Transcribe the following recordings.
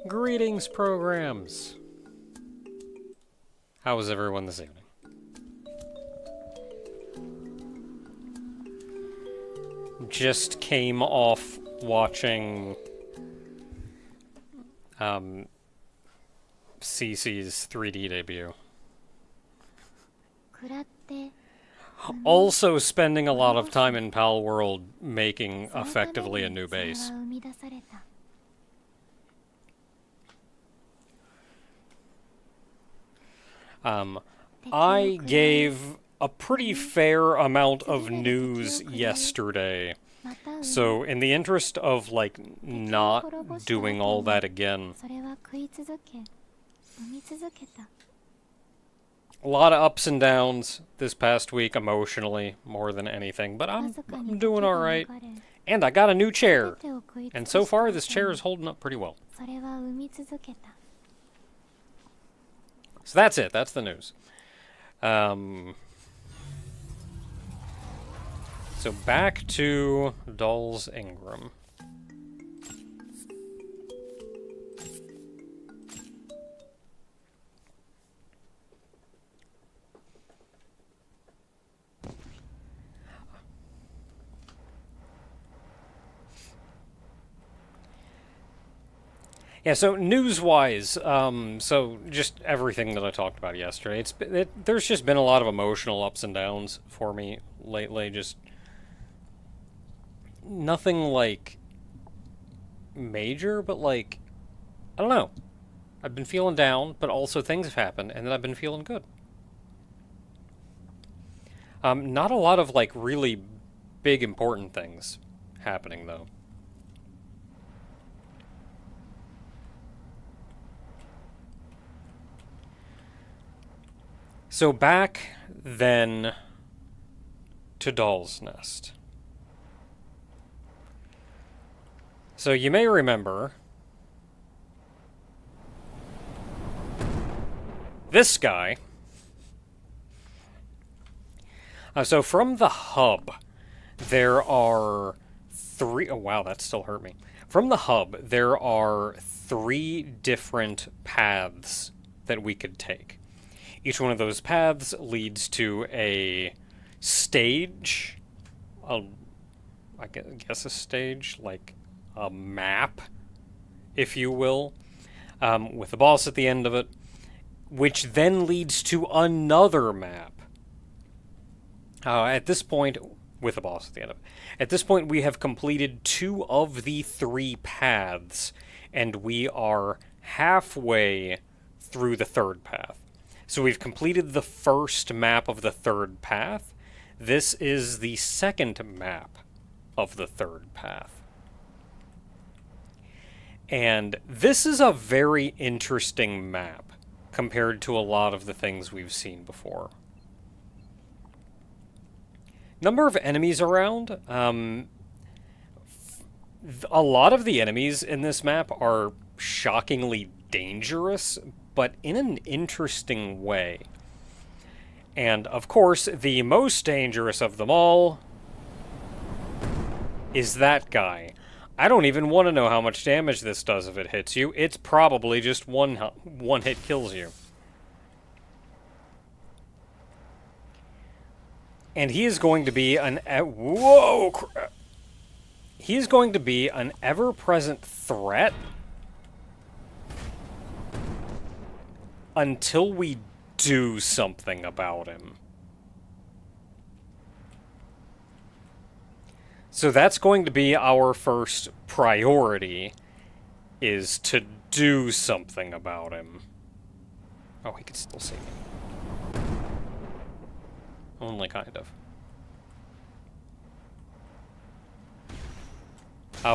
Greetings, programs! How is everyone this evening? Just came off watching CC's 3D debut. Also spending a lot of time in Pal World making effectively a new base. I gave a pretty fair amount of news yesterday. So in the interest of, like, not doing all that again, a lot of ups and downs this past week emotionally, more than anything, but I'm doing alright. And I got a new chair, and so far this chair is holding up pretty well. So that's it, that's the news. So back to Dolls Ingram. Yeah, so news-wise, so just everything that I talked about yesterday. There's just been a lot of emotional ups and downs for me lately. Just nothing like major, but like, I don't know. I've been feeling down, but also things have happened, and then I've been feeling good. Not a lot of like really big important things happening though. So back then to Doll's Nest. So you may remember this guy. So from the hub, there are three... Oh, wow, that still hurt me. From the hub, there are 3 different paths that we could take. Each one of those paths leads to a stage, I guess a stage, like a map, if you will, with a boss at the end of it, which then leads to another map. At this point, with a boss at the end of it. At this point, we have completed 2 of the 3 paths, and we are halfway through the 3rd path. So we've completed the first map of the 3rd path. This is the 2nd map of the 3rd path. And this is a very interesting map compared to a lot of the things we've seen before. Number of enemies around. A lot of the enemies in this map are shockingly dangerous, but in an interesting way. And, of course, the most dangerous of them all is that guy. I don't even want to know how much damage this does if it hits you. It's probably just one hit kills you. And he is going to be an... Whoa! Crap. He is going to be an ever-present threat until we do something about him. So that's going to be our first priority, is to do something about him. Oh, he can still see me. Only kind of.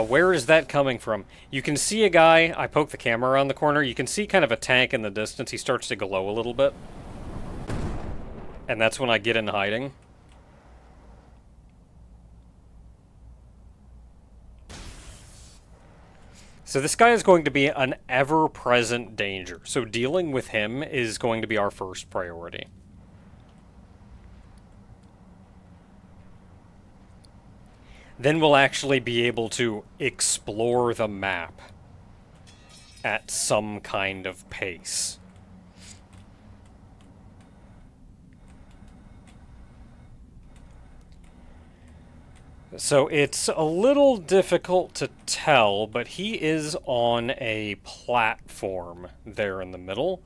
Where is that coming from? You can see a guy, I poke the camera around the corner, you can see kind of a tank in the distance, he starts to glow a little bit. And that's when I get in hiding. So this guy is going to be an ever-present danger, so dealing with him is going to be our first priority. Then we'll actually be able to explore the map. at some kind of pace. So it's a little difficult to tell, but he is on a platform there in the middle.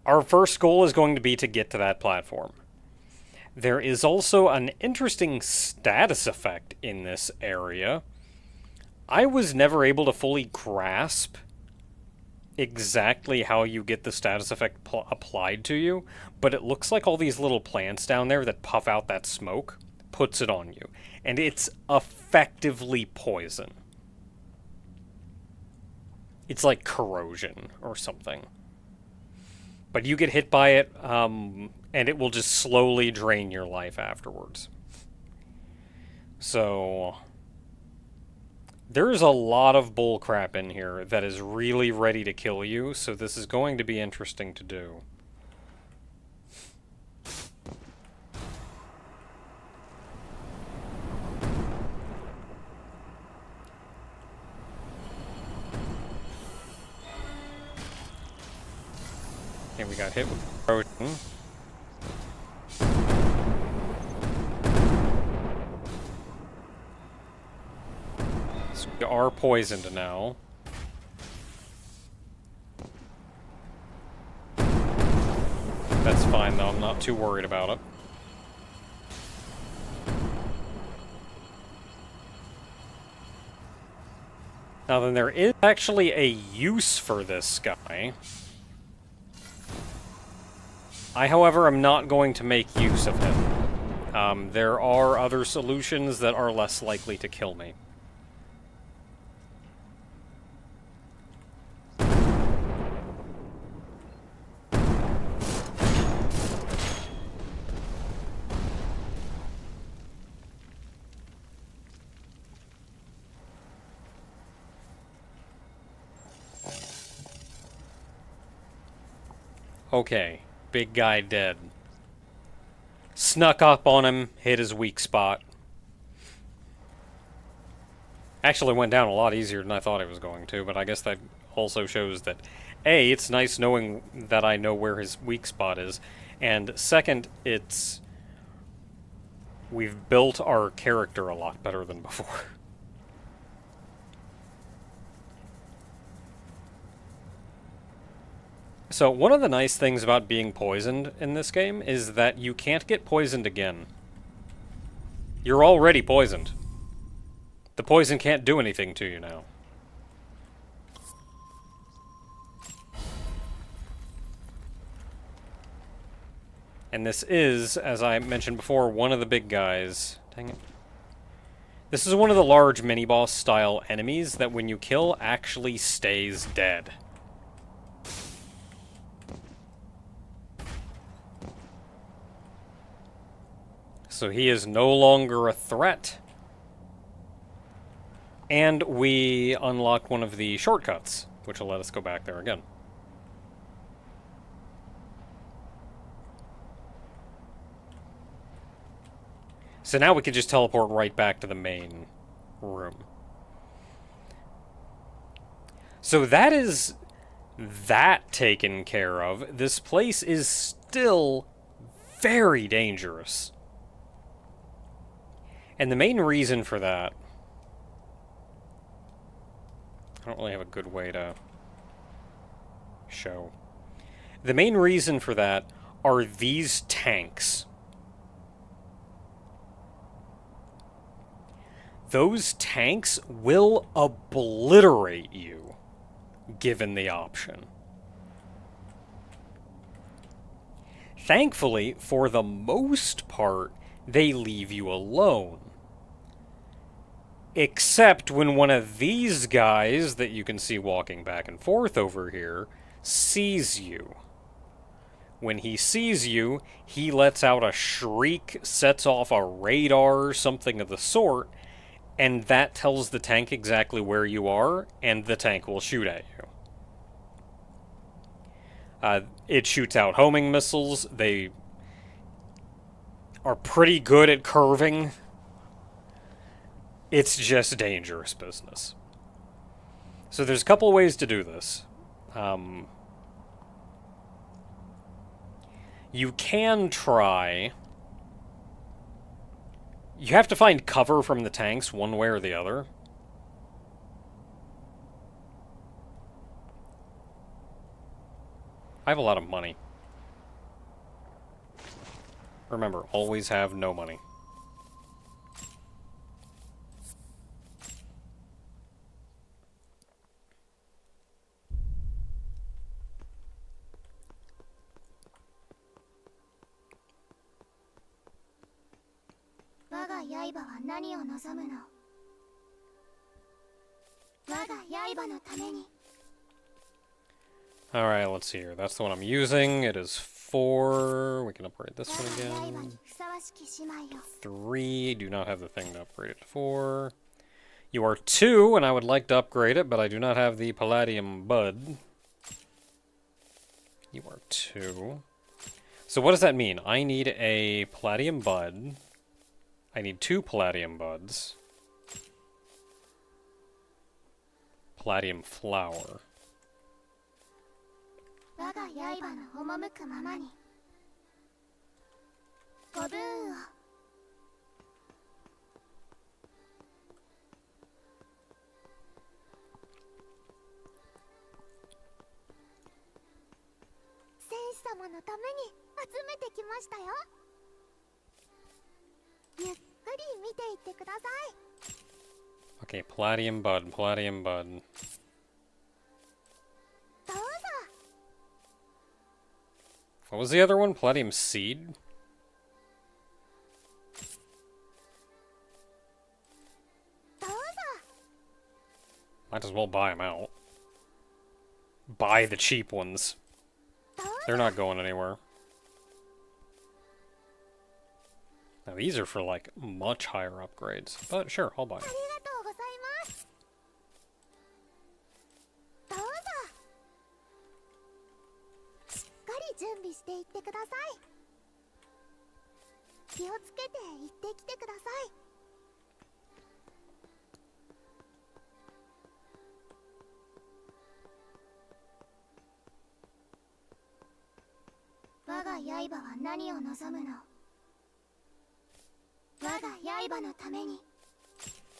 Our first goal is going to be to get to that platform. There is also an interesting status effect in this area. I was never able to fully grasp exactly how you get the status effect applied to you, but it looks like all these little plants down there that puff out that smoke puts it on you, and it's effectively poison. It's like corrosion or something. But you get hit by it, and it will just slowly drain your life afterwards. So there's a lot of bullcrap in here that is really ready to kill you, so this is going to be interesting to do. And we got hit with corrosion. So we are poisoned now. That's fine though, I'm not too worried about it. Now then, there is actually a use for this guy. I, however, am not going to make use of him. There are other solutions that are less likely to kill me. Okay. Big guy dead. Snuck up on him, hit his weak spot. Actually went down a lot easier than I thought it was going to, but I guess that also shows that, A, it's nice knowing that I know where his weak spot is, and second, we've built our character a lot better than before. So, one of the nice things about being poisoned in this game is that you can't get poisoned again. You're already poisoned. The poison can't do anything to you now. And this is, as I mentioned before, one of the big guys. Dang it. This is one of the large mini-boss style enemies that when you kill actually stays dead. So he is no longer a threat. And we unlock one of the shortcuts, which will let us go back there again. So now we can just teleport right back to the main room. So that is that taken care of. This place is still very dangerous. And the main reason for that... I don't really have a good way to show. The main reason for that are these tanks. Those tanks will obliterate you, given the option. Thankfully, for the most part, they leave you alone. Except when one of these guys that you can see walking back and forth over here sees you. When he sees you, he lets out a shriek, sets off a radar or something of the sort, and that tells the tank exactly where you are, and the tank will shoot at you. It shoots out homing missiles. They are pretty good at curving. It's just dangerous business. So there's a couple ways to do this. You can try... You have to find cover from the tanks one way or the other. I have a lot of money. Remember, always have no money. Alright, let's see here. That's the one I'm using. It is 4. We can upgrade this one again. 3. Do not have the thing to upgrade it to 4. You are 2, and I would like to upgrade it, but I do not have the Palladium Bud. You are 2. So what does that mean? I need a Palladium Bud. I need 2 Palladium Buds. Palladium Flower. Okay, Palladium Bud, Palladium Bud. What was the other one? Palladium Seed? Might as well buy them out. Buy the cheap ones. They're not going anywhere. Now these are for, like, much higher upgrades. But sure, I'll buy them.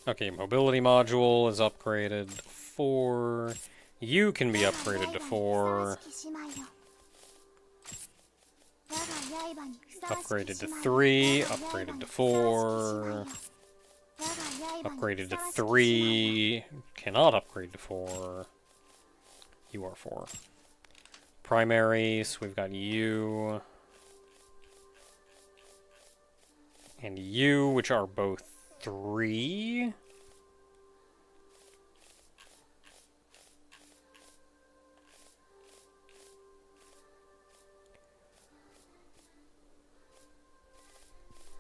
Okay, mobility module is upgraded to 4. You can be upgraded to 4. Upgraded to 3. Upgraded to 4. Upgraded to 3. Cannot upgrade to 4. You are 4. Primary, so we've got you. And you, which are both 3.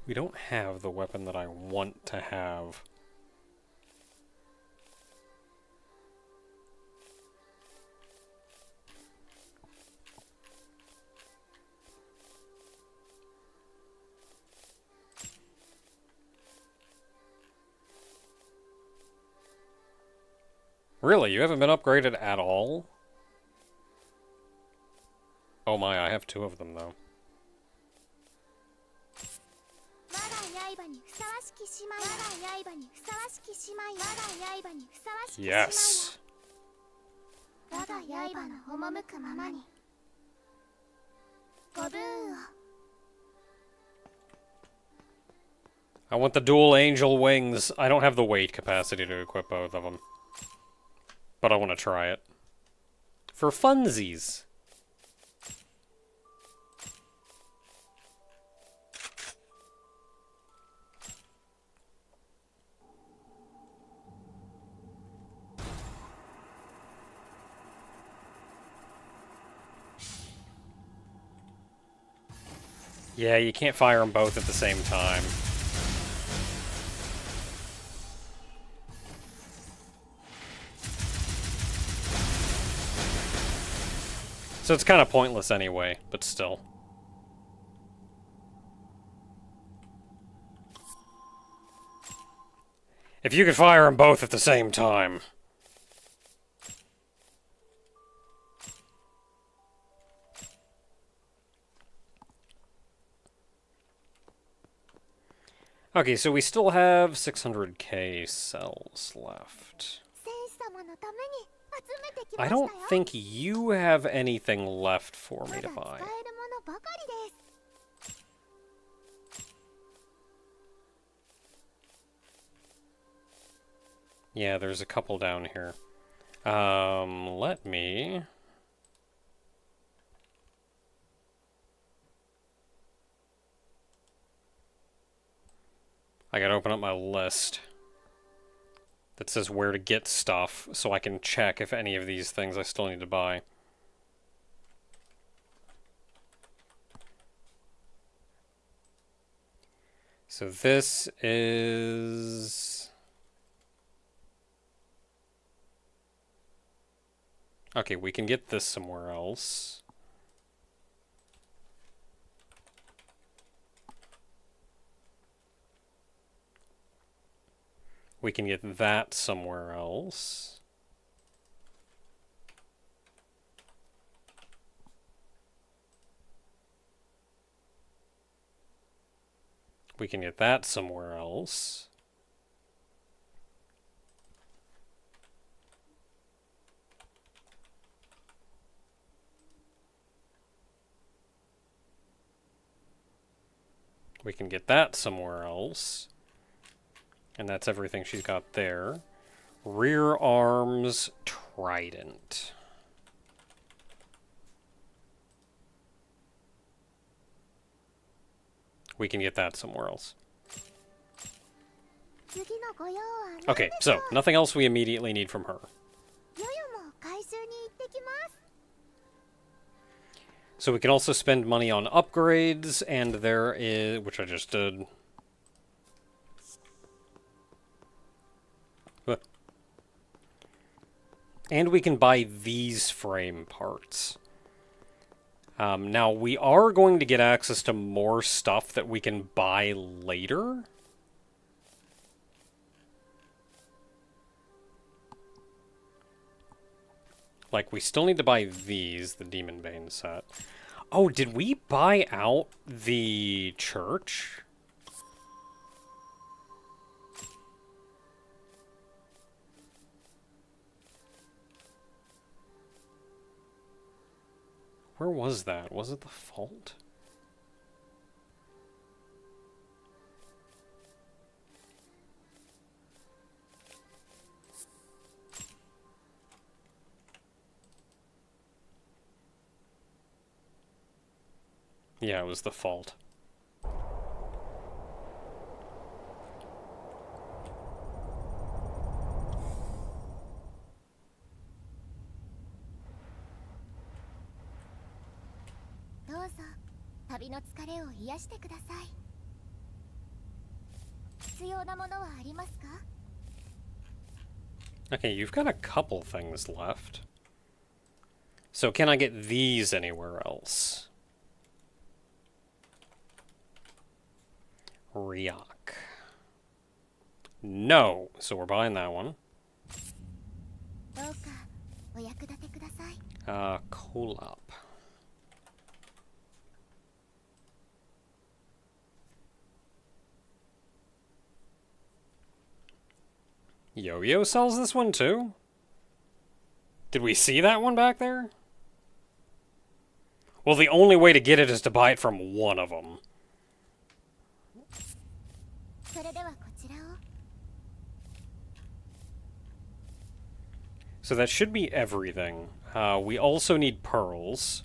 We don't have the weapon that I want to have. Really? You haven't been upgraded at all? Oh my, I have 2 of them, though. Yes! I want the dual angel wings. I don't have the weight capacity to equip both of them. But I want to try it. For funsies. Yeah, you can't fire them both at the same time. So it's kind of pointless anyway, but still. If you could fire them both at the same time. Okay, so we still have 600k cells left. I don't think you have anything left for me to buy. Yeah, there's a couple down here. Let me... I gotta open up my list that says where to get stuff so I can check if any of these things I still need to buy. So this is... Okay, we can get this somewhere else. We can get that somewhere else. We can get that somewhere else. We can get that somewhere else. And that's everything she's got there. Rear arms trident. We can get that somewhere else. Okay, so nothing else we immediately need from her. So we can also spend money on upgrades, and there is, which I just did. And we can buy these frame parts. Now, we are going to get access to more stuff that we can buy later. Like, we still need to buy these, the Demon Bane set. Oh, did we buy out the church? Where was that? Was it the vault? Yeah, it was the fault. Okay, you've got a couple things left. So can I get these anywhere else? Ryok. No, so we're buying that one. Cool up. Yo-Yo sells this one too? Did we see that one back there? Well, the only way to get it is to buy it from one of them. So that should be everything. We also need pearls.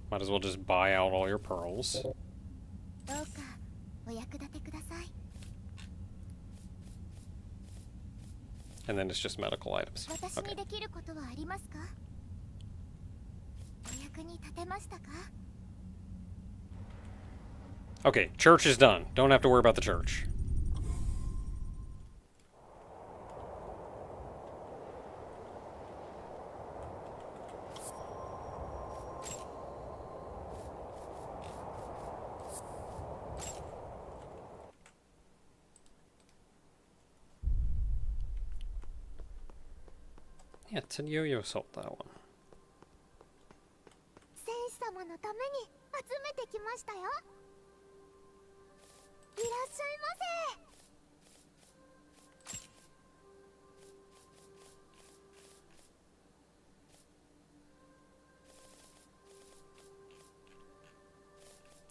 Might as well just buy out all your pearls. And then it's just medical items. Okay. Okay, church is done. Don't have to worry about the church. Yeah, it's a Yo-Yo sold that one.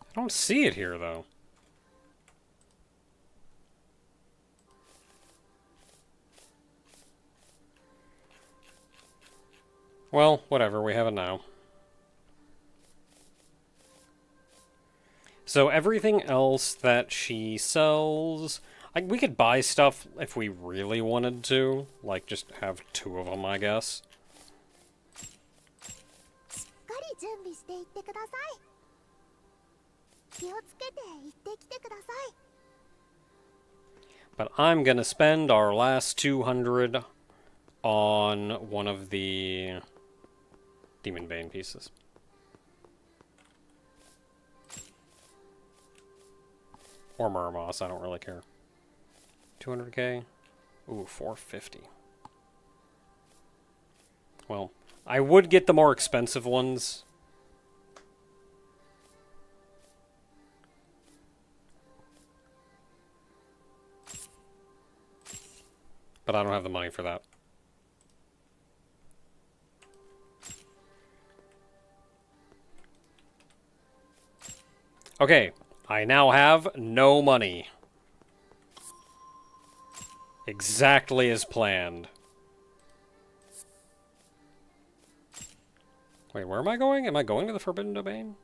I don't see it here, though. Well, whatever, we have it now. So everything else that she sells... we could buy stuff if we really wanted to. Like, just have 2 of them, I guess. But I'm gonna spend our last 200 on one of the Demon Bane pieces. Or Murmoss, I don't really care. 200k? Ooh, 450. Well, I would get the more expensive ones. But I don't have the money for that. Okay, I now have no money. Exactly as planned. Wait, where am I going? Am I going to the Forbidden Domain?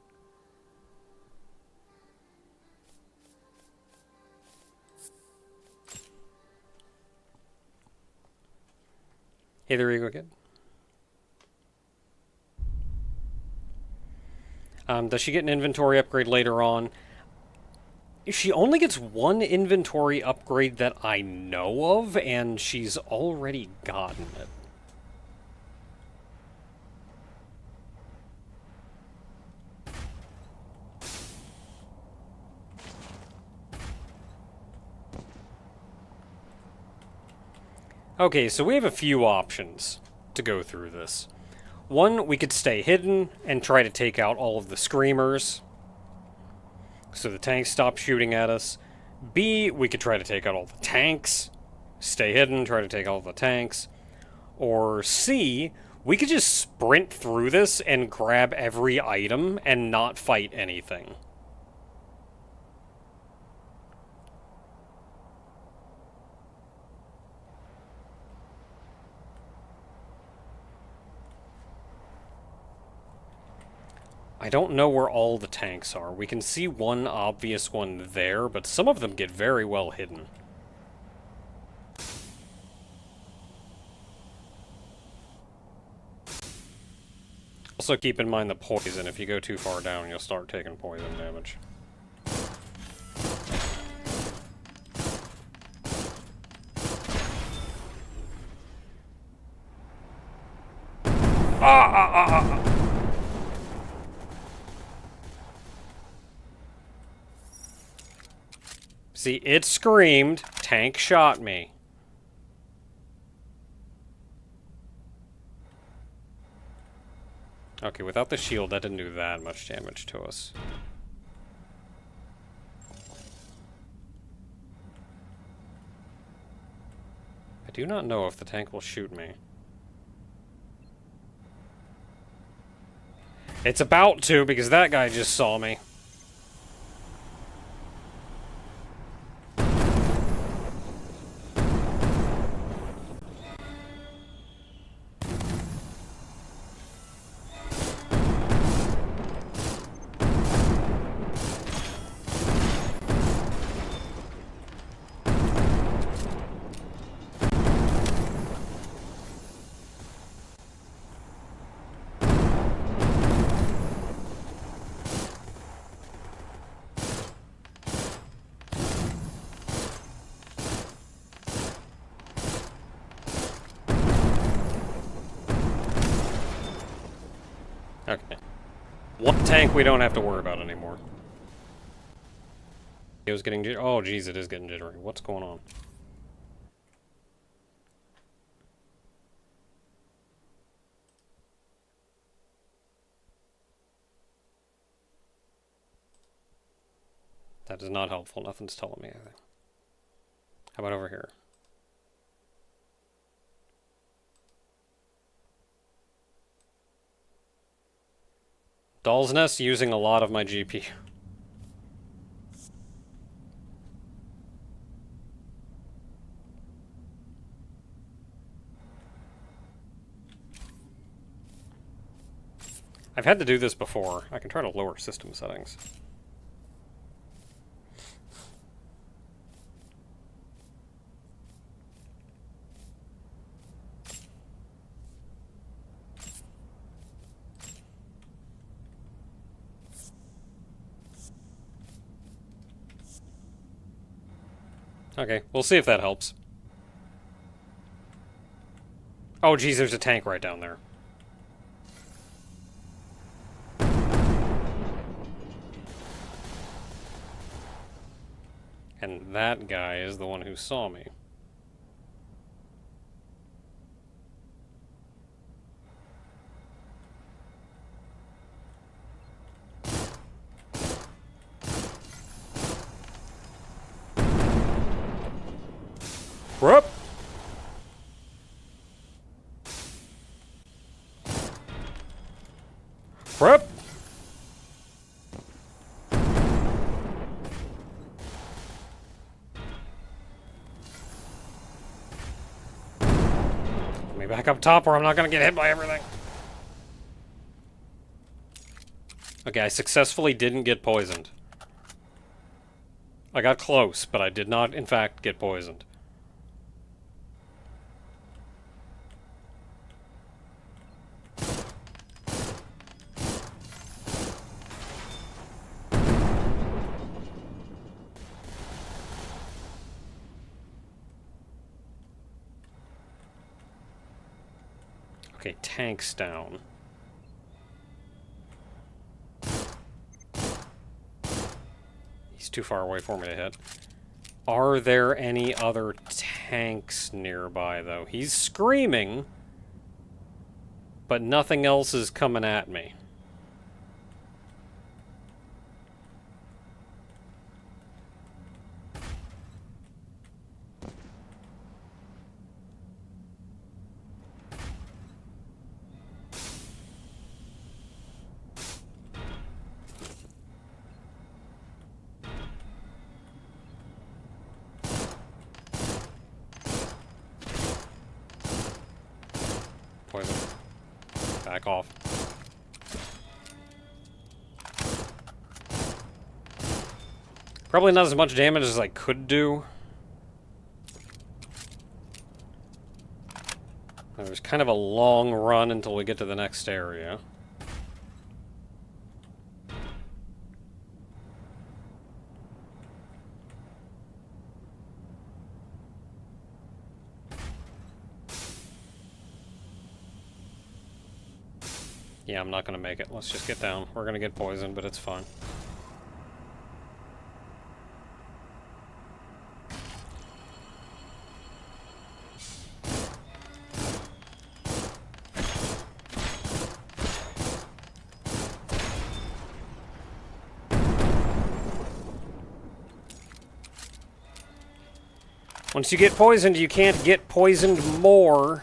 Hey there, Ego Kid. Does she get an inventory upgrade later on? She only gets 1 inventory upgrade that I know of, and she's already gotten it. Okay, so we have a few options to go through this. 1, we could stay hidden and try to take out all of the screamers, so the tanks stop shooting at us. B, we could try to take out all the tanks, stay hidden, try to take out all the tanks. Or C, we could just sprint through this and grab every item and not fight anything. I don't know where all the tanks are. We can see one obvious one there, but some of them get very well hidden. Also keep in mind the poison. If you go too far down, you'll start taking poison damage. See, it screamed, tank shot me. Okay, without the shield, that didn't do that much damage to us. I do not know if the tank will shoot me. It's about to, because that guy just saw me. Okay. One tank we don't have to worry about anymore. It was getting jittery. Oh, geez, it is getting jittery. What's going on? That is not helpful. Nothing's telling me anything. How about over here? Doll's Nest using a lot of my GPU. I've had to do this before. I can try to lower system settings. Okay, we'll see if that helps. Oh, geez, there's a tank right down there. And that guy is the one who saw me. Whoop! Whoop! Let me back up top or I'm not gonna get hit by everything. Okay, I successfully didn't get poisoned. I got close, but I did not, in fact, get poisoned. Okay, tank's down. He's too far away for me to hit. Are there any other tanks nearby, though? He's screaming, but nothing else is coming at me. Poison. Back off. Probably not as much damage as I could do. There's kind of a long run until we get to the next area. Yeah, I'm not gonna make it. Let's just get down. We're gonna get poisoned, but it's fine. Once you get poisoned, you can't get poisoned more.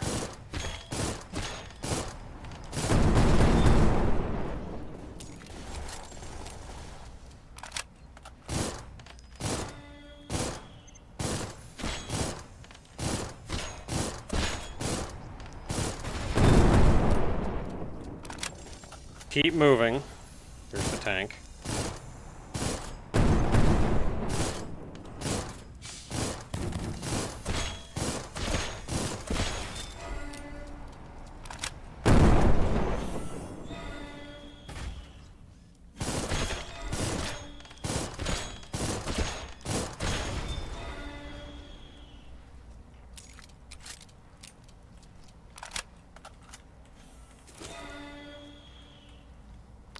Keep moving. Here's the tank.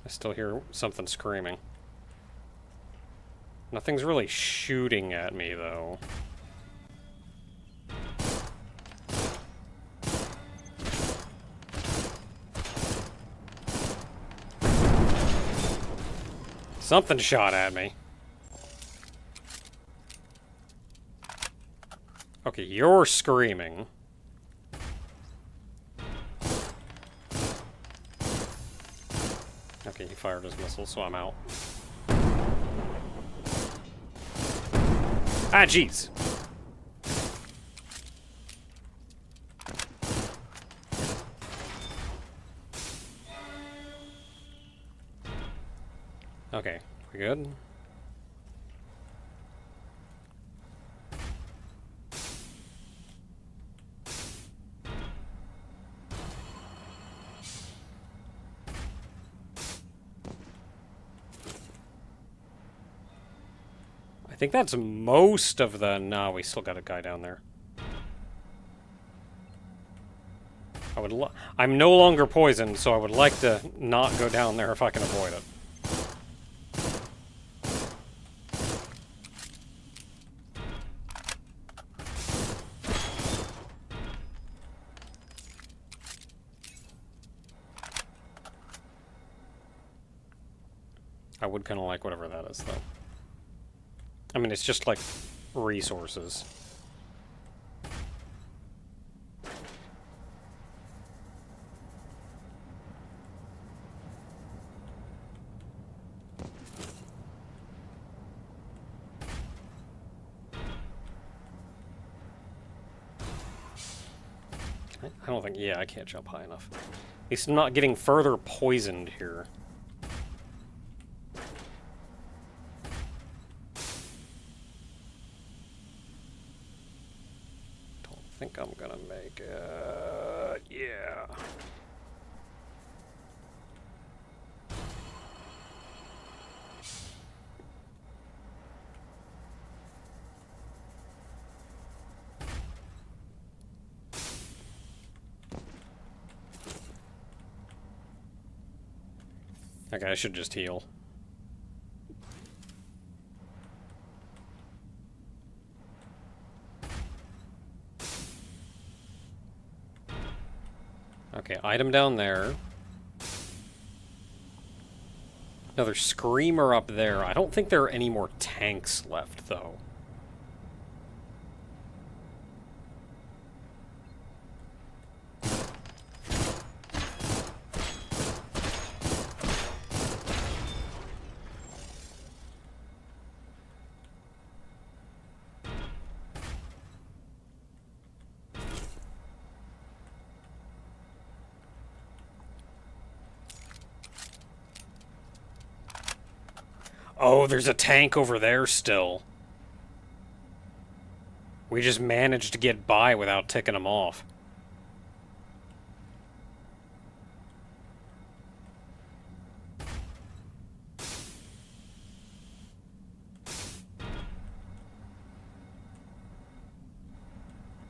I still hear something screaming. Nothing's really shooting at me, though. Something shot at me. Okay, you're screaming. Okay, he fired his missile, so I'm out. Ah, jeez. Okay, we good? I think that's most of the... Nah, we still got a guy down there. I'm no longer poisoned, so I would like to not go down there if I can avoid it. I would kind of like whatever that is, though. I mean, it's just like resources. I don't think... Yeah, I can't jump high enough. At least I'm not getting further poisoned here. Don't think I'm gonna make it... Yeah. Okay, I should just heal. Okay, item down there. Another screamer up there. I don't think there are any more tanks left, though. Oh, there's a tank over there still. We just managed to get by without ticking them off.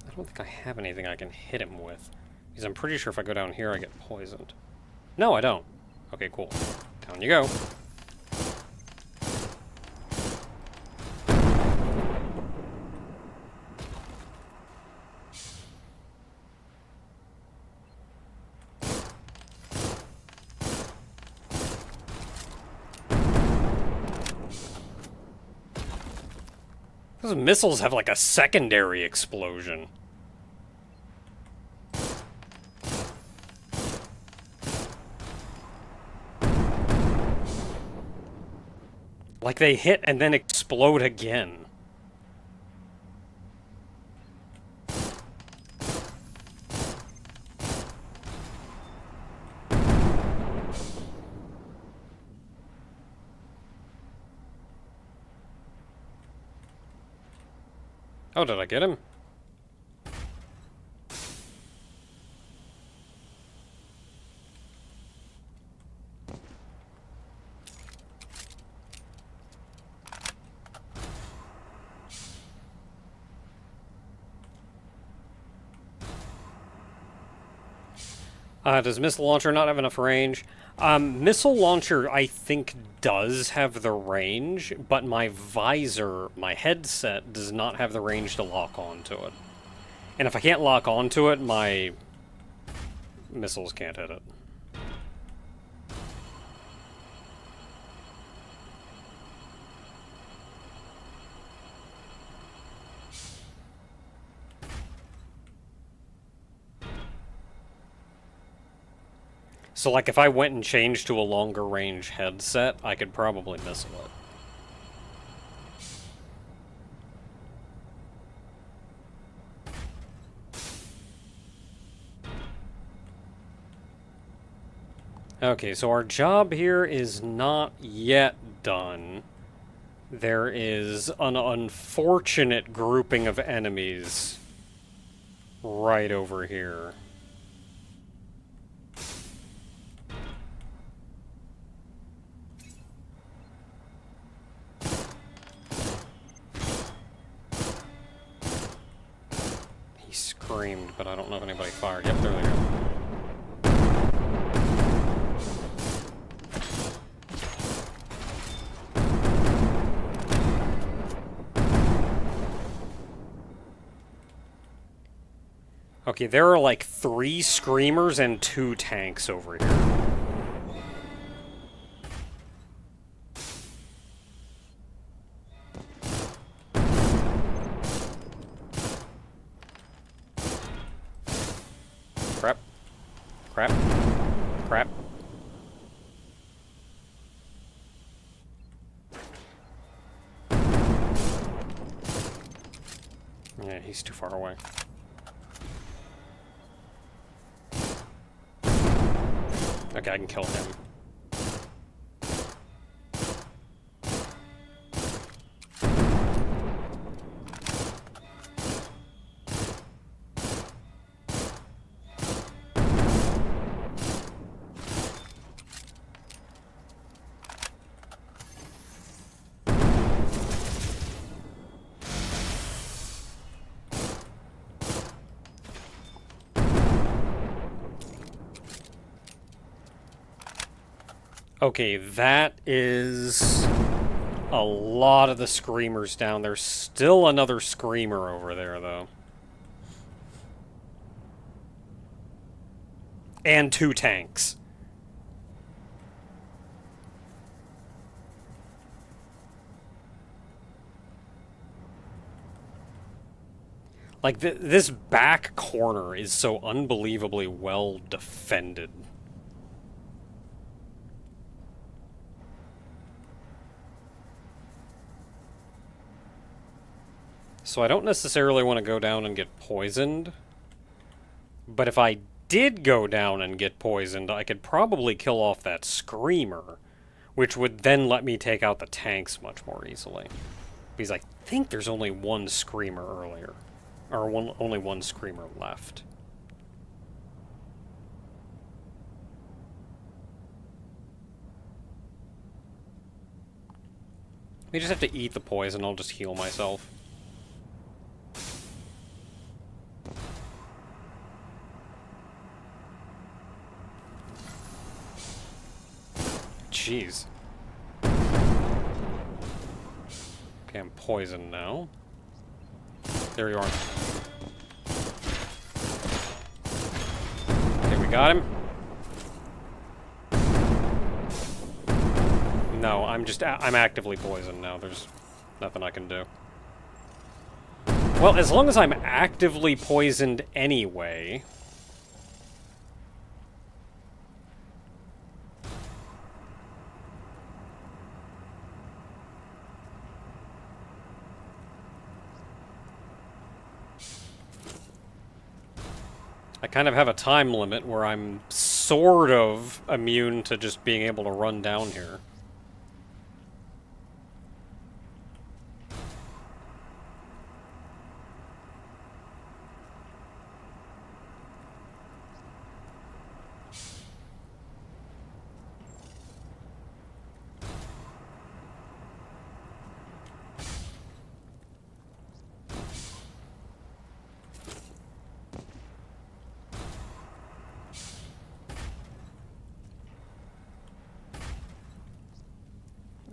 I don't think I have anything I can hit him with. Because I'm pretty sure if I go down here I get poisoned. No, I don't. Okay, cool. Down you go. Those missiles have like a secondary explosion. Like they hit and then explode again. Oh, did I get him? Does missile launcher not have enough range? Missile launcher, I think, does have the range, but my visor, my headset, does not have the range to lock onto it. And if I can't lock onto it, my missiles can't hit it. So, like, if I went and changed to a longer range headset, I could probably missile it. Okay, so our job here is not yet done. There is an unfortunate grouping of enemies right over here. He screamed, but I don't know if anybody fired. Yep, there they go. Okay, there are like 3 screamers and 2 tanks over here. Crap. Crap. Crap. Yeah, he's too far away. Okay, I can kill him. Okay, that is a lot of the screamers down. There's still another screamer over there, though. And 2 tanks. Like, this back corner is so unbelievably well defended. So I don't necessarily want to go down and get poisoned. But if I did go down and get poisoned, I could probably kill off that screamer, which would then let me take out the tanks much more easily. Because I think there's only 1 screamer earlier. Or only 1 screamer left. We just have to eat the poison, I'll just heal myself. Jeez. Okay, I'm poisoned now. There you are. Okay, we got him. No, I'm actively poisoned now. There's nothing I can do. Well, as long as I'm actively poisoned anyway... I kind of have a time limit where I'm sort of immune to just being able to run down here.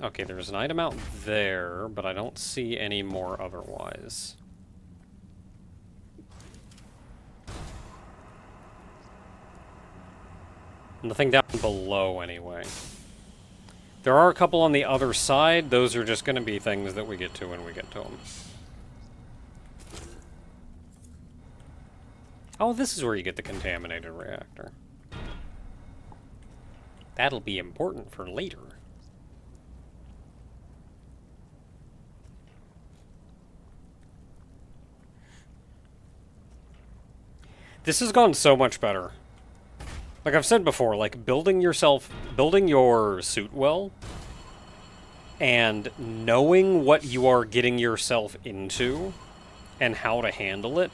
Okay, there's an item out there, but I don't see any more otherwise. Nothing down below, anyway. There are a couple on the other side. Those are just going to be things that we get to when we get to them. Oh, this is where you get the contaminated reactor. That'll be important for later. This has gone so much better. Like I've said before, like building your suit well, and knowing what you are getting yourself into and how to handle it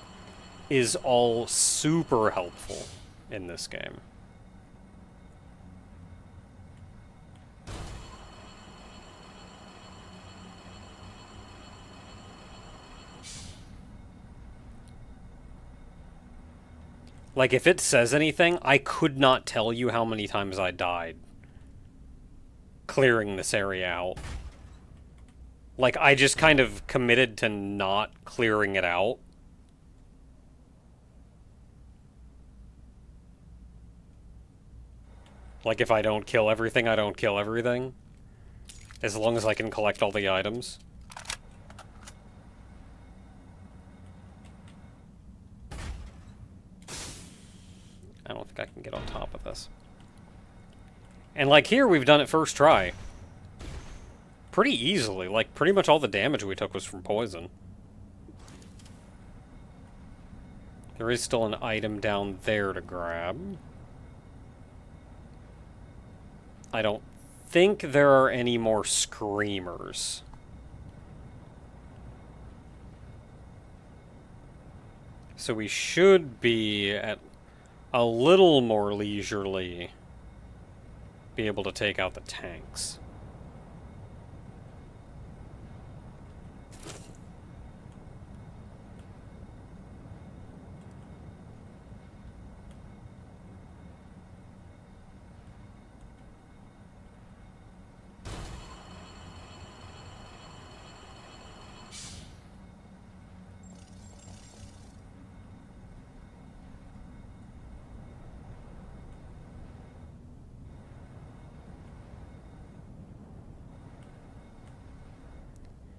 is all super helpful in this game. Like, if it says anything, I could not tell you how many times I died clearing this area out. Like, I just kind of committed to not clearing it out. Like, if I don't kill everything, I don't kill everything. As long as I can collect all the items. I don't think I can get on top of this. And like here, we've done it first try. Pretty easily. Like, pretty much all the damage we took was from poison. There is still an item down there to grab. I don't think there are any more screamers. So we should be at a little more leisurely be able to take out the tanks.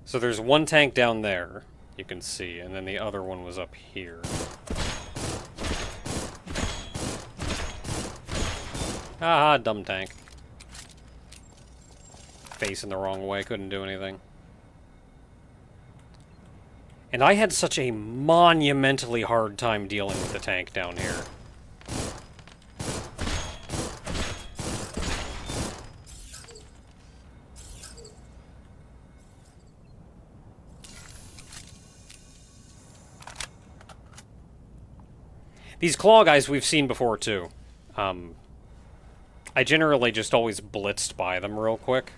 So there's one tank down there, you can see, and then the other one was up here. Ah, dumb tank. Facing the wrong way, couldn't do anything. And I had such a monumentally hard time dealing with the tank down here. These claw guys we've seen before, too. I generally just always blitzed by them real quick.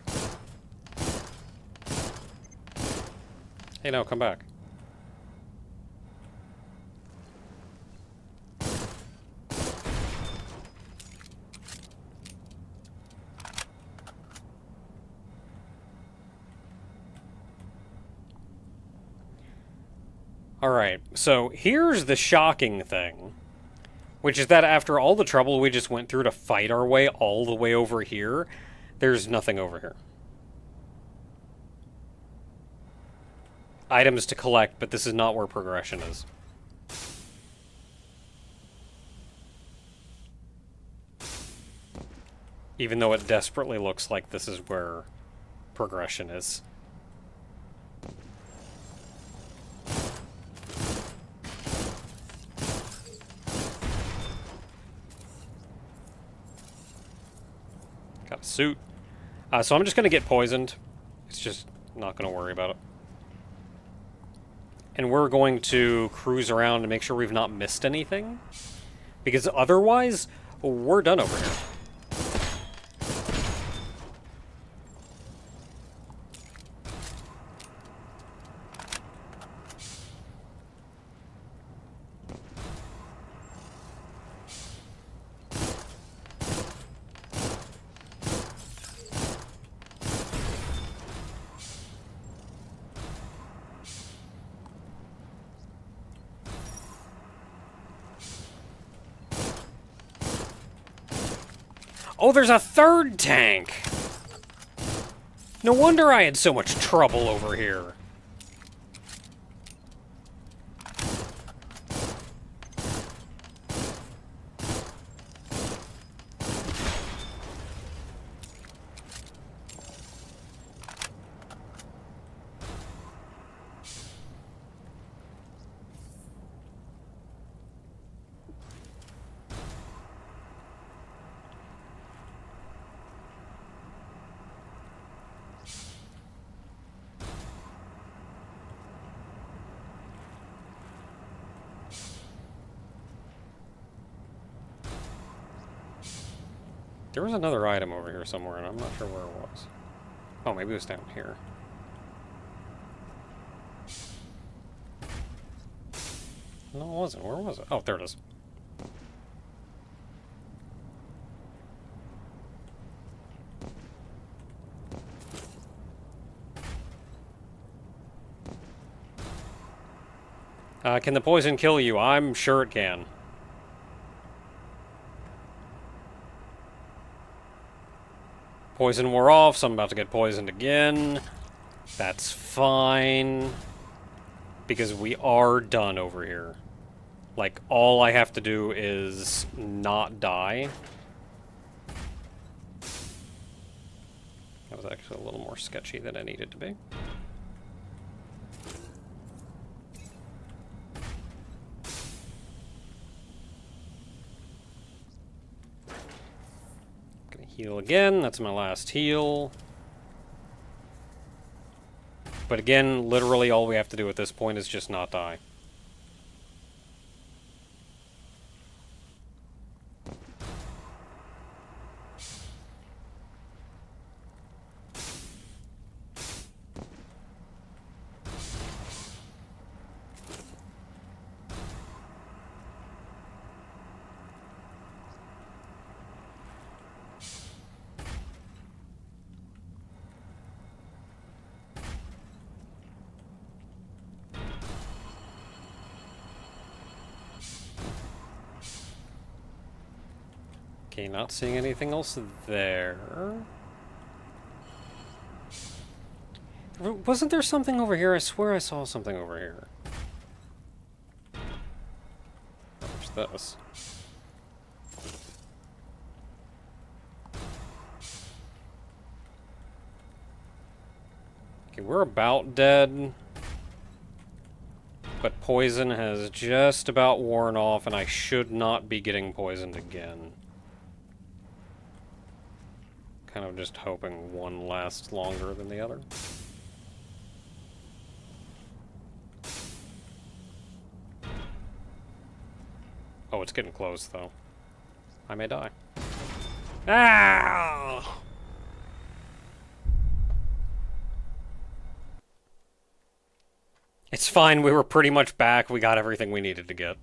Hey, no, come back. Alright, so here's the shocking thing. Which is that after all the trouble we just went through to fight our way all the way over here, there's nothing over here. Items to collect, but this is not where progression is. Even though it desperately looks like this is where progression is. Got a suit. So I'm just going to get poisoned. It's just not going to worry about it. And we're going to cruise around to make sure we've not missed anything. Because otherwise, we're done over here. Oh, there's a third tank! No wonder I had so much trouble over here. There was another item over here somewhere, and I'm not sure where it was. Oh, maybe it was down here. No, it wasn't. Where was it? Oh, there it is. Can the poison kill you? I'm sure it can. Poison wore off, so I'm about to get poisoned again. That's fine. Because we are done over here. Like, all I have to do is not die. That was actually a little more sketchy than it needed to be. Gonna heal again, that's my last heal. But again, literally all we have to do at this point is just not die. Okay, not seeing anything else there. Wasn't there something over here? I swear I saw something over here. What's this? Okay, we're about dead. But poison has just about worn off, and I should not be getting poisoned again. Kind of just hoping one lasts longer than the other. Oh, it's getting close, though. I may die. Ah! It's fine, we were pretty much back. We got everything we needed to get.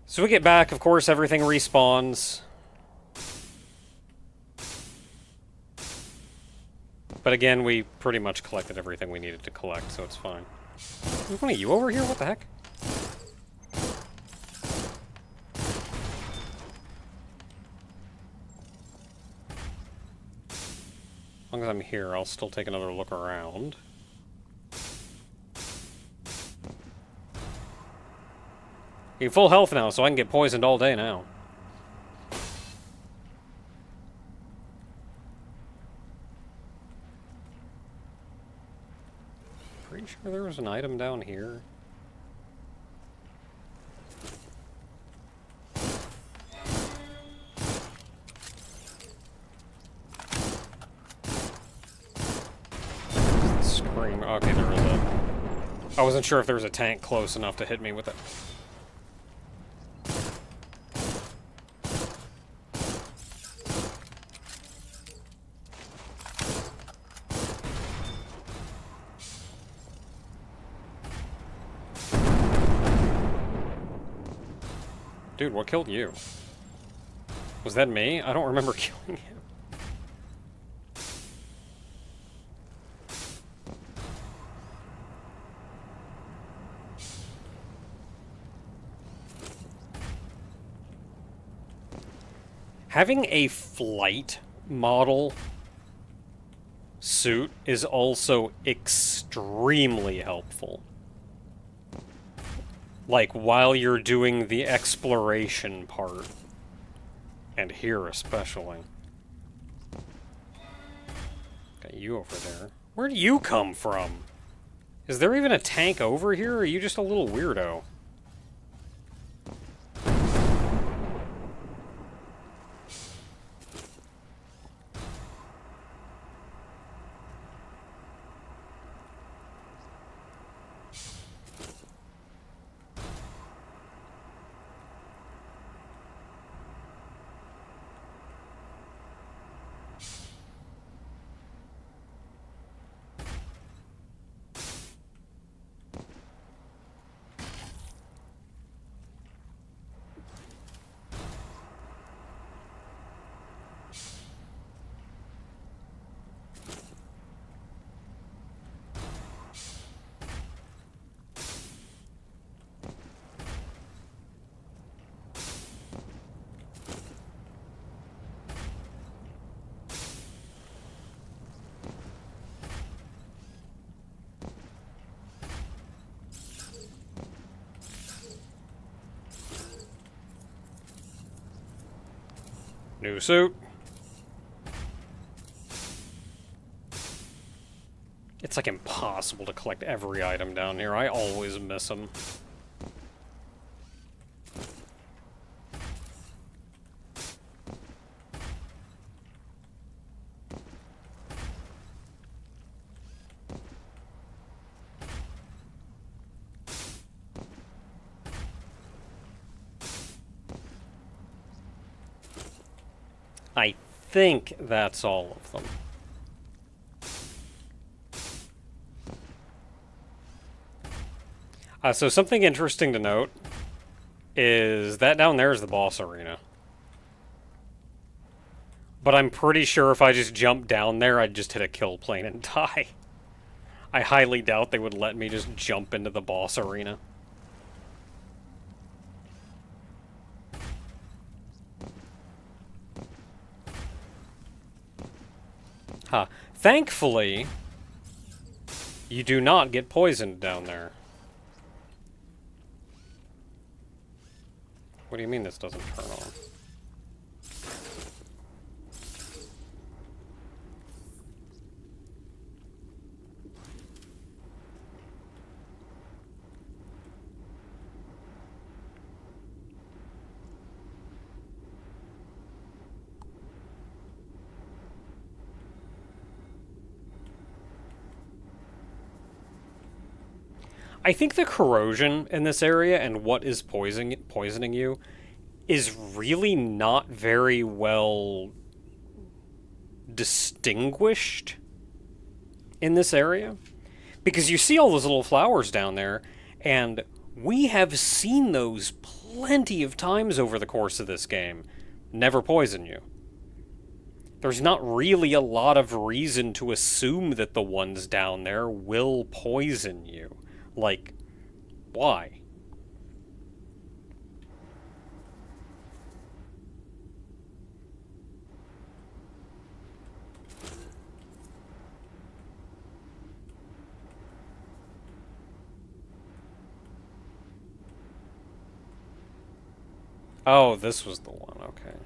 So we get back, of course, everything respawns. But again, we pretty much collected everything we needed to collect, so it's fine. There's one of you over here? What the heck? As long as I'm here, I'll still take another look around. You're full health now, so I can get poisoned all day now. Pretty sure there was an item down here. Scream. Okay, there was a... I wasn't sure if there was a tank close enough to hit me with it. Dude, what killed you? Was that me? I don't remember killing him. Having a flight model suit is also extremely helpful. Like, while you're doing the exploration part. And here especially. Got you over there. Where do you come from? Is there even a tank over here, or are you just a little weirdo? New suit. It's like impossible to collect every item down here. I always miss them. I think that's all of them. So something interesting to note is that down there is the boss arena. But I'm pretty sure if I just jumped down there, I'd just hit a kill plane and die. I highly doubt they would let me just jump into the boss arena. Huh. Thankfully, you do not get poisoned down there. What do you mean this doesn't turn on? I think the corrosion in this area and what is poisoning you is really not very well distinguished in this area. Because you see all those little flowers down there, and we have seen those plenty of times over the course of this game. Never poison you. There's not really a lot of reason to assume that the ones down there will poison you. Like, why? Oh, this was the one, okay.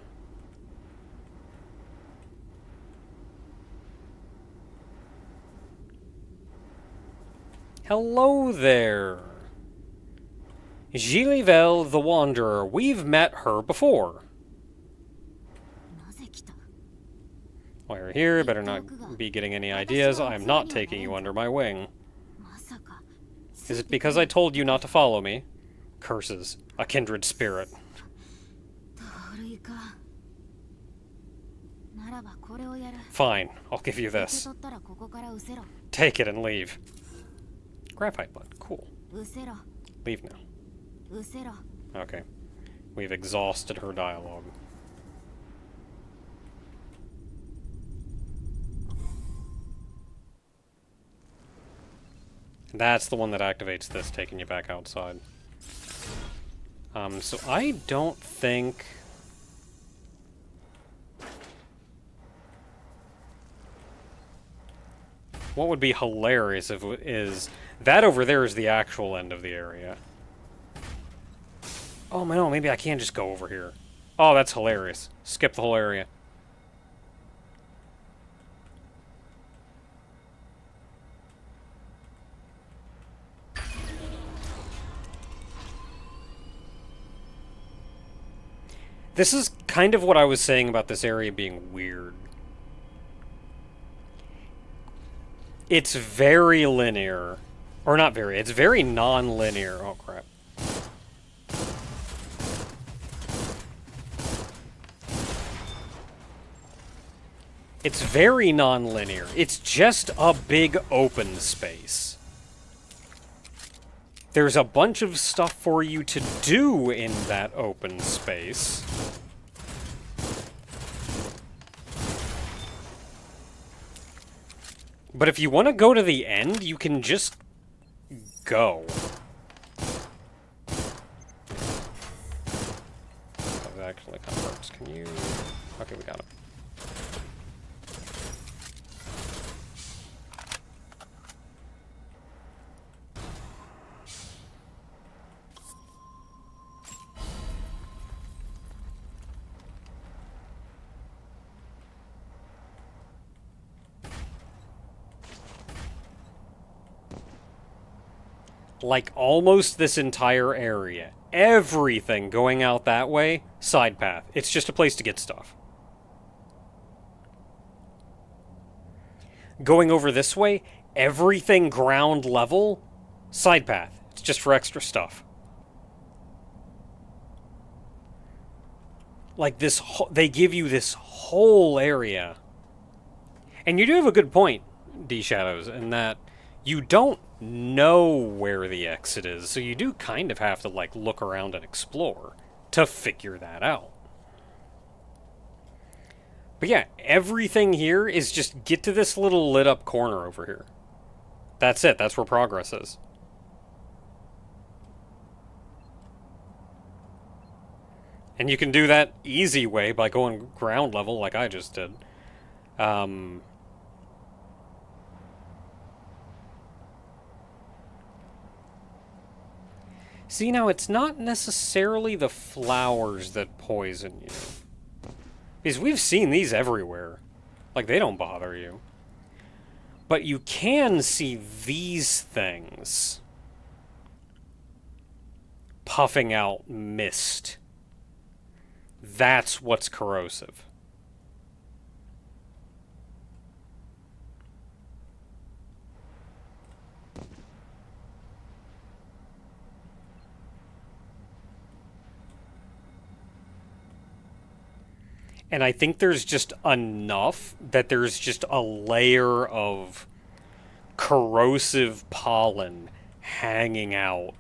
Hello there. Gillivel the Wanderer. We've met her before. While you're here, better not be getting any ideas. I'm not taking you under my wing. Is it because I told you not to follow me? Curses. A kindred spirit. Fine, I'll give you this. Take it and leave. Graphite bud, cool. Leave now. Okay. We've exhausted her dialogue. That's the one that activates this, taking you back outside. So I don't think... What would be hilarious if is that over there is the actual end of the area. Oh no, maybe I can just go over here. Oh, that's hilarious. Skip the whole area. This is kind of what I was saying about this area being weird. It's very linear. Or not very, it's very non-linear. Oh, crap. It's very non-linear. It's just a big open space. There's a bunch of stuff for you to do in that open space. But if you want to go to the end, you can just go. That actually kind of works. Can you... Okay, we got it. Like, almost this entire area. Everything going out that way, side path. It's just a place to get stuff. Going over this way, everything ground level, side path. It's just for extra stuff. Like this, they give you this whole area. And you do have a good point, D-Shadows, in that you don't know where the exit is, so you do kind of have to, like, look around and explore to figure that out. But yeah, everything here is just get to this little lit up corner over here. That's it, that's where progress is. And you can do that easy way by going ground level like I just did. See, now it's not necessarily the flowers that poison you. Because we've seen these everywhere. Like, they don't bother you. But you can see these things puffing out mist. That's what's corrosive. And I think there's just enough that there's just a layer of corrosive pollen hanging out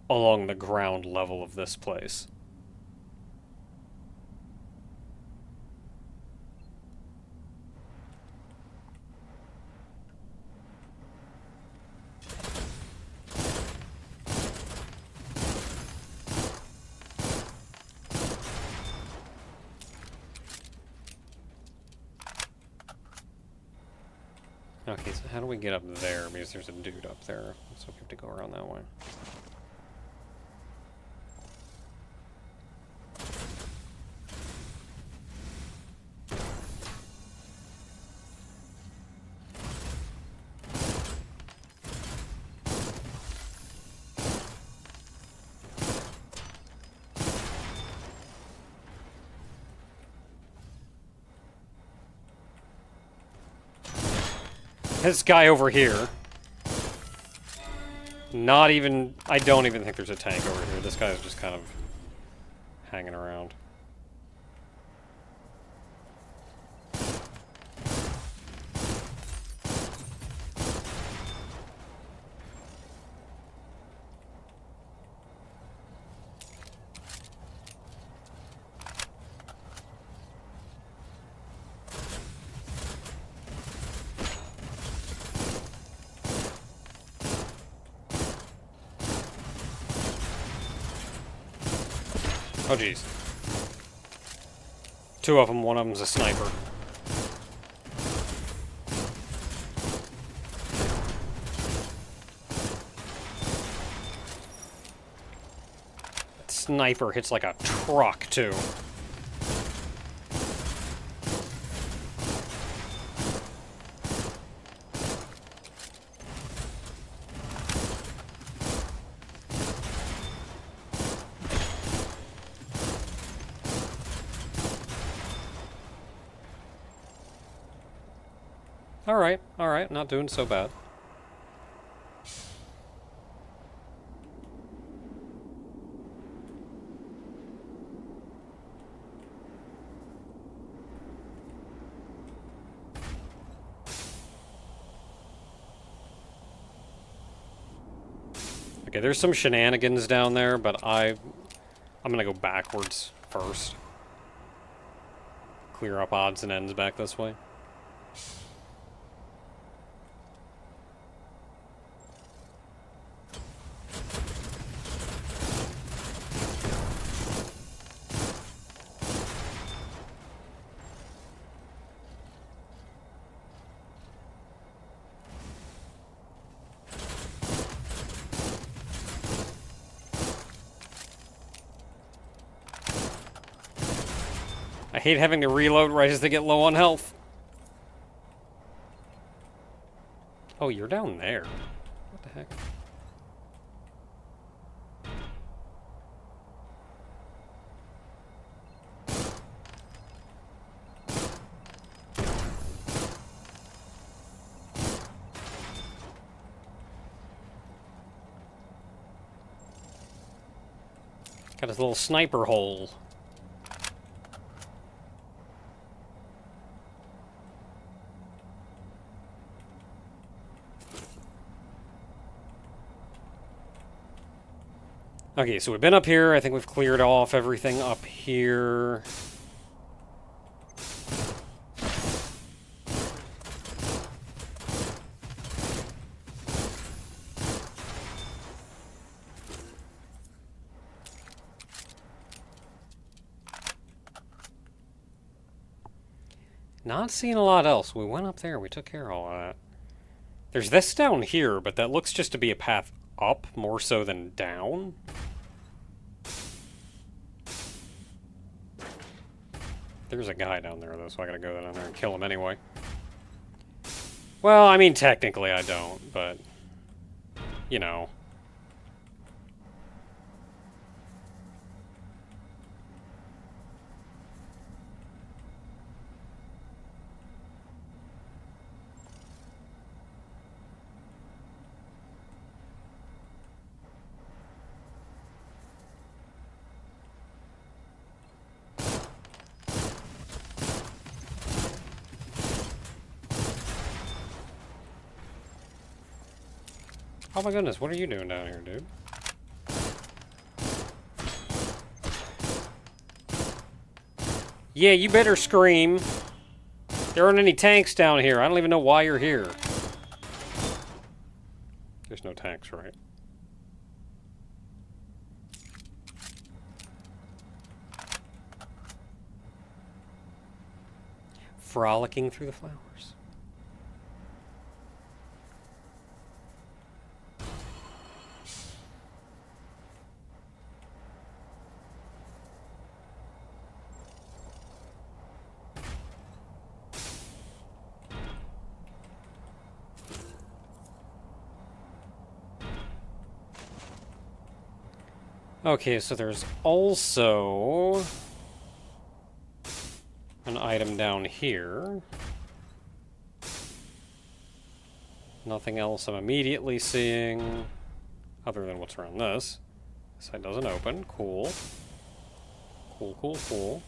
along the ground level of this place. Okay, so how do we get up there? Because there's a dude up there, so we have to go around that way. This guy over here. Not even... I don't even think there's a tank over here. This guy's just kind of hanging around. Oh, jeez. Two of them, one of them's a sniper. That sniper hits like a truck, too. Alright, not doing so bad. Okay, there's some shenanigans down there, but I'm gonna go backwards first. Clear up odds and ends back this way. I hate having to reload right as they get low on health. Oh, you're down there. What the heck? Got his little sniper hole. Okay, so we've been up here. I think we've cleared off everything up here. Not seeing a lot else. We went up there. We took care of all of that. There's this down here, but that looks just to be a path up more so than down. There's a guy down there, though, so I gotta go down there and kill him anyway. Well, I mean, technically I don't, but, you know. Oh my goodness, what are you doing down here, dude? Yeah, you better scream. There aren't any tanks down here. I don't even know why you're here. There's no tanks, right? Frolicking through the flowers. Okay, so there's also an item down here. Nothing else I'm immediately seeing other than what's around this. This side doesn't open. Cool. Cool, cool, cool.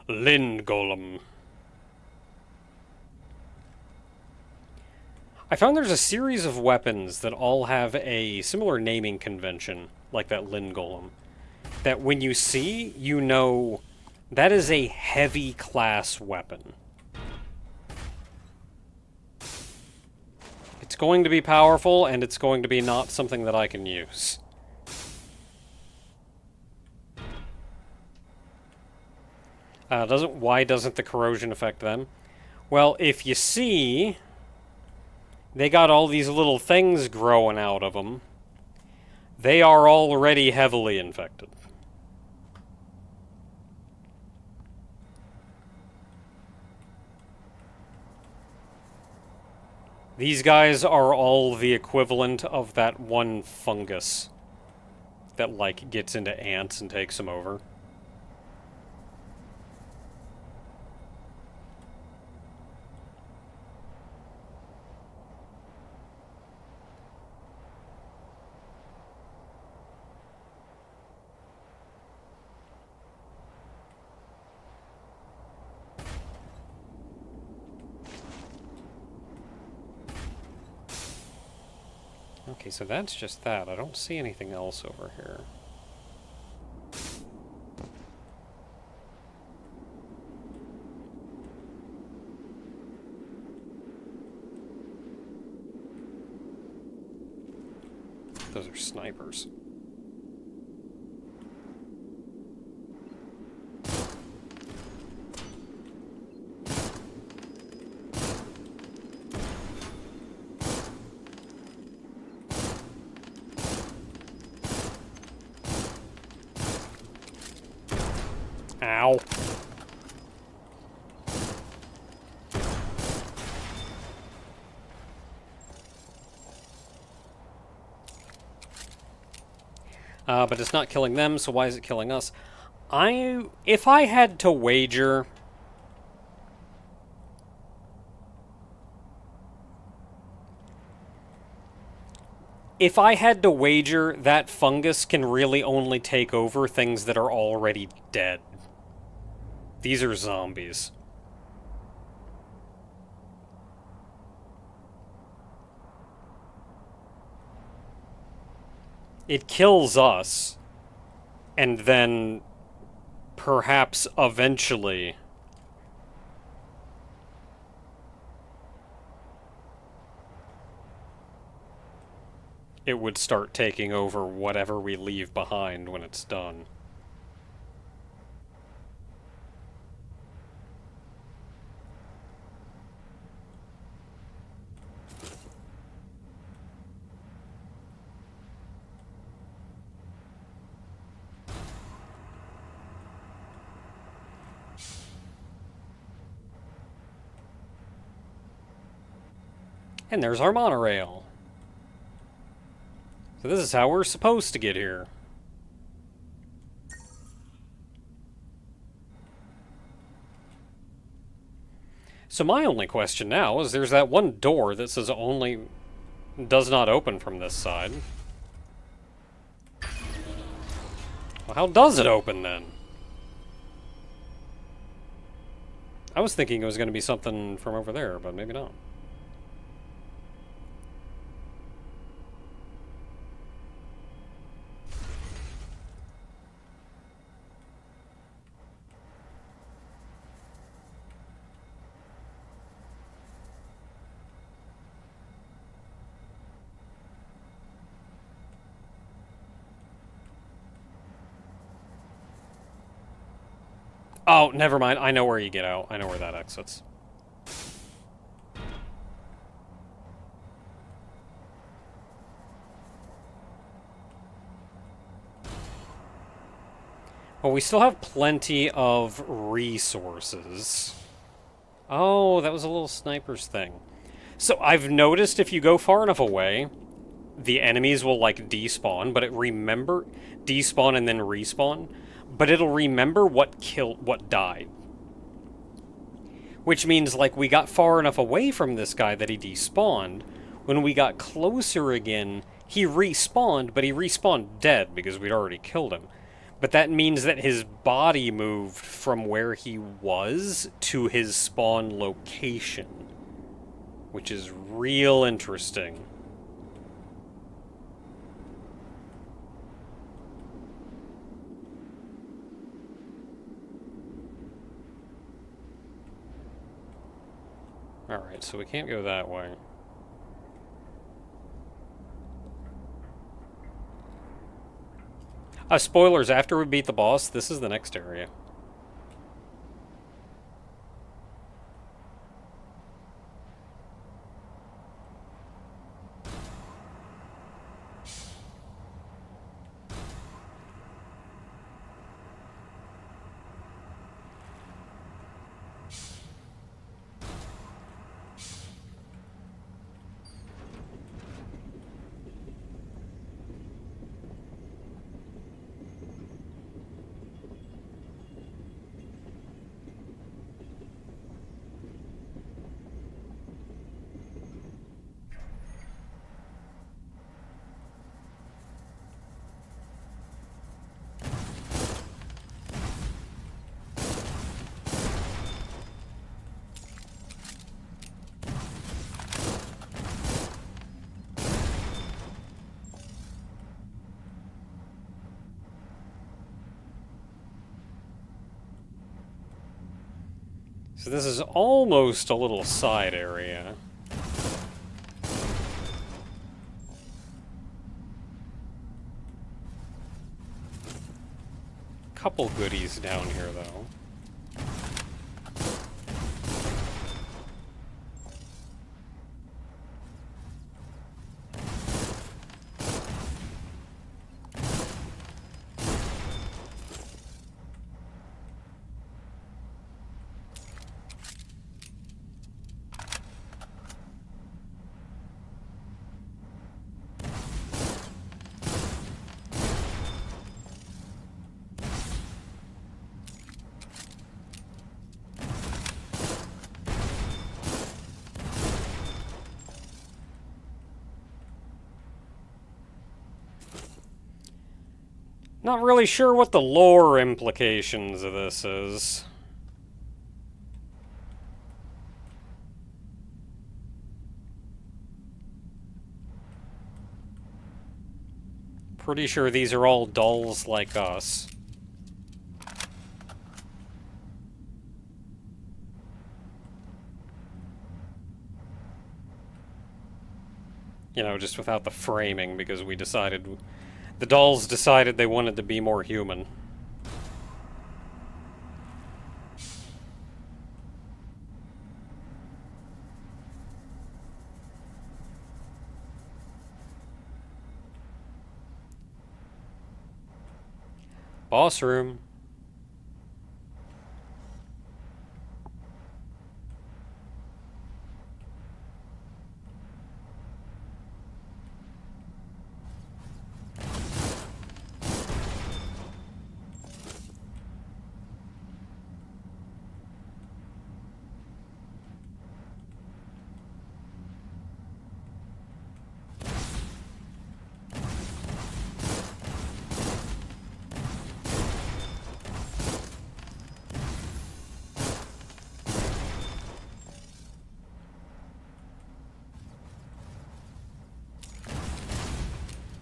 Lind Golem. I found there's a series of weapons that all have a similar naming convention, like that Lind Golem, that when you see, you know that is a heavy class weapon. It's going to be powerful, and it's going to be not something that I can use. Why doesn't the corrosion affect them? Well, if you see, they got all these little things growing out of them. They are already heavily infected. These guys are all the equivalent of that one fungus that, like, gets into ants and takes them over. Okay, so that's just that. I don't see anything else over here. Those are snipers. Ow. But it's not killing them, so why is it killing us? If I had to wager, If I had to wager, that fungus can really only take over things that are already dead. These are zombies. It kills us, and then perhaps eventually it would start taking over whatever we leave behind when it's done. And there's our monorail. So this is how we're supposed to get here. So my only question now is there's that one door that says only does not open from this side. Well, how does it open then? I was thinking it was going to be something from over there, but maybe not. Oh, never mind. I know where you get out. I know where that exits. Well, we still have plenty of resources. Oh, that was a little sniper's thing. So I've noticed if you go far enough away, the enemies will, like, despawn, but despawn and then respawn, but it'll remember what died. Which means, like, we got far enough away from this guy that he despawned. When we got closer again, he respawned, but he respawned dead because we'd already killed him. But that means that his body moved from where he was to his spawn location, which is real interesting. Alright, so we can't go that way. Spoilers, after we beat the boss, this is the next area. So this is almost a little side area. Couple goodies down here, though. Not really sure what the lore implications of this is. Pretty sure these are all dolls like us. You know, just without the framing, because we decided... The dolls decided they wanted to be more human. Boss room.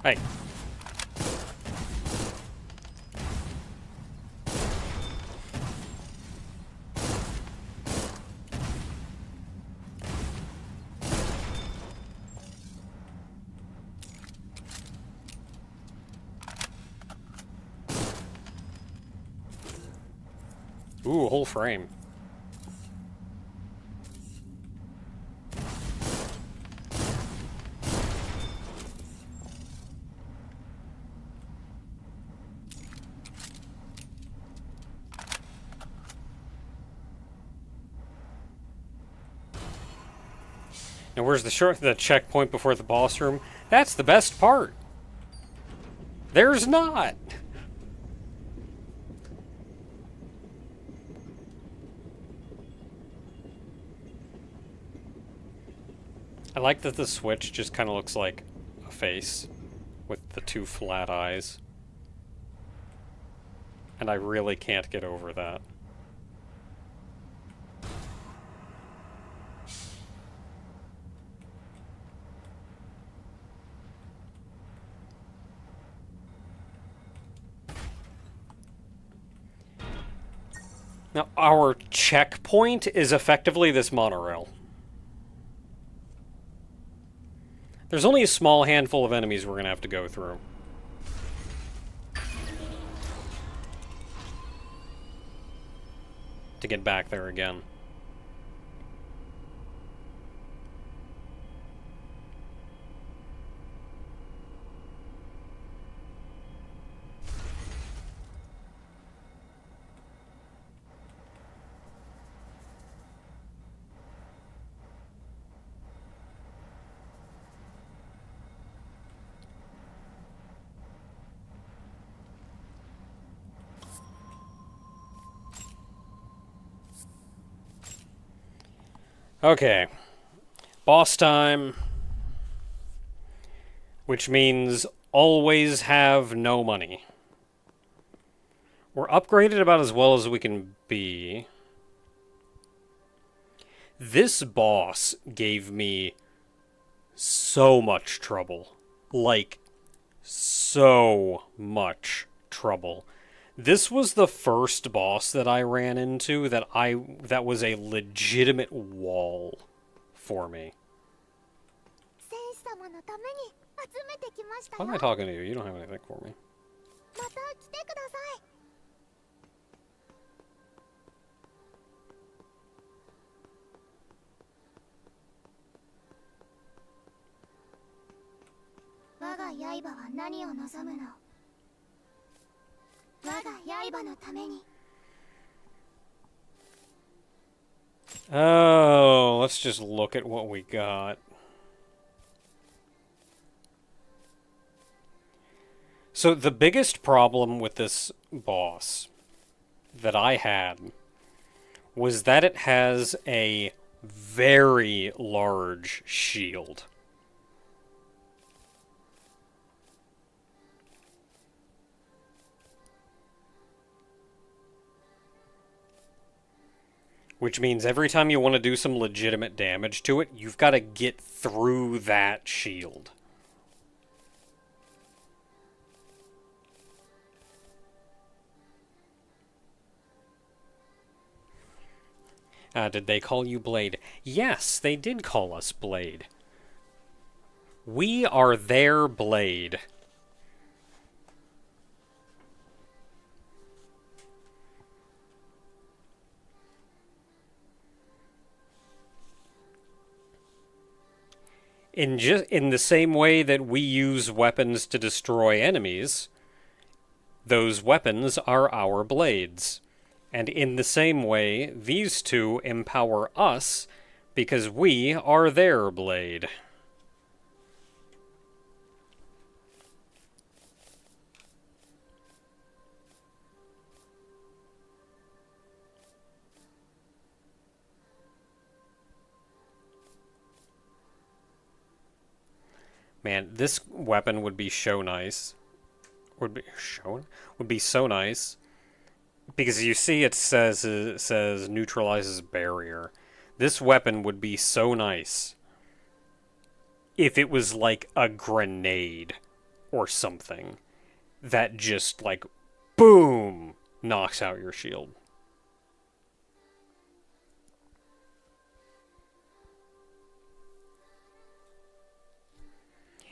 Hey. Ooh, a whole frame. Now where's the checkpoint before the boss room? That's the best part. There's not. I like that the switch just kind of looks like a face with the two flat eyes. And I really can't get over that. Now, our checkpoint is effectively this monorail. There's only a small handful of enemies we're going to have to go through. To get back there again. Okay. Boss time. Which means always have no money. We're upgraded about as well as we can be. This boss gave me so much trouble. Like, so much trouble. This was the first boss that I ran into that was a legitimate wall for me. Why am I talking to you? You don't have anything for me. Oh, let's just look at what we got. So the biggest problem with this boss that I had was that it has a very large shield. Which means every time you want to do some legitimate damage to it, you've got to get through that shield. Did they call you Blade? Yes, they did call us Blade. We are their Blade. In the same way that we use weapons to destroy enemies, those weapons are our blades. And in the same way, these two empower us because we are their blade. Man, this weapon would be so nice. Would be so nice. Because you see it says neutralizes barrier. This weapon would be so nice if it was like a grenade or something that just like boom knocks out your shield.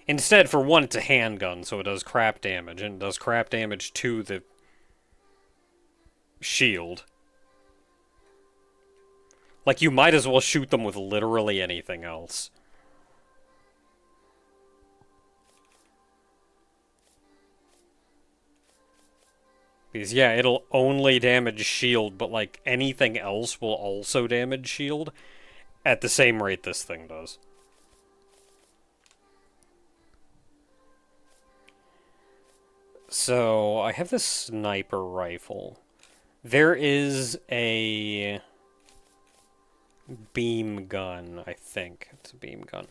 Instead, for one, it's a handgun, so it does crap damage, and it does crap damage to the shield. Like, you might as well shoot them with literally anything else. Because, yeah, it'll only damage shield, but, like, anything else will also damage shield at the same rate this thing does. So, I have this sniper rifle. There is a beam gun, I think. It's a beam gun.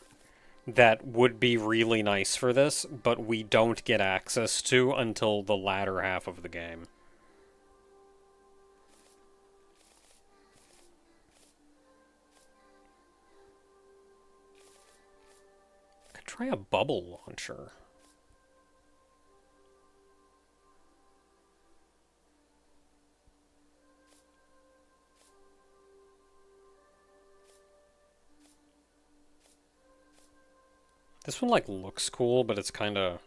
That would be really nice for this, but we don't get access to until the latter half of the game. Could try a bubble launcher. This one, like, looks cool, but it's kind of...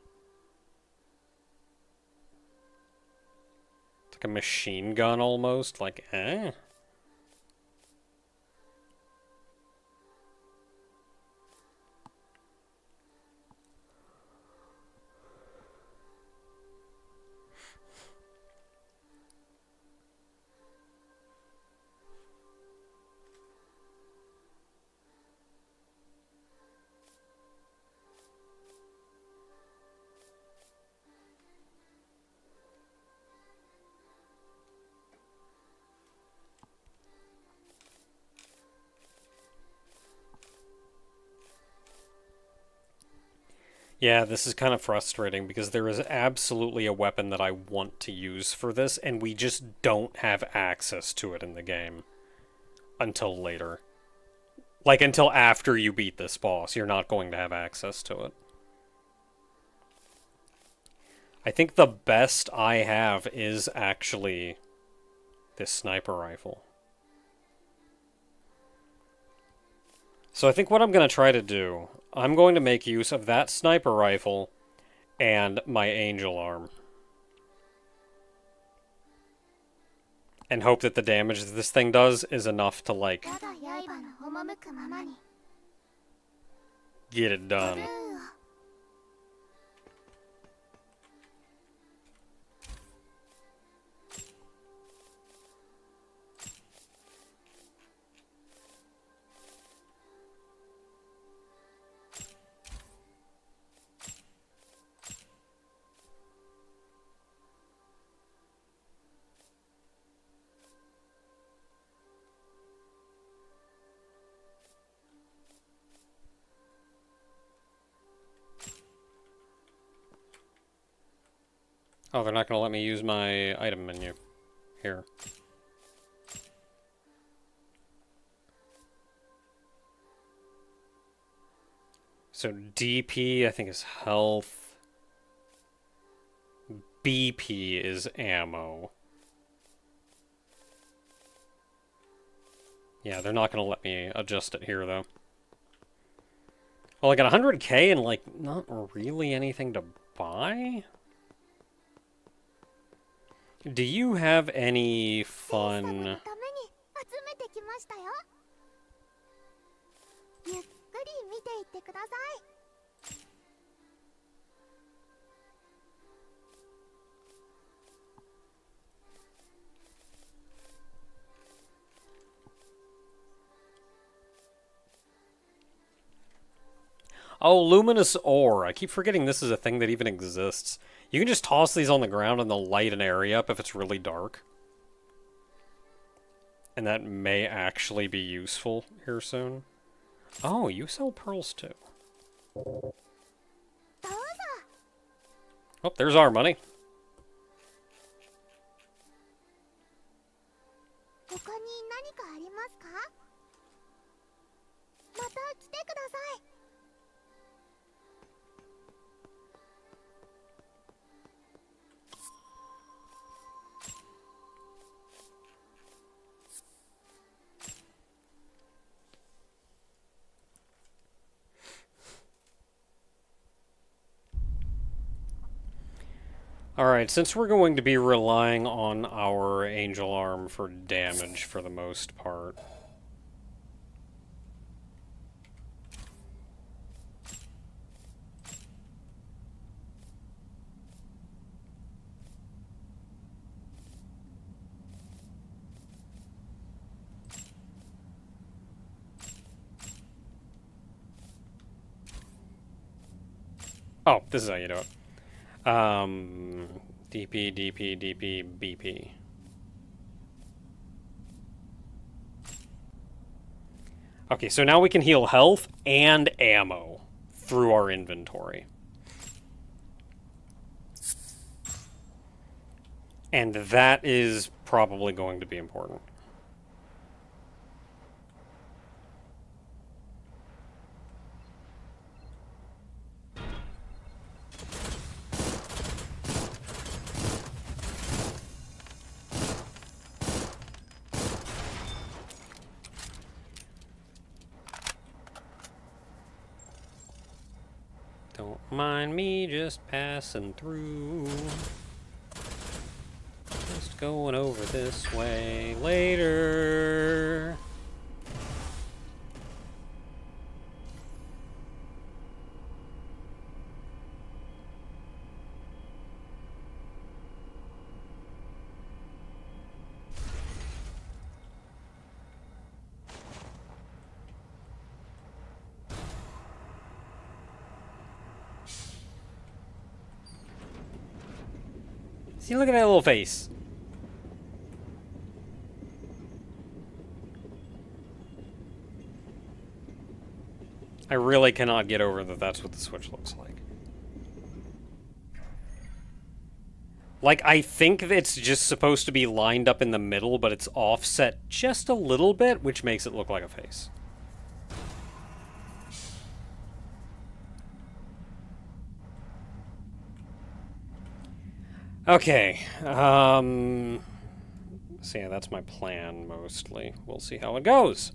It's like a machine gun, almost. Like, eh? Yeah, this is kind of frustrating because there is absolutely a weapon that I want to use for this, and we just don't have access to it in the game until later. Like, until after you beat this boss, you're not going to have access to it. I think the best I have is actually this sniper rifle. So I think what I'm going to try to do, I'm going to make use of that sniper rifle and my angel arm. And hope that the damage that this thing does is enough to, like, get it done. Oh, they're not going to let me use my item menu. Here. So DP, I think, is health. BP is ammo. Yeah, they're not going to let me adjust it here, though. Well, I got 100k and, like, not really anything to buy? Do you have any fun... Oh, luminous ore. I keep forgetting this is a thing that even exists. You can just toss these on the ground and they'll light an area up if it's really dark. And that may actually be useful here soon. Oh, you sell pearls too. Oh, there's our money. Alright, since we're going to be relying on our angel arm for damage for the most part. Oh, this is how you do it. DP, DP, DP, BP. Okay, so now we can heal health and ammo through our inventory. And that is probably going to be important. Don't mind me just passing through. Just going over this way later. See, look at that little face. I really cannot get over that that's what the Switch looks like. Like, I think it's just supposed to be lined up in the middle, but it's offset just a little bit, which makes it look like a face. Okay, so yeah, that's my plan, mostly. We'll see how it goes.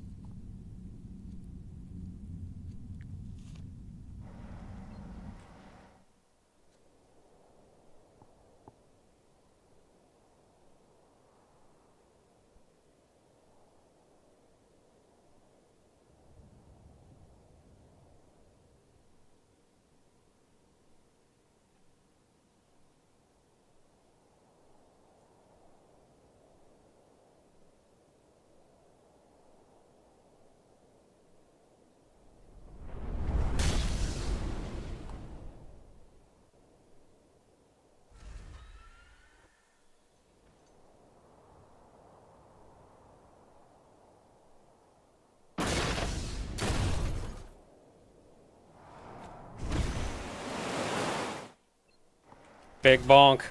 Big bonk.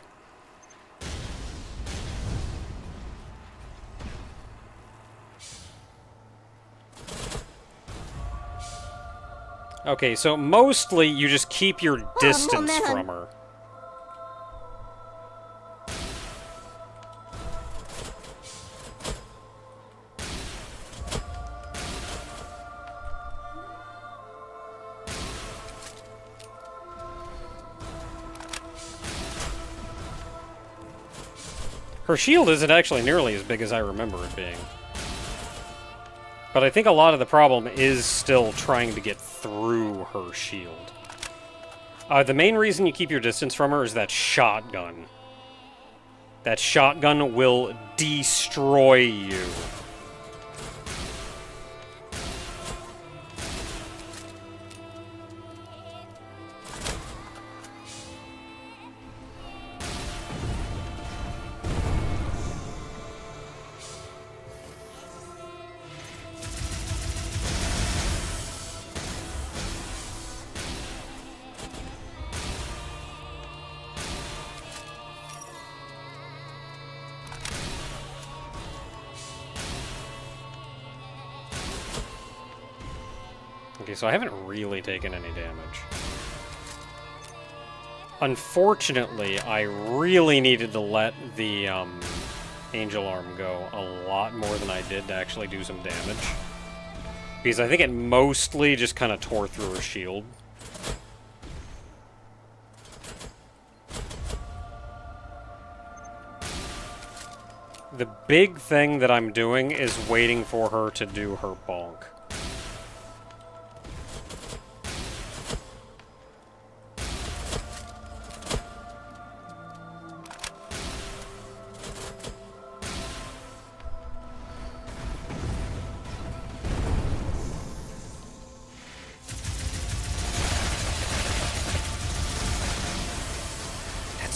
Okay, so mostly you just keep your distance from her. Her shield isn't actually nearly as big as I remember it being. But I think a lot of the problem is still trying to get through her shield. The main reason you keep your distance from her is that shotgun. That shotgun will destroy you. Okay, so I haven't really taken any damage. Unfortunately, I really needed to let the Angel Arm go a lot more than I did to actually do some damage. Because I think it mostly just kind of tore through her shield. The big thing that I'm doing is waiting for her to do her bonk.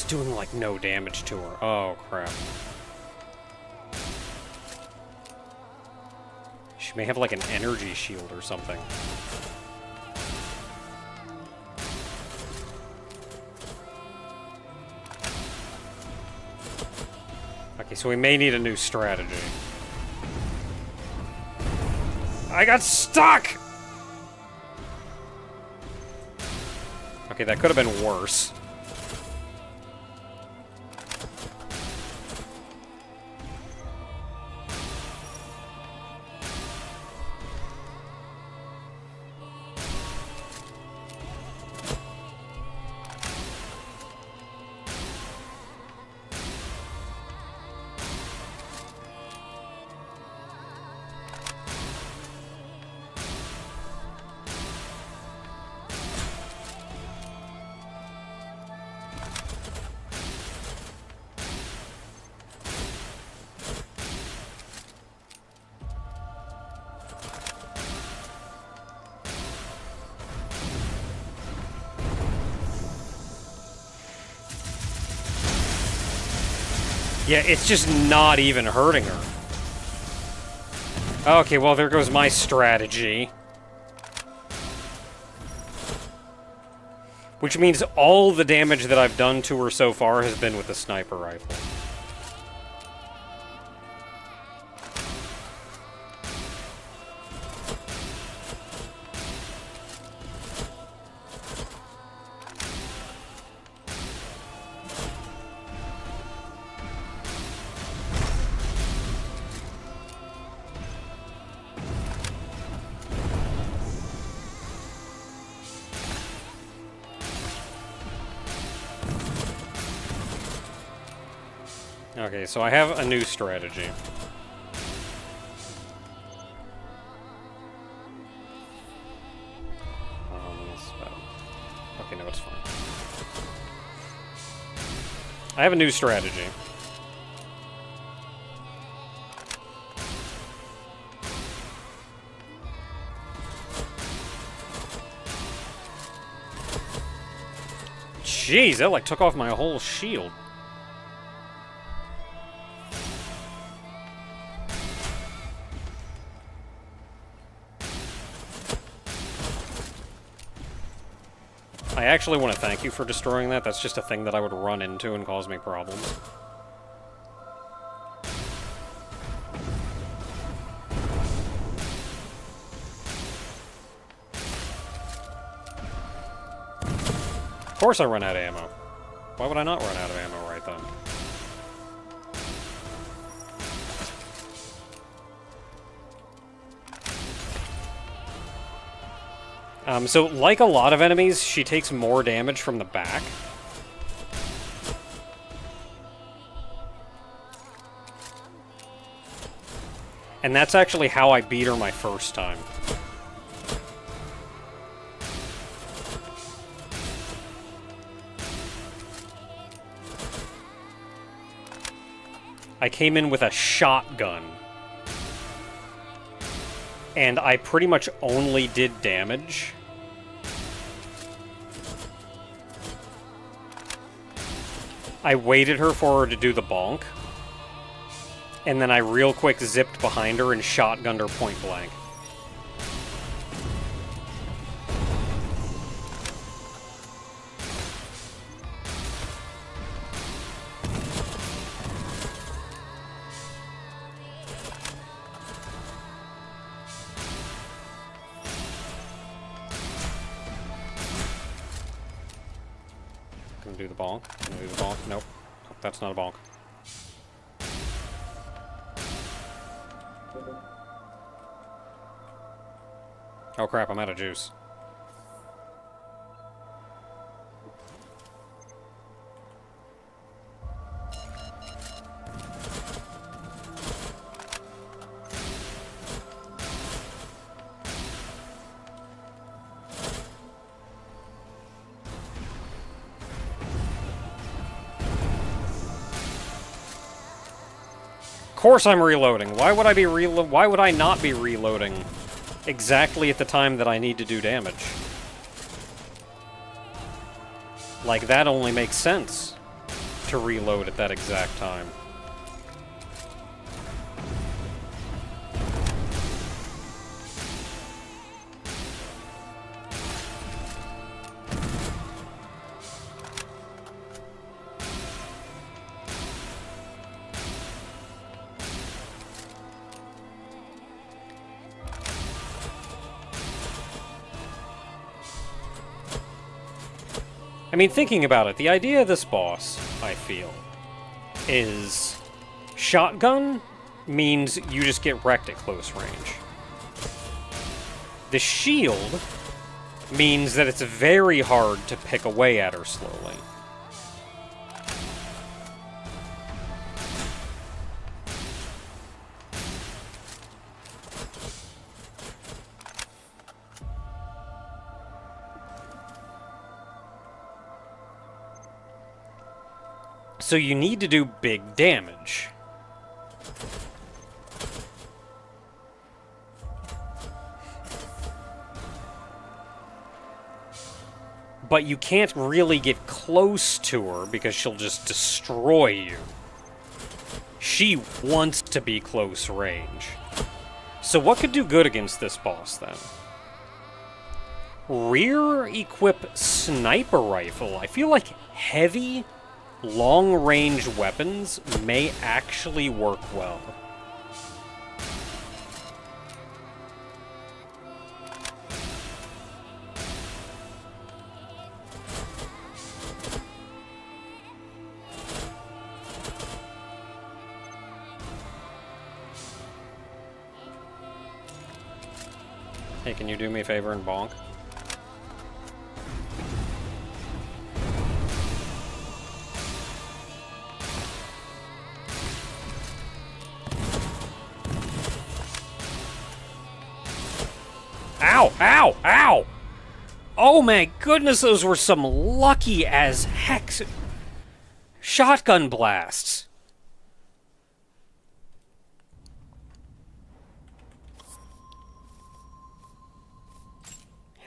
Doing like no damage to her. Oh crap. She may have like an energy shield or something. Okay, so we may need a new strategy. I got stuck! Okay, that could have been worse. Yeah, it's just not even hurting her. Okay, well, there goes my strategy. Which means all the damage that I've done to her so far has been with the sniper rifle. Okay, so I have a new strategy. Okay, no, it's fine. I have a new strategy. Jeez, that like took off my whole shield. I actually want to thank you for destroying that. That's just a thing that I would run into and cause me problems. course I run out of ammo. Why would I not run out of ammo right then? So, like a lot of enemies, she takes more damage from the back. And that's actually how I beat her my first time. I came in with a shotgun. And I pretty much only did damage. I waited for her to do the bonk. And then I real quick zipped behind her and shotgunned her point blank. Gonna do the bonk. Gonna do the bonk. Nope. That's not a bonk. Oh crap, I'm out of juice. Of course I'm reloading. Why would I be why would I not be reloading exactly at the time that I need to do damage? Like, that only makes sense to reload at that exact time. I mean, thinking about it, the idea of this boss, I feel, is shotgun means you just get wrecked at close range. The shield means that it's very hard to pick away at her slowly. So you need to do big damage. But you can't really get close to her because she'll just destroy you. She wants to be close range. So what could do good against this boss then? Rear equip sniper rifle. I feel like heavy long-range weapons may actually work well. Hey, can you do me a favor and bonk? Ow! Ow! Ow! Oh my goodness, those were some lucky as heck shotgun blasts.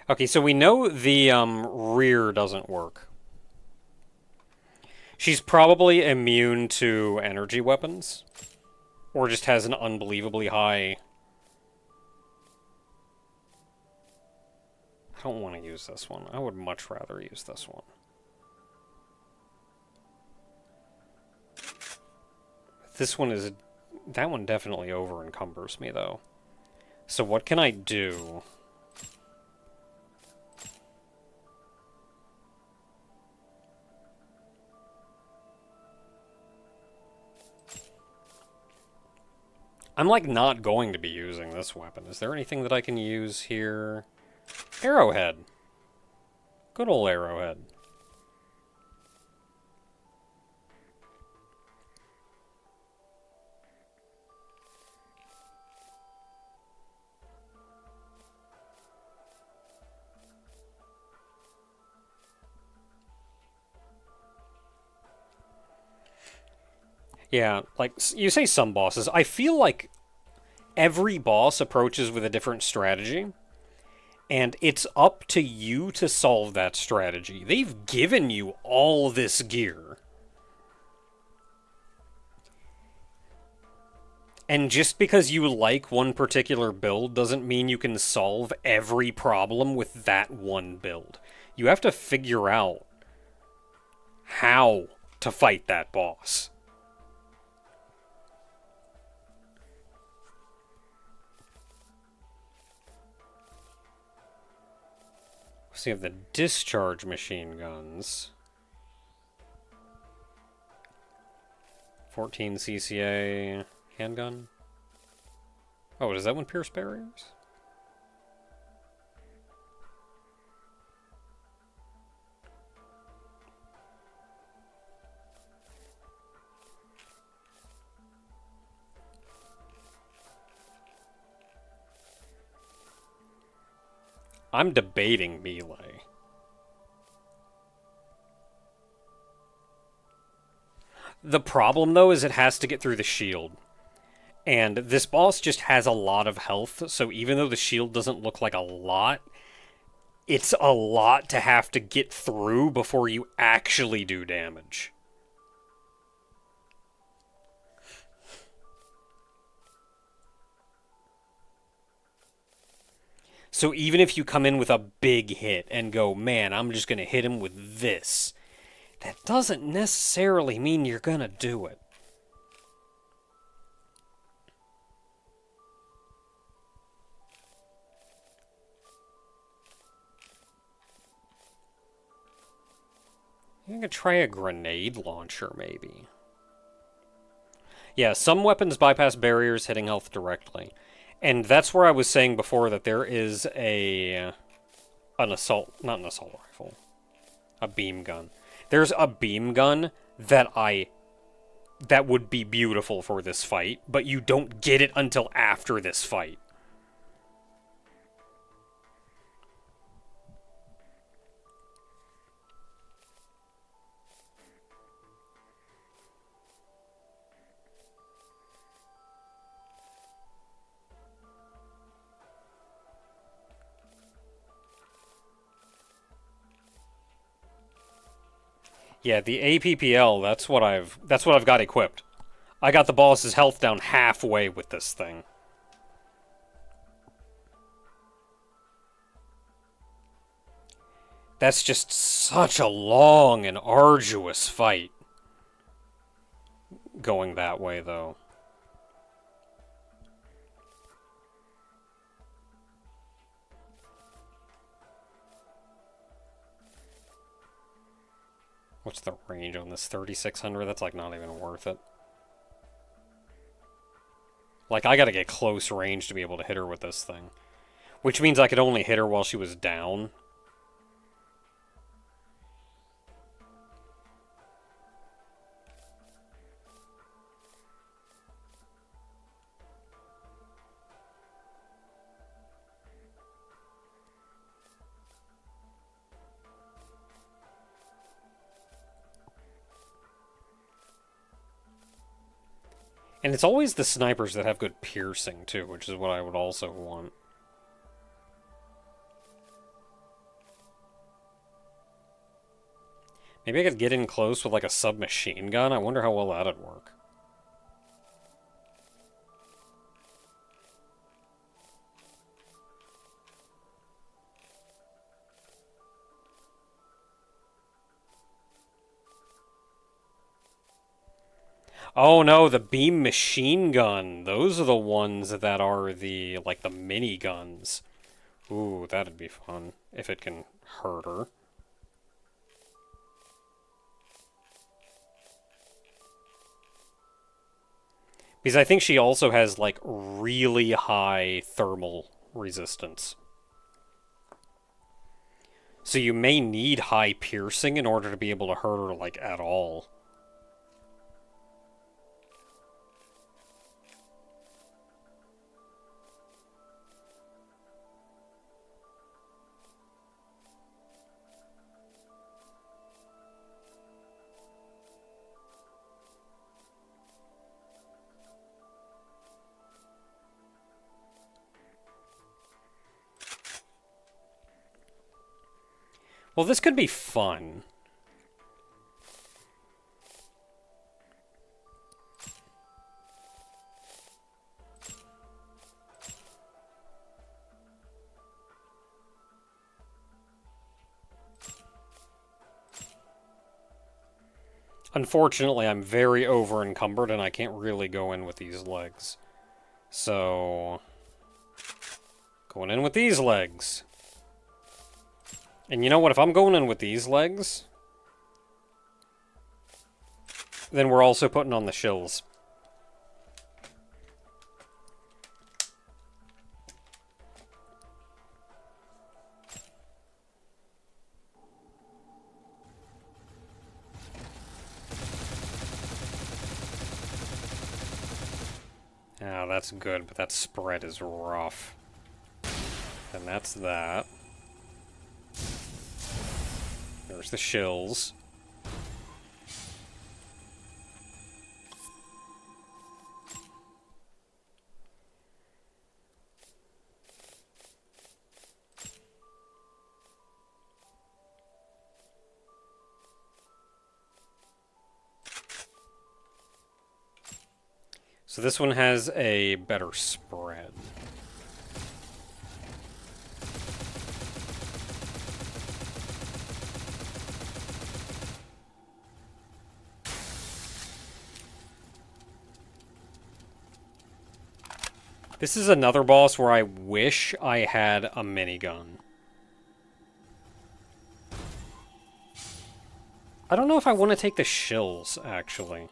Okay, so we know the rear doesn't work. She's probably immune to energy weapons, or just has an unbelievably high... I don't want to use this one. I would much rather use this one. This one is... That one definitely over-encumbers me, though. So what can I do? I'm, like, not going to be using this weapon. Is there anything that I can use here? Arrowhead. Good old arrowhead. Yeah, like, you say some bosses. I feel like every boss approaches with a different strategy, and it's up to you to solve that strategy. They've given you all this gear. And just because you like one particular build doesn't mean you can solve every problem with that one build. You have to figure out how to fight that boss. So you have the discharge machine guns. 14 CCA handgun. Oh, does that one pierce barriers? I'm debating melee. The problem, though, is it has to get through the shield. And this boss just has a lot of health, so even though the shield doesn't look like a lot, it's a lot to have to get through before you actually do damage. So even if you come in with a big hit and go, man, I'm just going to hit him with this, that doesn't necessarily mean you're going to do it. You could try a grenade launcher, maybe. Yeah, some weapons bypass barriers, hitting health directly. And that's where I was saying before that there is an assault, not an assault rifle, a beam gun. There's a beam gun that would be beautiful for this fight, but you don't get it until after this fight. Yeah, the APPL, that's what I've got equipped. I got the boss's health down halfway with this thing. That's just such a long and arduous fight. Going that way, though. What's the range on this? 3,600? That's like not even worth it. Like, I gotta get close range to be able to hit her with this thing. Which means I could only hit her while she was down. And it's always the snipers that have good piercing, too, which is what I would also want. Maybe I could get in close with, like, a submachine gun? I wonder how well that'd work. Oh no, the beam machine gun. Those are the ones that are the, like, the mini guns. Ooh, that'd be fun. If it can hurt her. Because I think she also has, like, really high thermal resistance. So you may need high piercing in order to be able to hurt her, like, at all. Well, this could be fun. Unfortunately, I'm very over-encumbered and I can't really go in with these legs. So... going in with these legs. And you know what? If I'm going in with these legs, then we're also putting on the shills. Ah, that's good, but that spread is rough. And that's that. There's the shills. So this one has a better spread. This is another boss where I wish I had a minigun. I don't know if I want to take the shills, actually.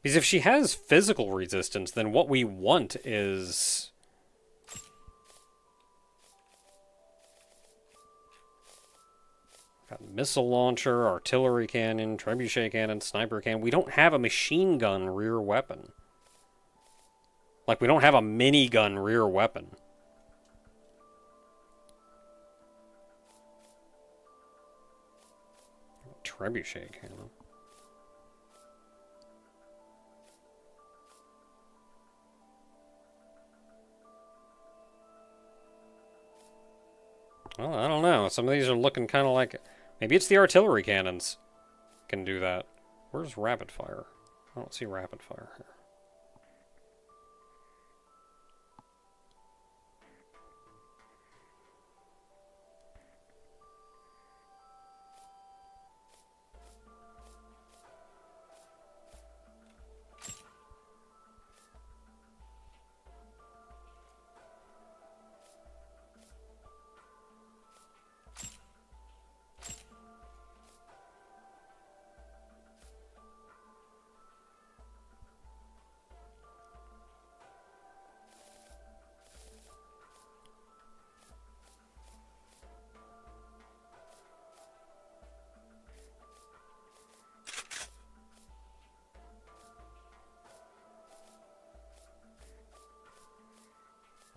Because if she has physical resistance, then what we want is... got missile launcher, artillery cannon, trebuchet cannon, sniper cannon. We don't have a machine gun rear weapon. Like, we don't have a minigun rear weapon. Trebuchet cannon. Well, I don't know. Some of these are looking kind of like... maybe it's the artillery cannons can do that. Where's rapid fire? I don't see rapid fire here.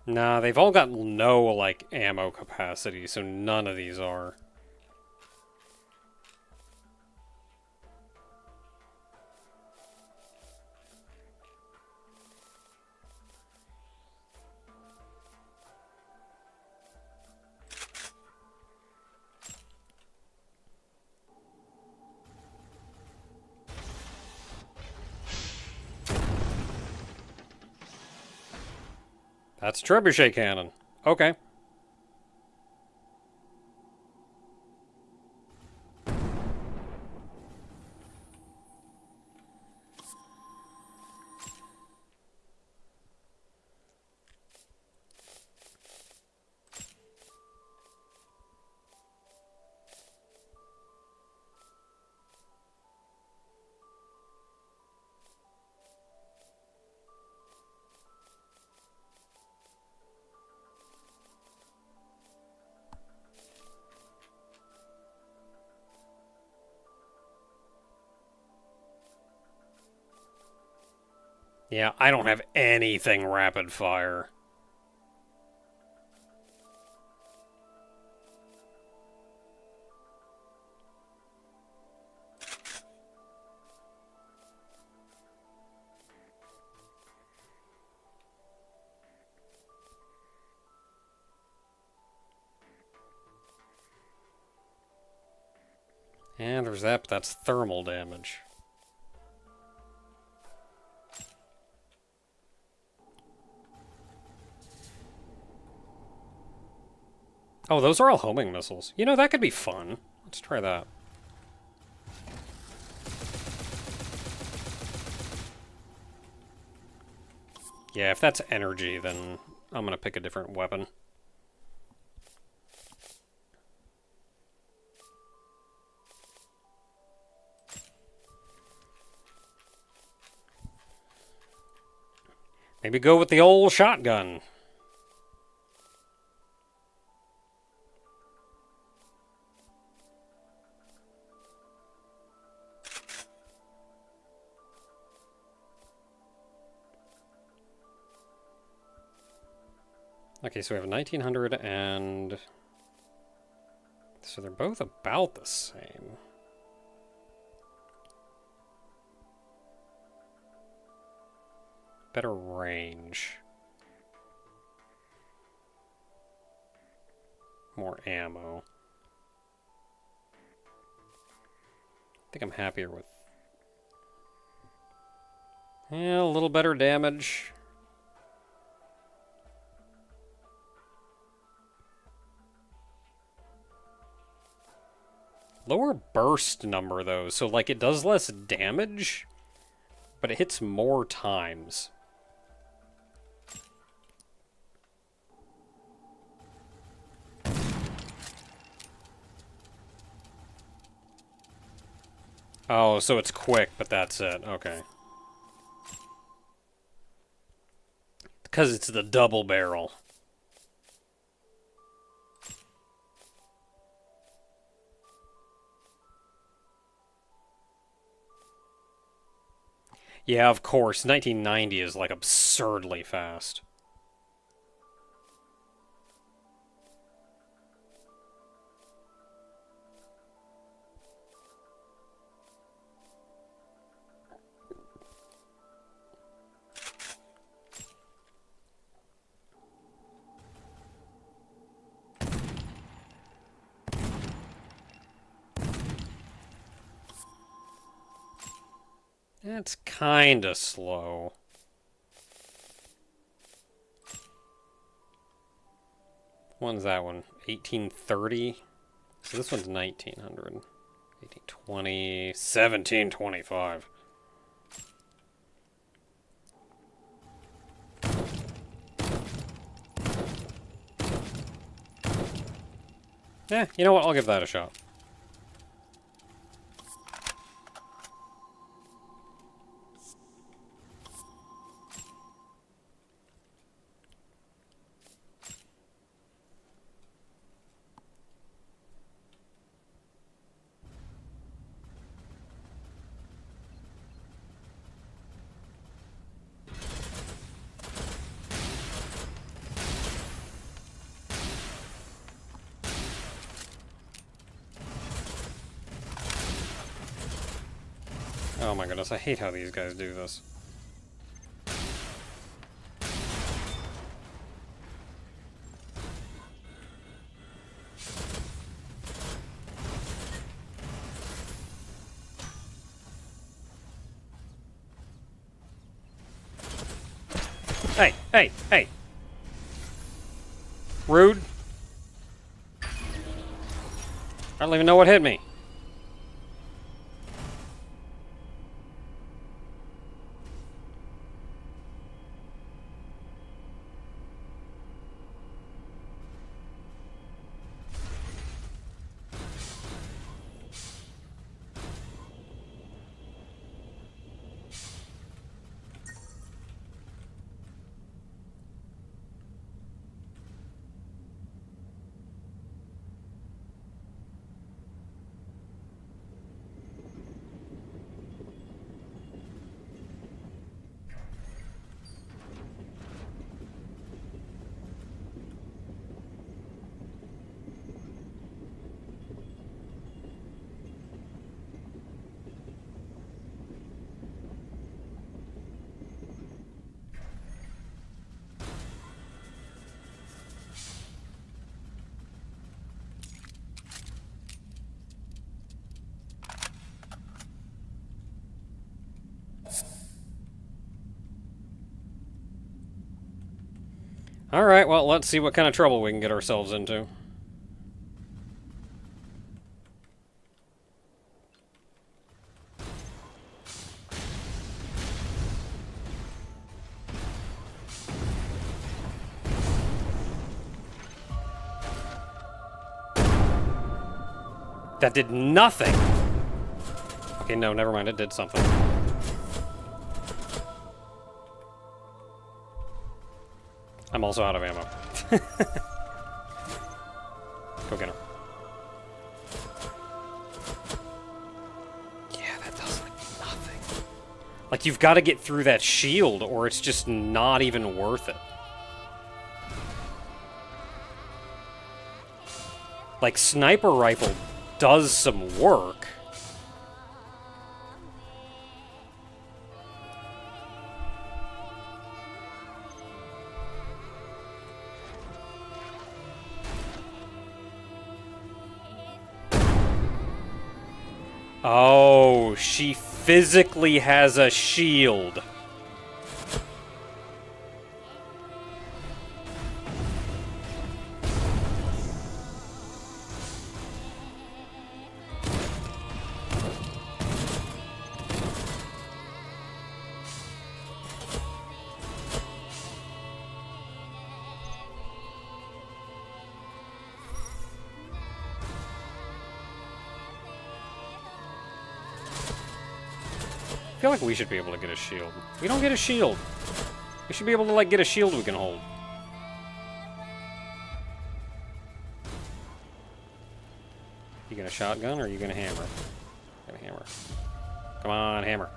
Nah, they've all got no, like, ammo capacity, so none of these are. That's trebuchet cannon. Okay. Yeah, I don't have anything rapid fire. And there's that, but that's thermal damage. Oh, those are all homing missiles. You know, that could be fun. Let's try that. Yeah, if that's energy, then I'm gonna pick a different weapon. Maybe go with the old shotgun. Okay, so we have 1900 and... So they're both about the same. Better range. More ammo. I think I'm happier with... Yeah, a little better damage. Lower burst number, though, so, like, it does less damage, but it hits more times. Oh, so it's quick, but that's it. Okay. Because it's the double barrel. Yeah, of course. 1990 is, like, absurdly fast. That's kinda slow. When's that one? 1830? So this one's 1900. 1820. 1725. Yeah, you know what? I'll give that a shot. Oh my goodness, I hate how these guys do this. Hey, hey, hey! Rude. I don't even know what hit me. Alright, well, let's see what kind of trouble we can get ourselves into. That did nothing! Okay, no, never mind, it did something. I'm also out of ammo. Go get her. Yeah, that does like nothing. Like, you've got to get through that shield, or it's just not even worth it. Like, sniper rifle does some work. Oh, she physically has a shield. I feel like we should be able to get a shield. We don't get a shield. We should be able to, like, get a shield we can hold. You gonna shotgun or are you gonna hammer? Gonna hammer. Come on, hammer.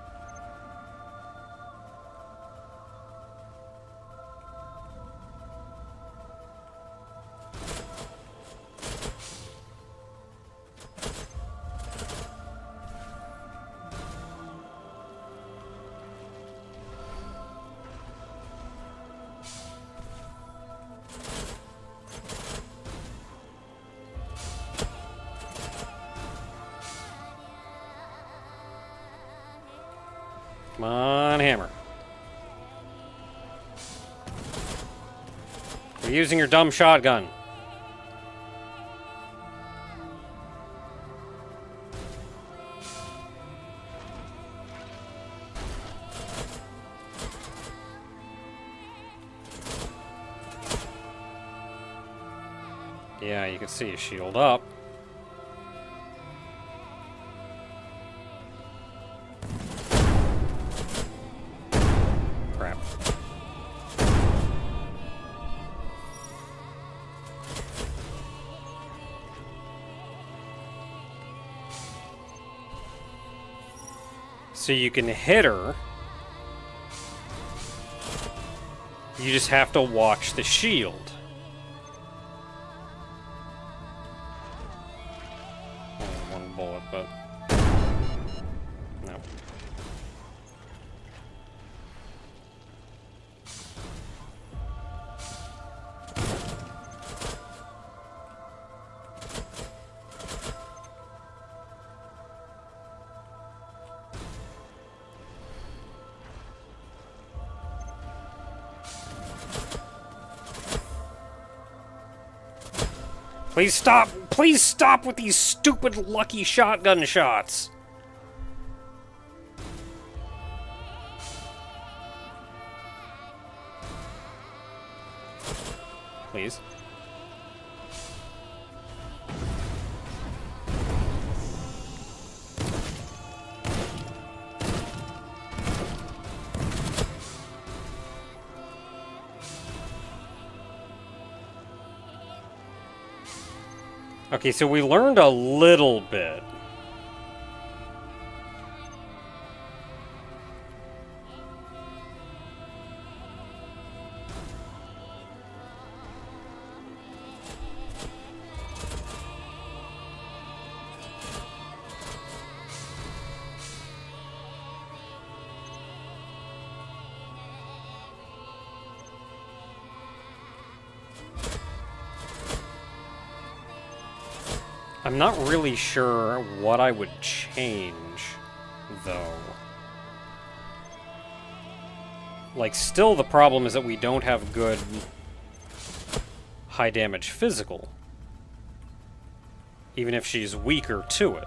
Come on, hammer. You're using your dumb shotgun. Yeah, you can see his shield up. Crap. So you can hit her. You just have to watch the shield. Only one bullet, but no. Please stop! Please stop with these stupid lucky shotgun shots! Please. Okay, so we learned a little bit. I'm not really sure what I would change, though. Like, still the problem is that we don't have good high damage physical, even if she's weaker to it.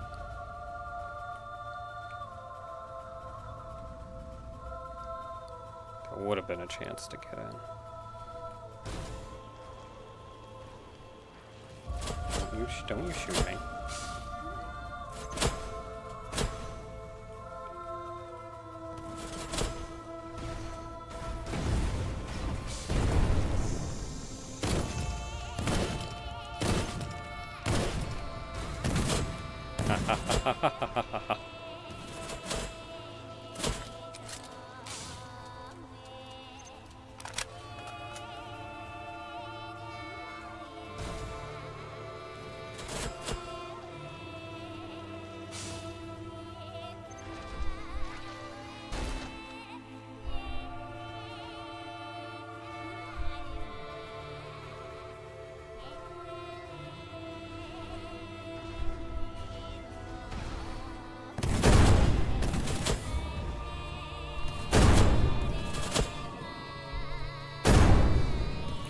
There would have been a chance to get in. Don't you shoot me.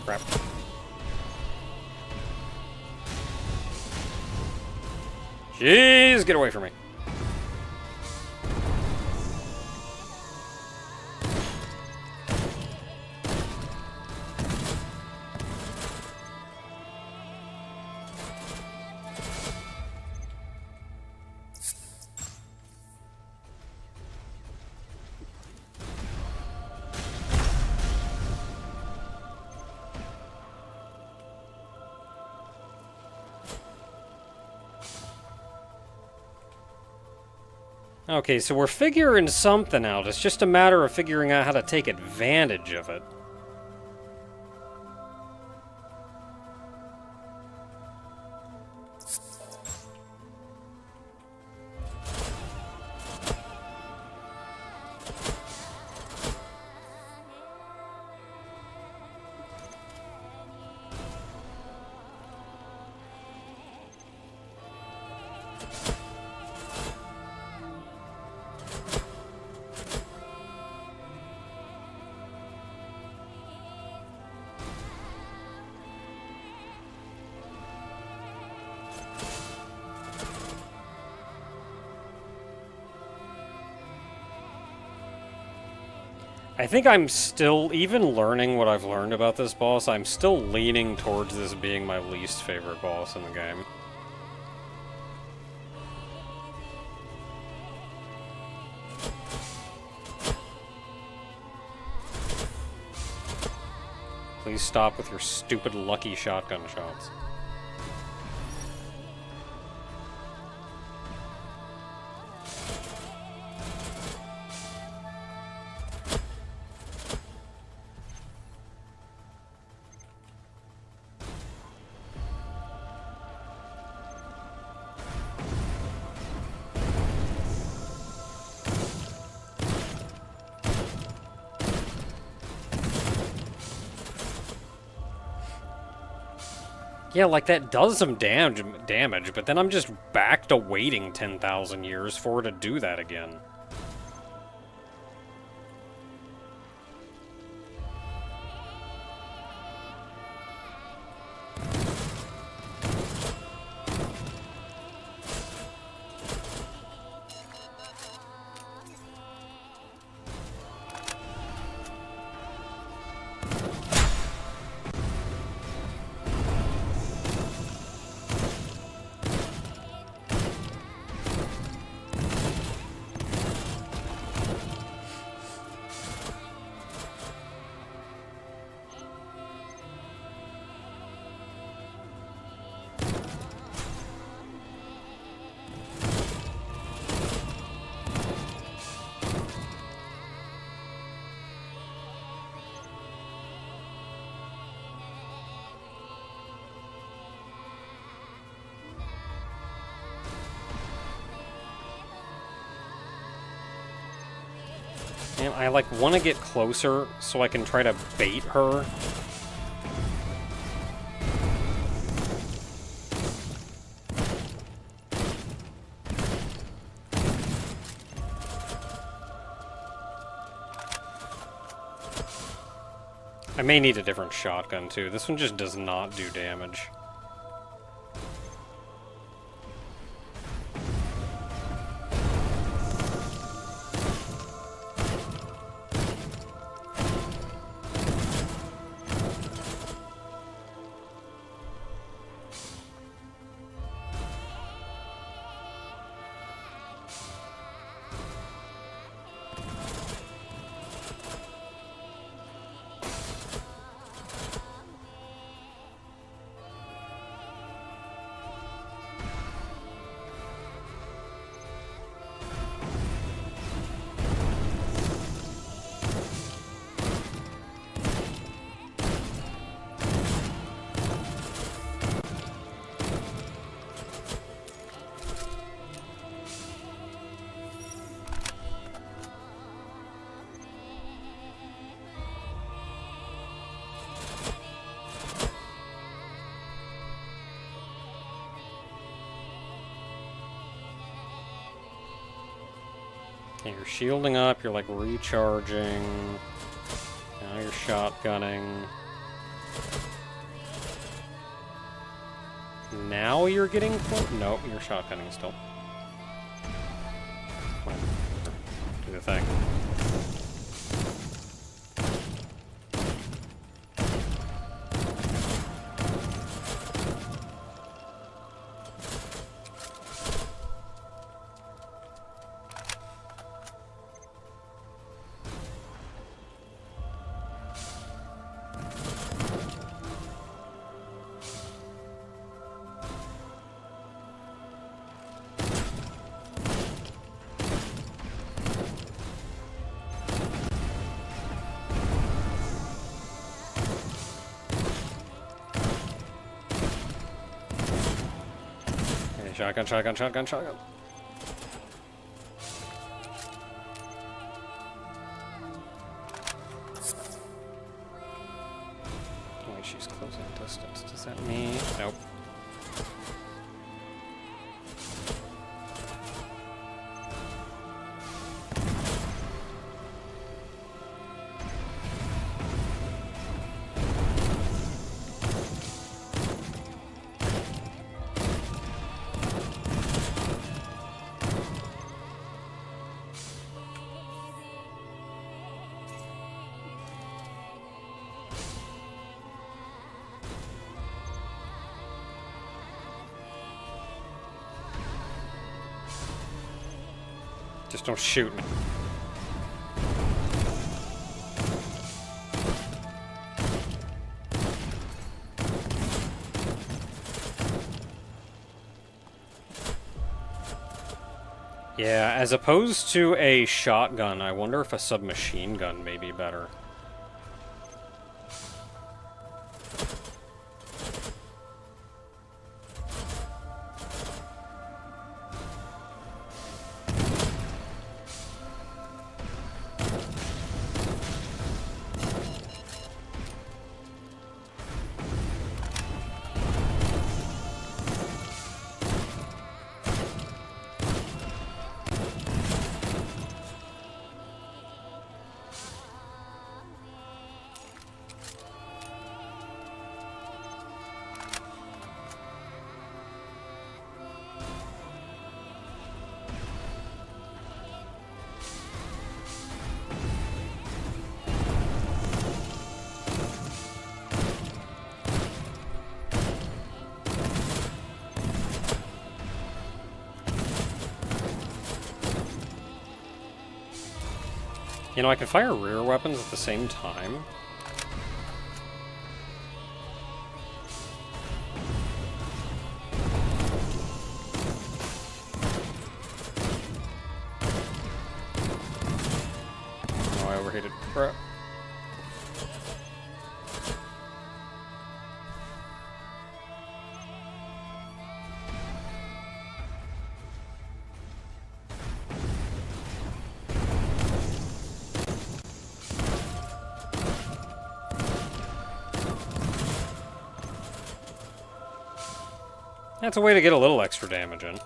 Crap. Jeez, get away from me. Okay, so we're figuring something out. It's just a matter of figuring out how to take advantage of it. I think I'm still, even learning what I've learned about this boss, I'm still leaning towards this being my least favorite boss in the game. Please stop with your stupid lucky shotgun shots. Yeah, like, that does some damage, but then I'm just back to waiting 10,000 years for her to do that again. Damn, I, like, want to get closer so I can try to bait her. I may need a different shotgun, too. This one just does not do damage. Okay, you're shielding up, you're like recharging. Now you're shotgunning. Now you're getting close? Nope, you're shotgunning still. Come on. Do the thing. Shotgun, shotgun, shotgun, shotgun. Wait, she's closing distance. Does that mean... Nope. Just don't shoot me. Yeah, as opposed to a shotgun, I wonder if a submachine gun may be better. You know, I can fire rear weapons at the same time. Oh, I overheated. Crap. That's a way to get a little extra damage in.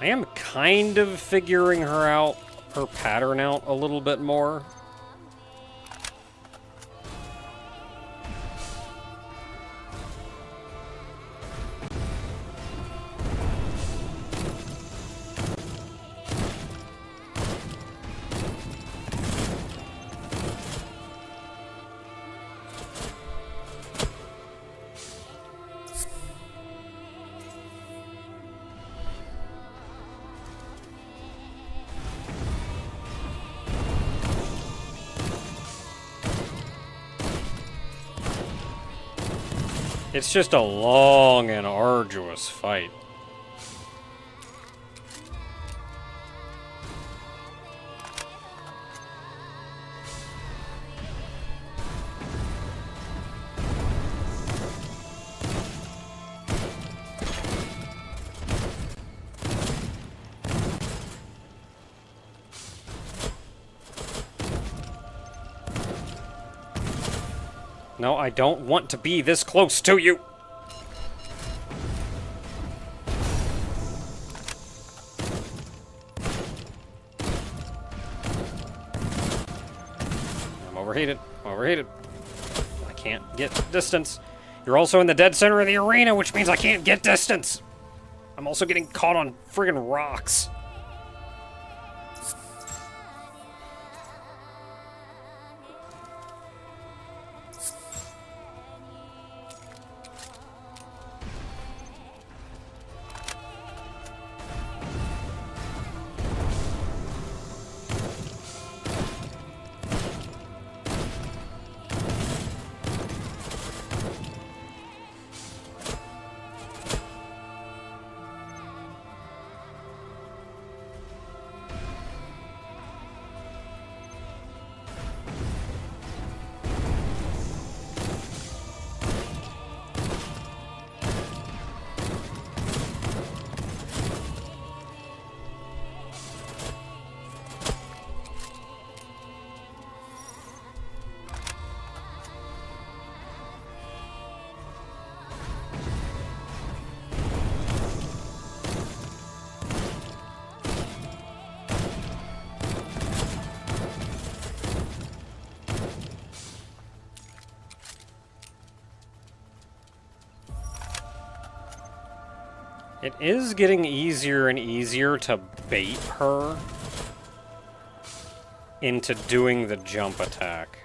I am kind of figuring her pattern out a little bit more. It's just a long and arduous fight. No, I don't want to be this close to you! I'm overheated. I'm overheated. I can't get distance. You're also in the dead center of the arena, which means I can't get distance! I'm also getting caught on friggin' rocks. It is getting easier and easier to bait her into doing the jump attack.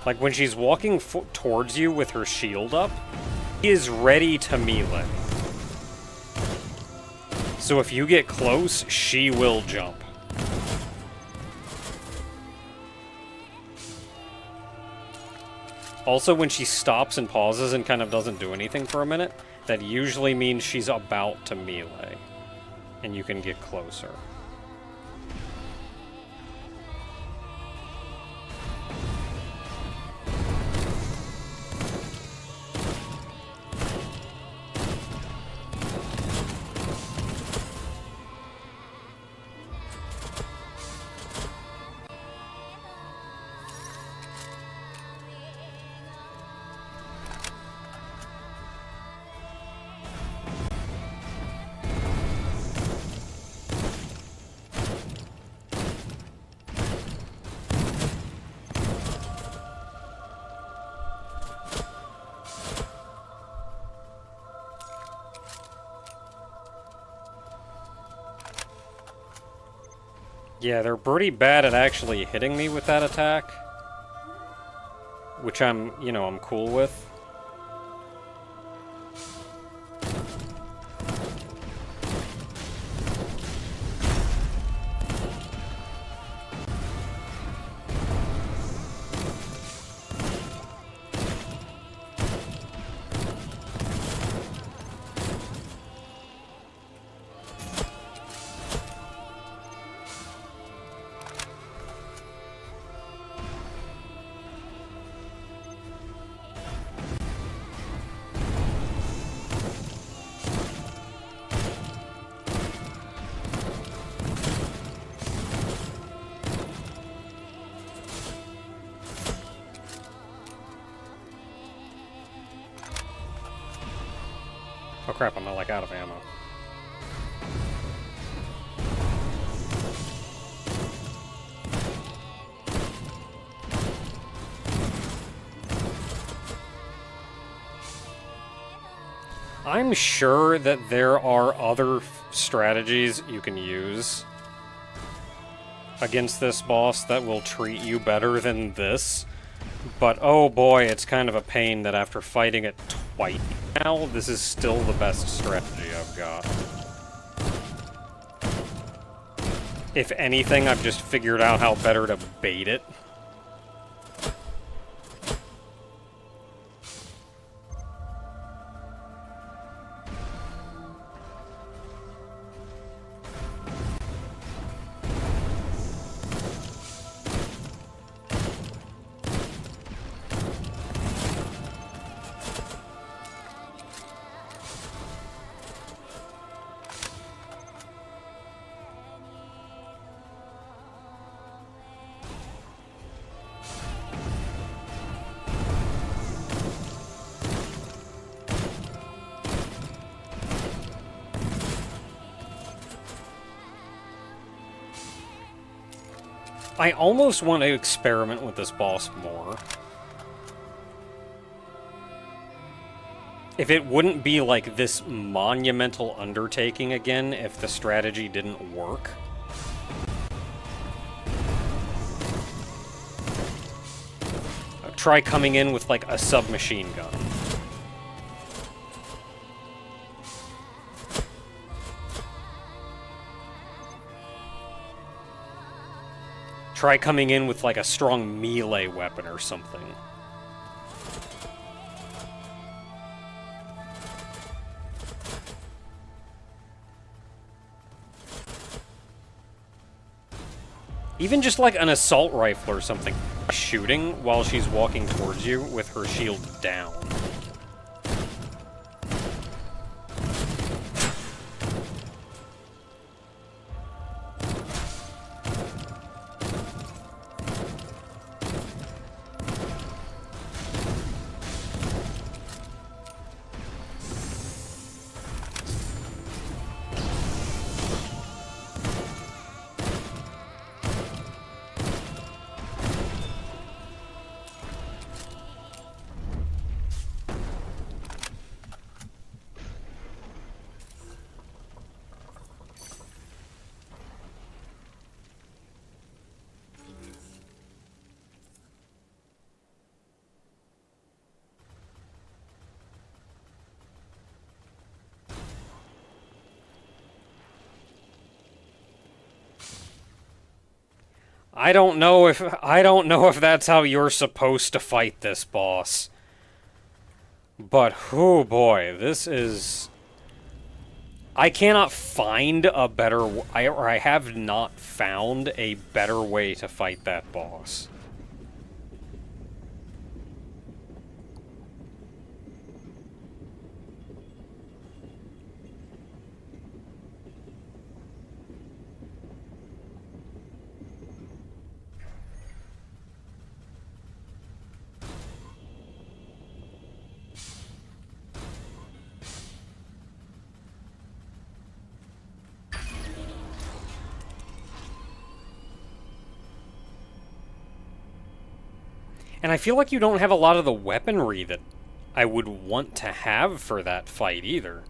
Like, when she's walking towards you with her shield up, she is ready to melee. So if you get close, she will jump. Also, when she stops and pauses and kind of doesn't do anything for a minute, that usually means she's about to melee. And you can get closer. Yeah, they're pretty bad at actually hitting me with that attack. Which I'm cool with. crap, I'm like out of ammo. I'm sure that there are other strategies you can use against this boss that will treat you better than this. But oh boy, it's kind of a pain that after fighting it twice now, this is still the best strategy I've got. If anything, I've just figured out how better to bait it. I almost want to experiment with this boss more. If it wouldn't be like this monumental undertaking again if the strategy didn't work. Try coming in with like a submachine gun. Try coming in with like a strong melee weapon or something. Even just like an assault rifle or something. Shooting while she's walking towards you with her shield down. I don't know if that's how you're supposed to fight this boss. But oh boy, this is I cannot find a better I have not found a better way to fight that boss. And I feel like you don't have a lot of the weaponry that I would want to have for that fight either.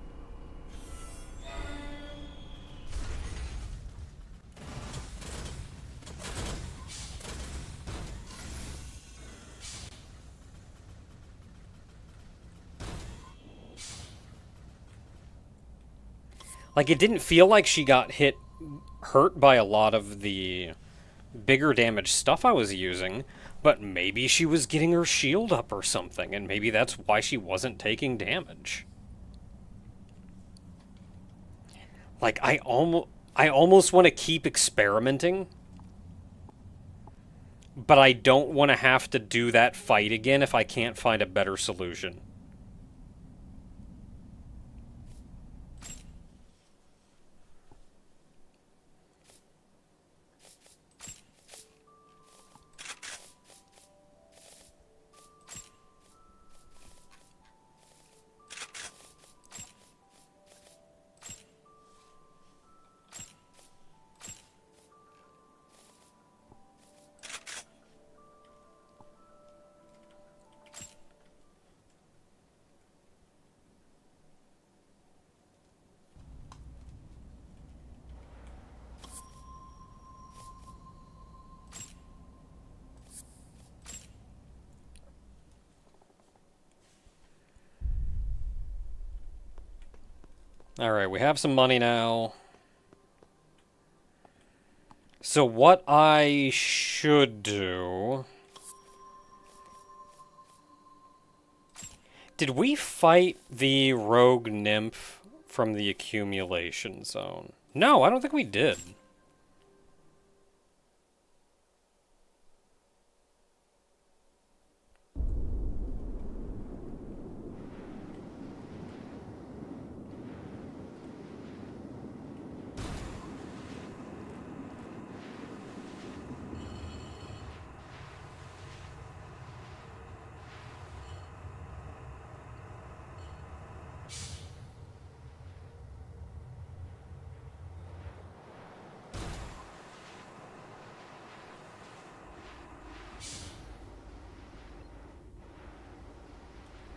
Like, it didn't feel like she got hurt by a lot of the bigger damage stuff I was using. But maybe she was getting her shield up or something, and maybe that's why she wasn't taking damage. Like, I almost want to keep experimenting, but I don't want to have to do that fight again if I can't find a better solution. Alright, we have some money now. So what I should do... Did we fight the rogue nymph from the accumulation zone? No, I don't think we did.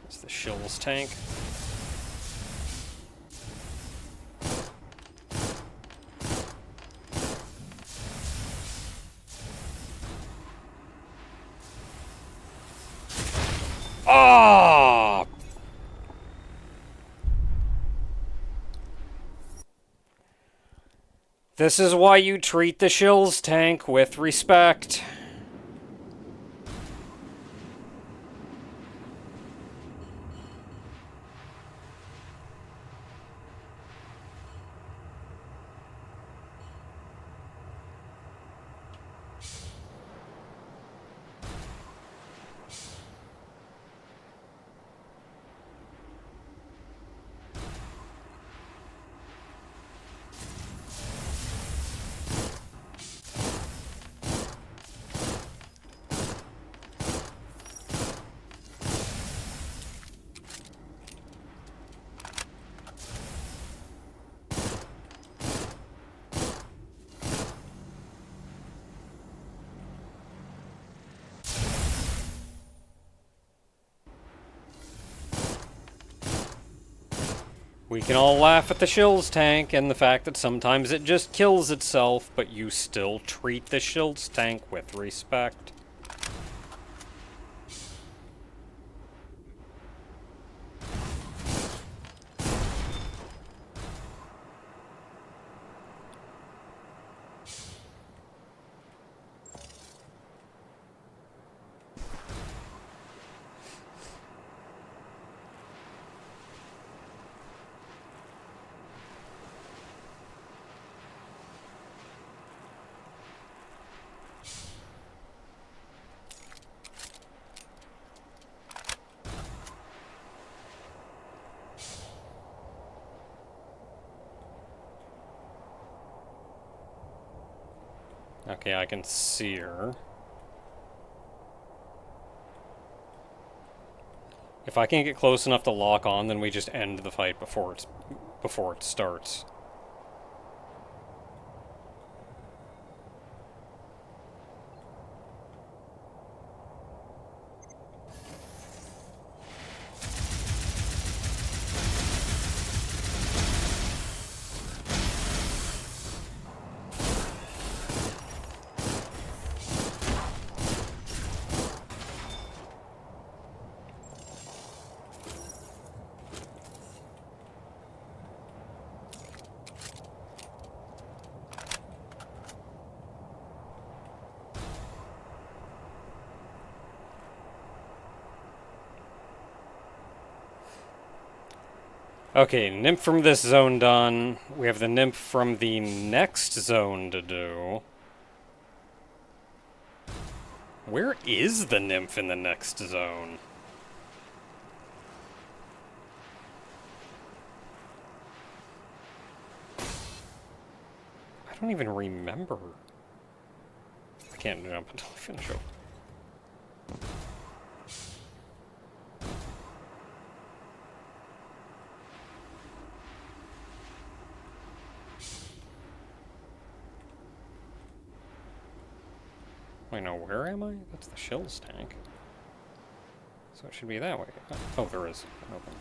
It's the shills tank. Ah! This is why you treat the shills tank with respect. We can all laugh at the shills tank and the fact that sometimes it just kills itself, but you still treat the shills tank with respect. Okay, I can see her. If I can't get close enough to lock on, then we just end the fight before it starts. Okay, nymph from this zone done. We have the nymph from the next zone to do. Where is the nymph in the next zone? I don't even remember. I can't jump until I finish up. Wait, no, where am I? That's the shills tank. So it should be that way. Oh, there is. Open.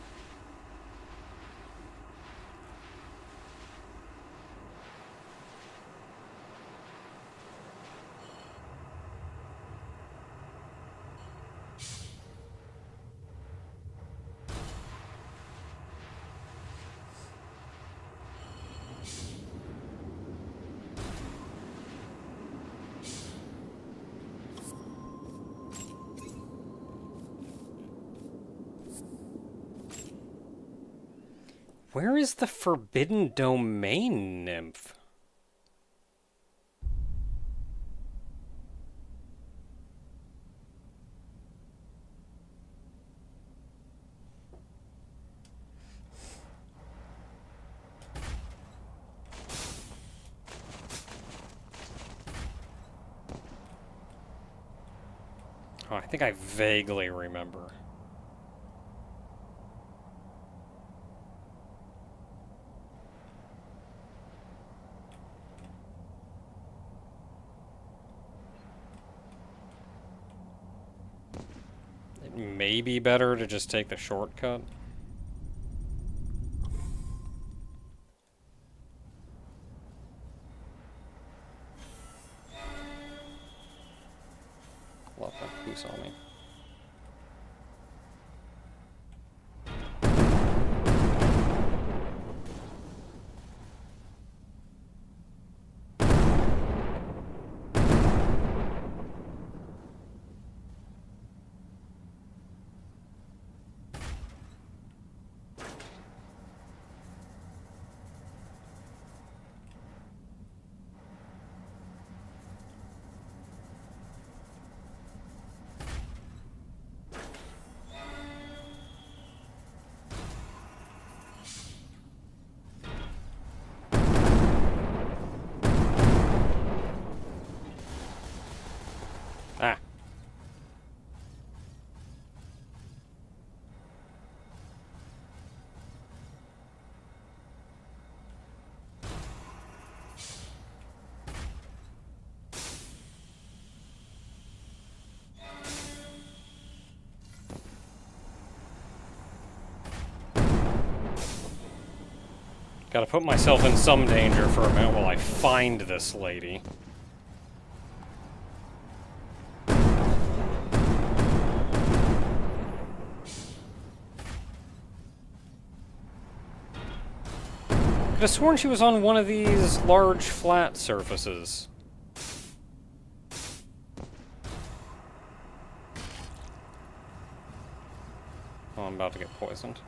Where is the Forbidden Domain nymph? Oh, I think I vaguely remember. It may be better to just take the shortcut. Love that. Who saw me? Ah. Gotta put myself in some danger for a minute while I find this lady. Could have sworn she was on one of these large flat surfaces. Oh, I'm about to get poisoned.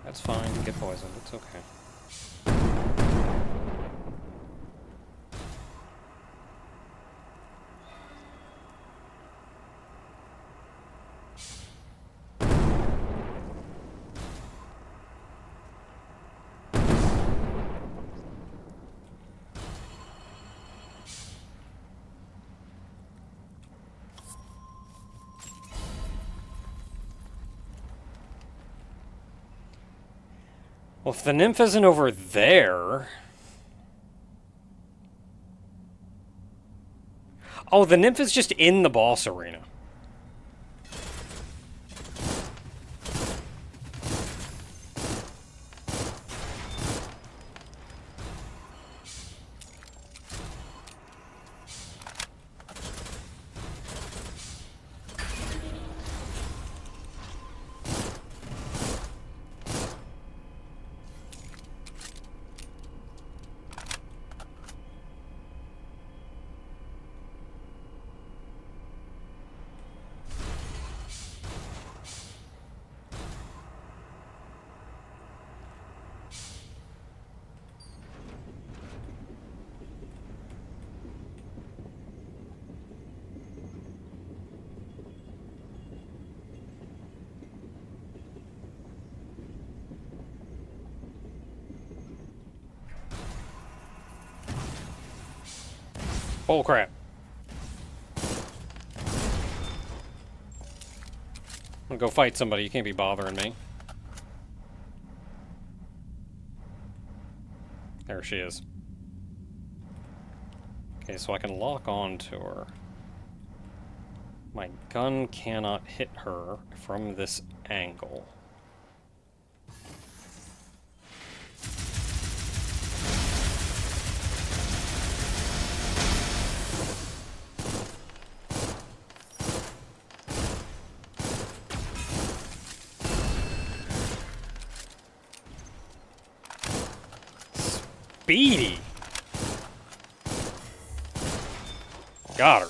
That's fine, get poisoned, it's okay. Well, if the nymph isn't over there... Oh, the nymph is just in the boss arena. Oh crap. I'm gonna go fight somebody, you can't be bothering me. There she is. Okay, so I can lock on to her. My gun cannot hit her from this angle. Speedy! Got her.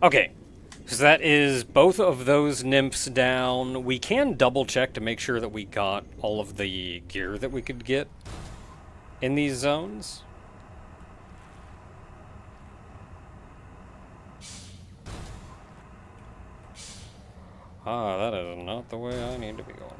Okay, so that is both of those nymphs down. We can double check to make sure that we got all of the gear that we could get in these zones. Ah, that is not the way I need to be going.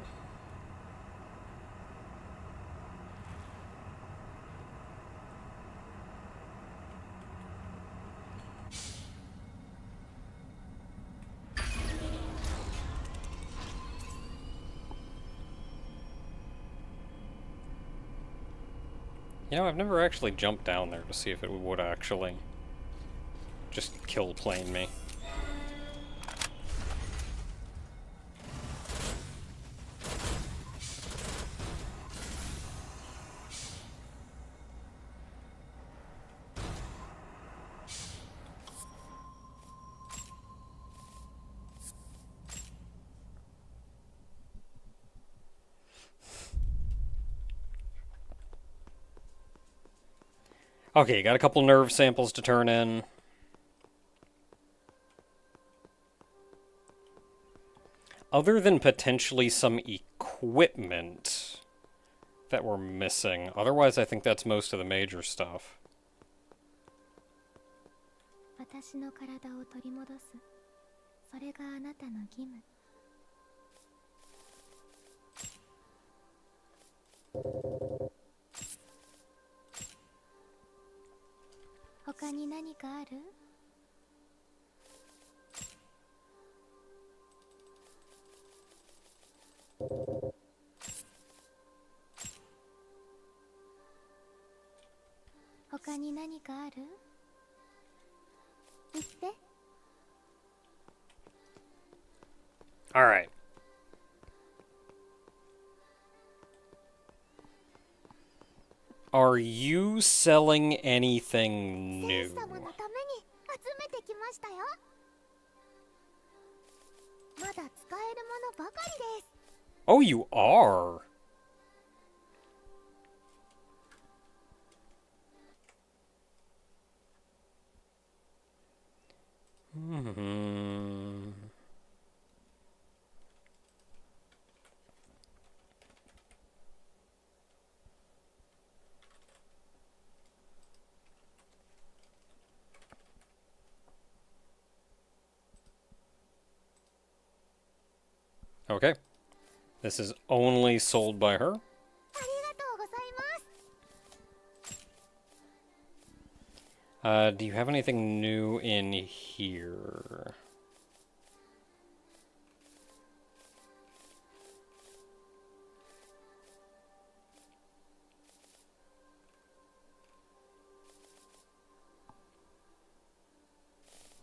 You know, I've never actually jumped down there to see if it would actually just kill plane me. Okay, got a couple nerve samples to turn in. Other than potentially some equipment that we're missing, otherwise I think that's most of the major stuff. 私の体を取り戻す。それがあなたの義務。他に何かある？他に何かある？言って。All right. Are you selling anything new? 様のために集めてきましたよ。まだ使えるものばかりです。Oh, you are. Hmm. Okay. This is only sold by her. ありがとうございます。Do you have anything new in here?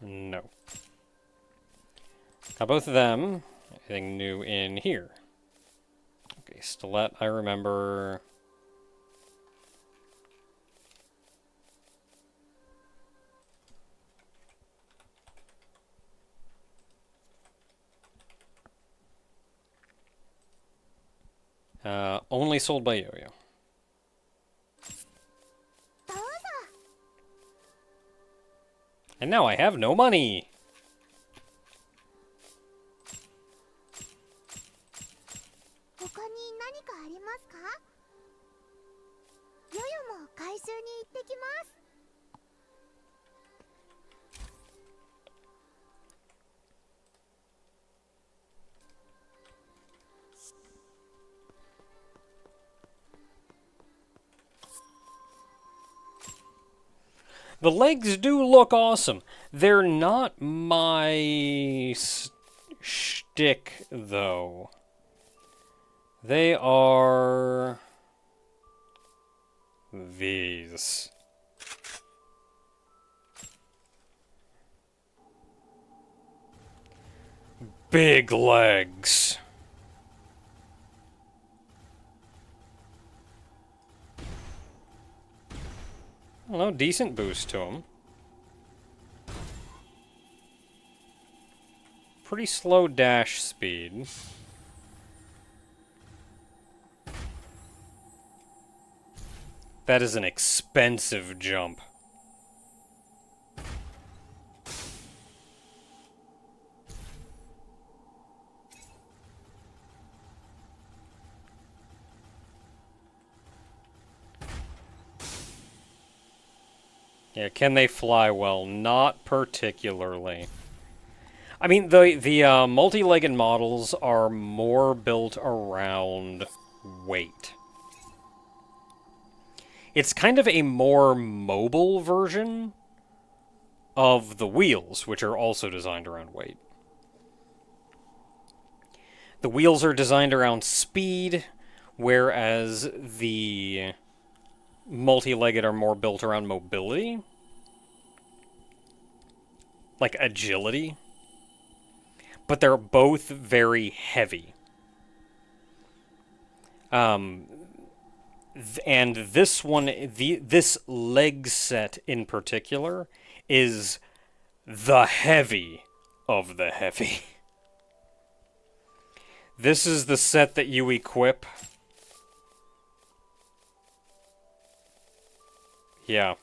No. Got both of them. Anything new in here? Okay, stiletto, I remember. Only sold by Yo-Yo. どうぞ。And now I have no money! 他に何かありますか？ヨヨも回収に行ってきます。The legs do look awesome. They're not my shtick, though. They are these. Big legs. I don't know, decent boost to him. Pretty slow dash speed. That is an expensive jump. Yeah, can they fly well? Not particularly. I mean, the multi-legged models are more built around weight. It's kind of a more mobile version of the wheels, which are also designed around weight. The wheels are designed around speed, whereas the multi-legged are more built around mobility. Like agility. But they're both very heavy. And this one, this leg set in particular, is the heavy of the heavy. This is the set that you equip. Yeah.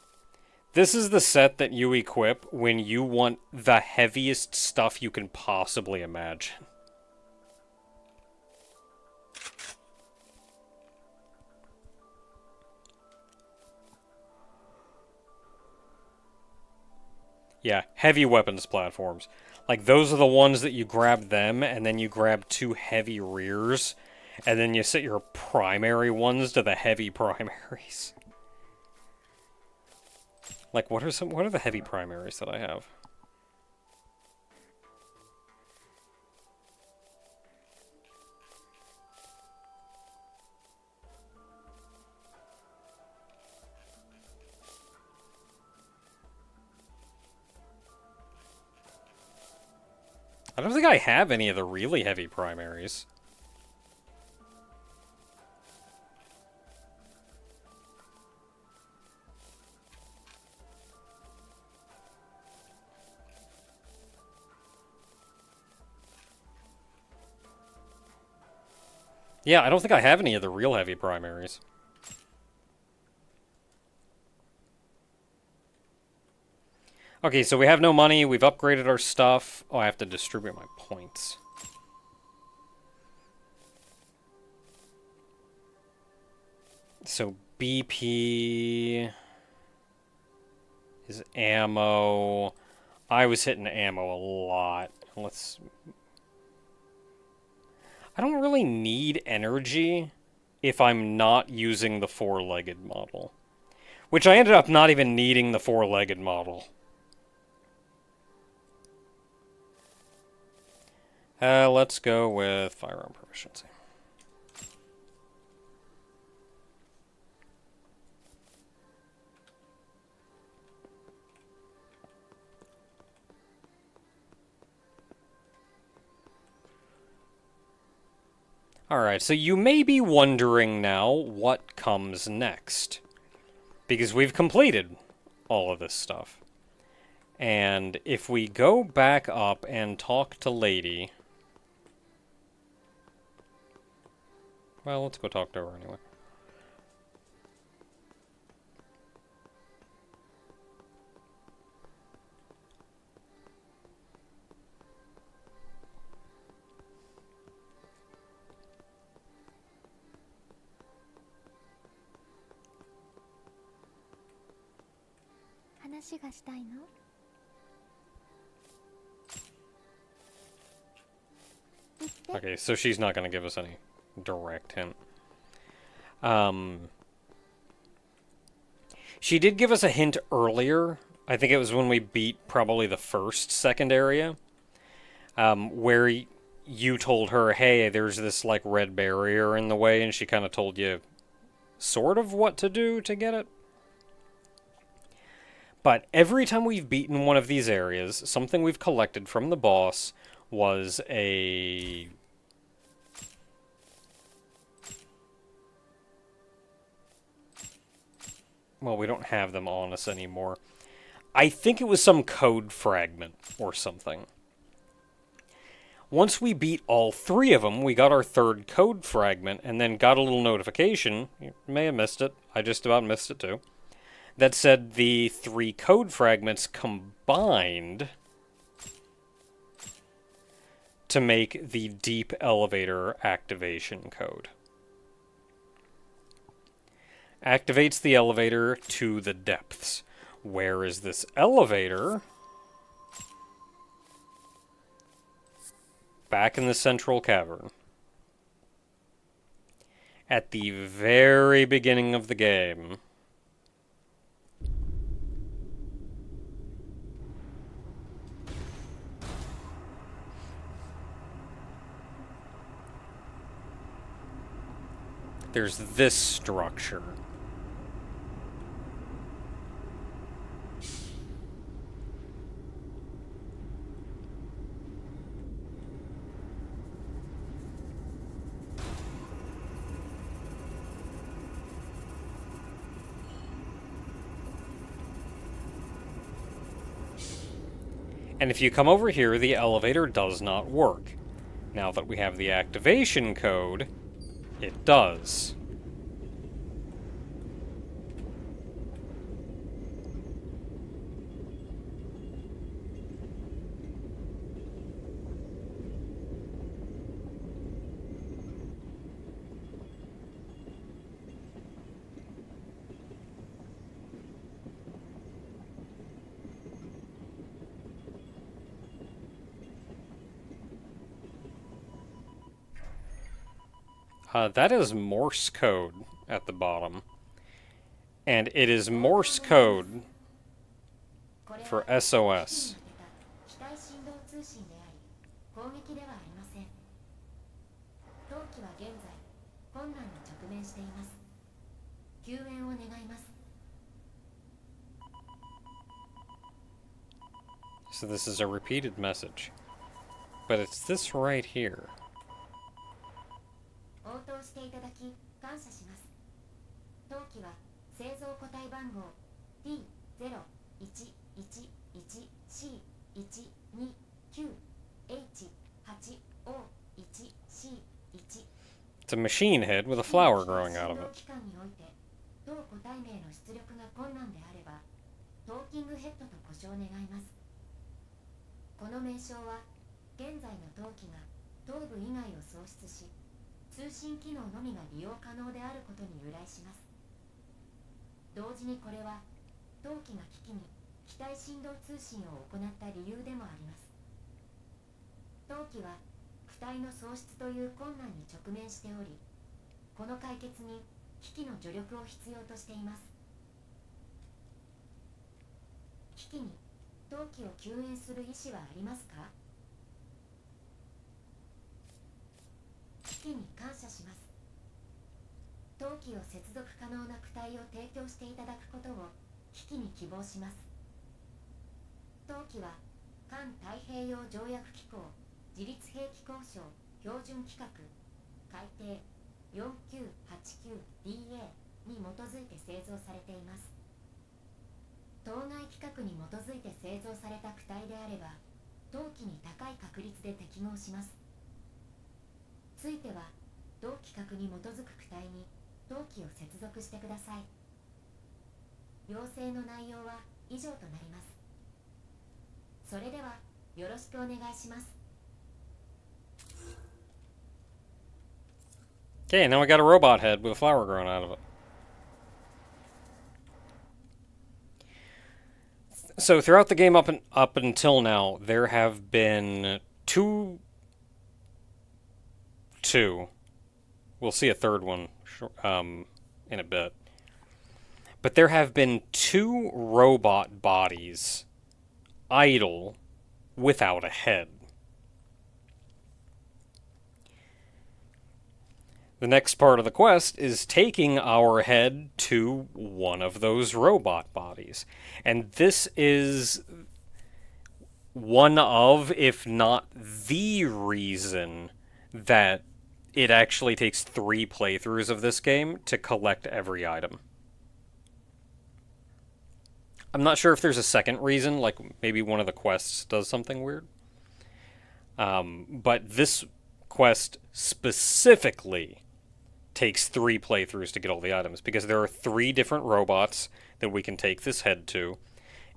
This is the set that you equip when you want the heaviest stuff you can possibly imagine. Yeah, heavy weapons platforms. Like, those are the ones that you grab them, and then you grab two heavy rears, and then you set your primary ones to the heavy primaries. Like, what are the heavy primaries that I have? I don't think I have any of the really heavy primaries. Yeah, I don't think I have any of the real heavy primaries. Okay, so we have no money, we've upgraded our stuff. Oh, I have to distribute my points. So BP is ammo. I was hitting ammo a lot. Let's... I don't really need energy if I'm not using the four-legged model. Which I ended up not even needing the four-legged model. Let's go with firearm proficiency. Alright, so you may be wondering now what comes next. Because we've completed all of this stuff. And if we go back up and talk to Lady... Well, let's go talk to her anyway. Okay, so she's not going to give us any direct hint. She did give us a hint earlier. I think it was when we beat probably the second area. Where you told her, hey, there's this, like, red barrier in the way, and she kind of told you sort of what to do to get it. But every time we've beaten one of these areas, something we've collected from the boss was a... Well, we don't have them on us anymore. I think it was some code fragment or something. Once we beat all three of them, we got our third code fragment, and then got a little notification. You may have missed it. I just about missed it too. That said the 3 code fragments combined to make the deep elevator activation code. Activates the elevator to the depths. Where is this elevator? Back in the central cavern. At the very beginning of the game. There's this structure. And if you come over here, the elevator does not work. Now that we have the activation code, it does. That is Morse code at the bottom. And it is Morse code for SOS. 機体振動通信であり攻撃ではありません。当機は現在困難に直面しています。救援を願います。 So this is a repeated message. But it's this right here. 応答していただき感謝します。当機は製造個体番号 T0111C129H8O1C1。 It's a machine head with a flower growing out of it. 機関において当個体名の出力が困難であればトーキングヘッドと呼称願います。この名称は現在の当機が頭部以外を喪失し通信機能のみが利用可能であることに由来します。同時にこれは当機が機器に機体振動通信を行った理由でもあります。当機は躯体の喪失という困難に直面しており、この解決に機器の助力を必要としています。機器に当機を救援する意思はありますか？機器に感謝します。当機を接続可能な躯体を提供していただくことを機器に希望します。当機は環太平洋条約機構自律兵器交渉標準規格改定 4989DA に基づいて製造されています。当該規格に基づいて製造された躯体であれば当機に高い確率で適合します。ついては同規格に基づく躯体に当機を接続してください。要請の内容は以上となります。それではよろしくお願いします。 Okay, now we got a robot head with a flower growing out of it. So throughout the game up until now, there have been two. We'll see a third one in a bit. But there have been two robot bodies idle without a head. The next part of the quest is taking our head to one of those robot bodies. And this is one of, if not the reason, that it actually takes 3 playthroughs of this game to collect every item. I'm not sure if there's a second reason, like maybe one of the quests does something weird. But this quest specifically takes 3 playthroughs to get all the items, because there are 3 different robots that we can take this head to,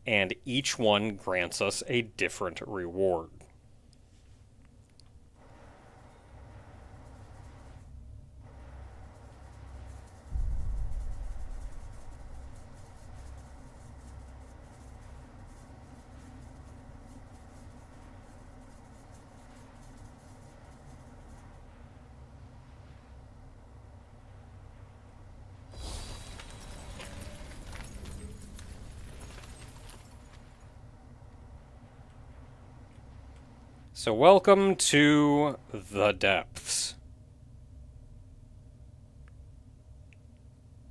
and each one grants us a different reward. So welcome to the depths.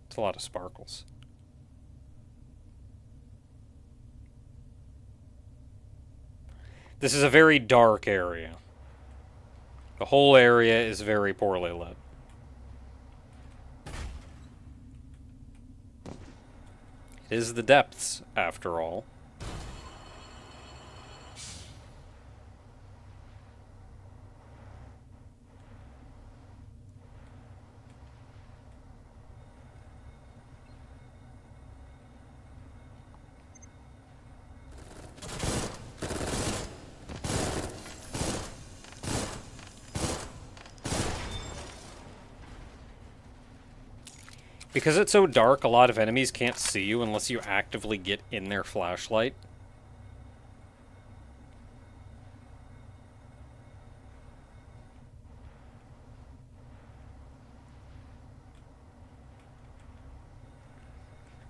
It's a lot of sparkles. This is a very dark area. The whole area is very poorly lit. It is the depths, after all. Because it's so dark, a lot of enemies can't see you unless you actively get in their flashlight.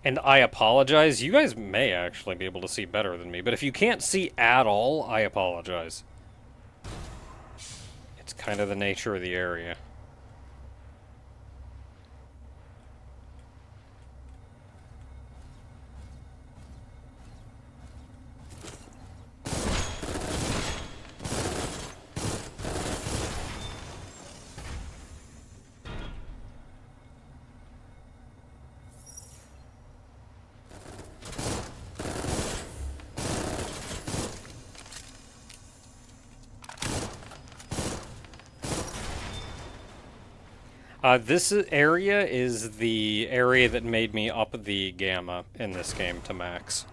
And I apologize, you guys may actually be able to see better than me, but if you can't see at all, I apologize. It's kind of the nature of the area. This area is the area that made me up the gamma in this game to max.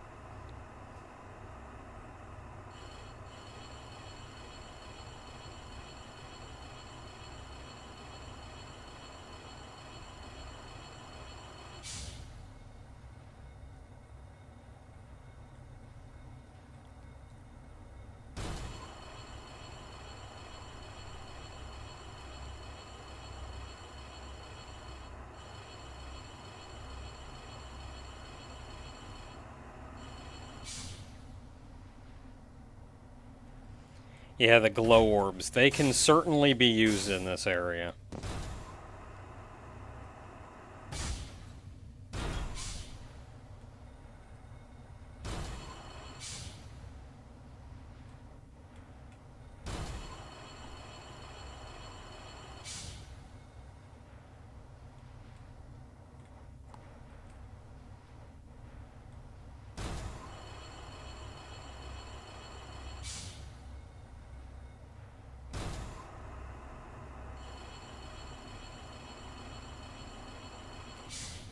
Yeah, the glow orbs. They can certainly be used in this area.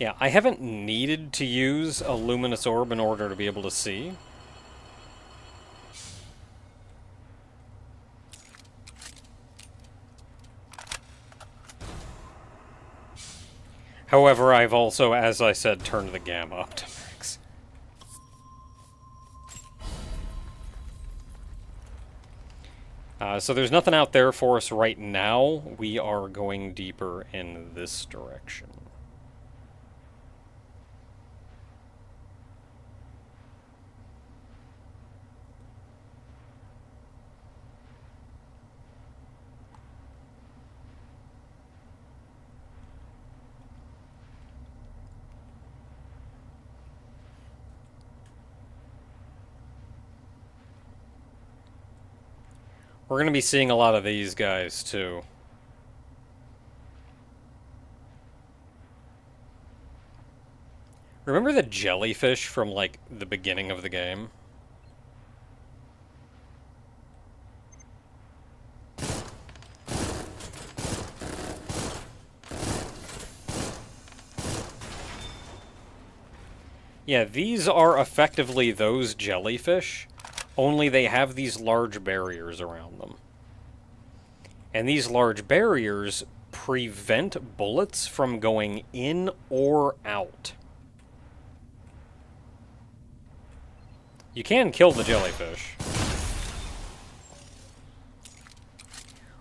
Yeah, I haven't needed to use a luminous orb in order to be able to see. However, I've also, as I said, turned the gamma up to max. So there's nothing out there for us right now. We are going deeper in this direction. We're going to be seeing a lot of these guys, too. Remember the jellyfish from, like, the beginning of the game? Yeah, these are effectively those jellyfish, only they have these large barriers around them. And these large barriers prevent bullets from going in or out. You can kill the jellyfish.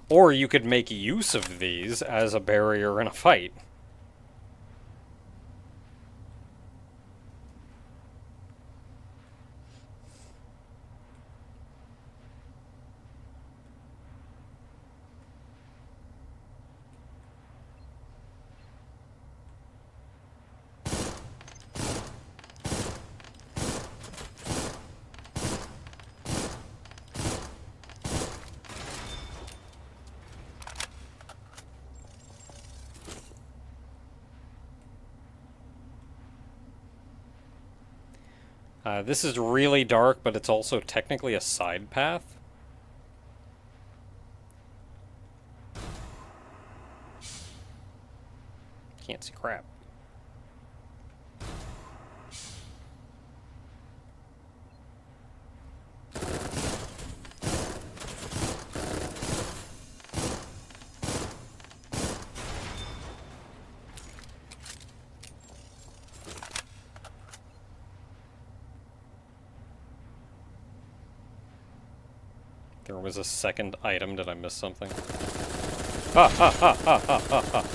Or you could make use of these as a barrier in a fight. This is really dark, but it's also technically a side path. Can't see crap. There was a second item. Did I miss something? Ha ha ha ha ha ha ha.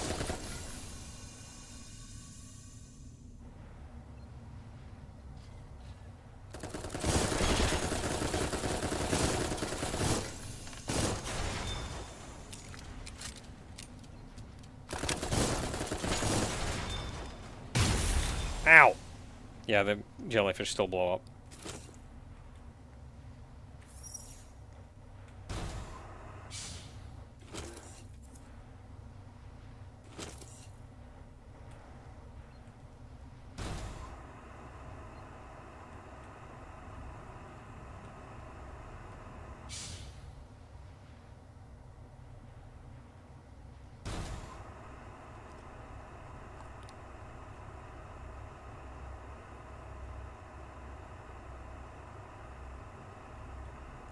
Ow! Yeah, the jellyfish still blow up.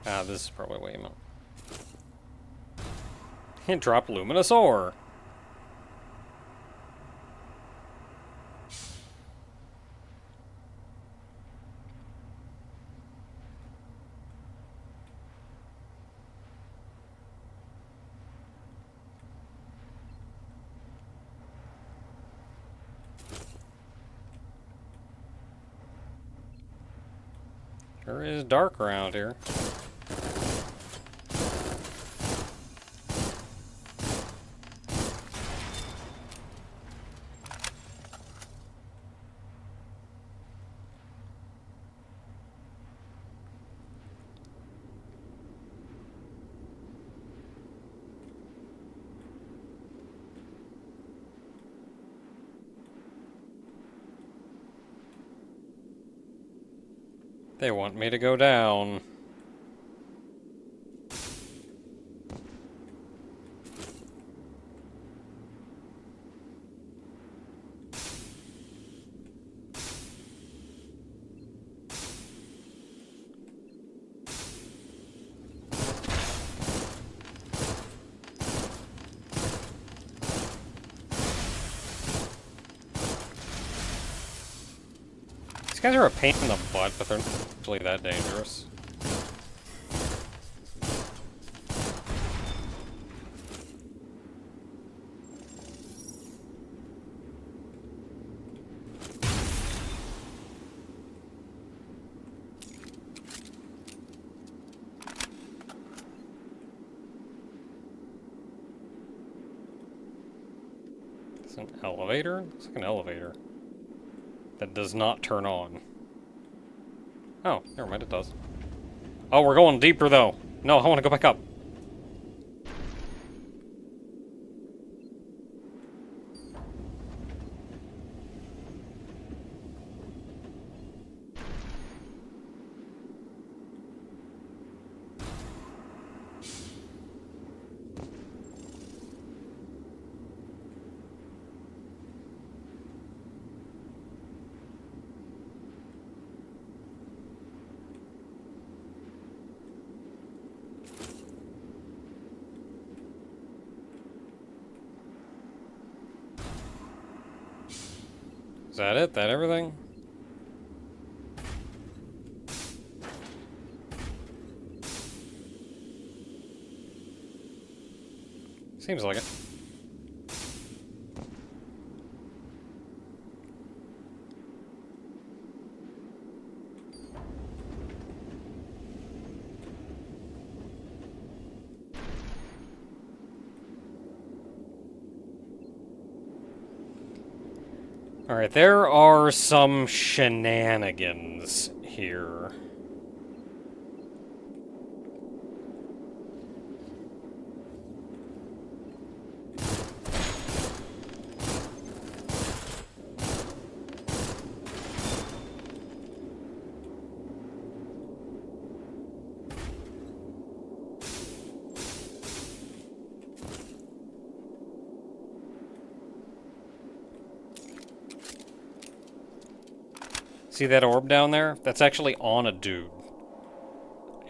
Ah, this is probably what you meant. It dropped luminous ore. Sure is dark around here. They want me to go down. These guys are a pain in the butt, but they're not actually that dangerous. It's an elevator? It's like an elevator. That does not turn on. Oh, never mind, it does. Oh, we're going deeper, though. No, I want to go back up. Is that it? That everything? Seems like it. Alright, there are some shenanigans here. See that orb down there? That's actually on a dude.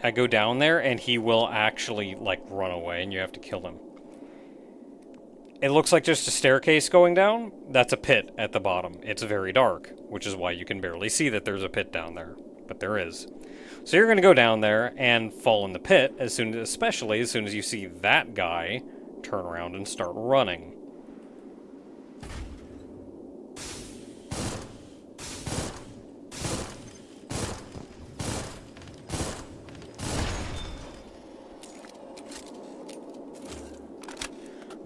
I go down there and he will actually, like, run away and you have to kill him. It looks like just a staircase going down. That's a pit at the bottom. It's very dark, which is why you can barely see that there's a pit down there. But there is. So you're going to go down there and fall in the pit, especially as soon as you see that guy turn around and start running.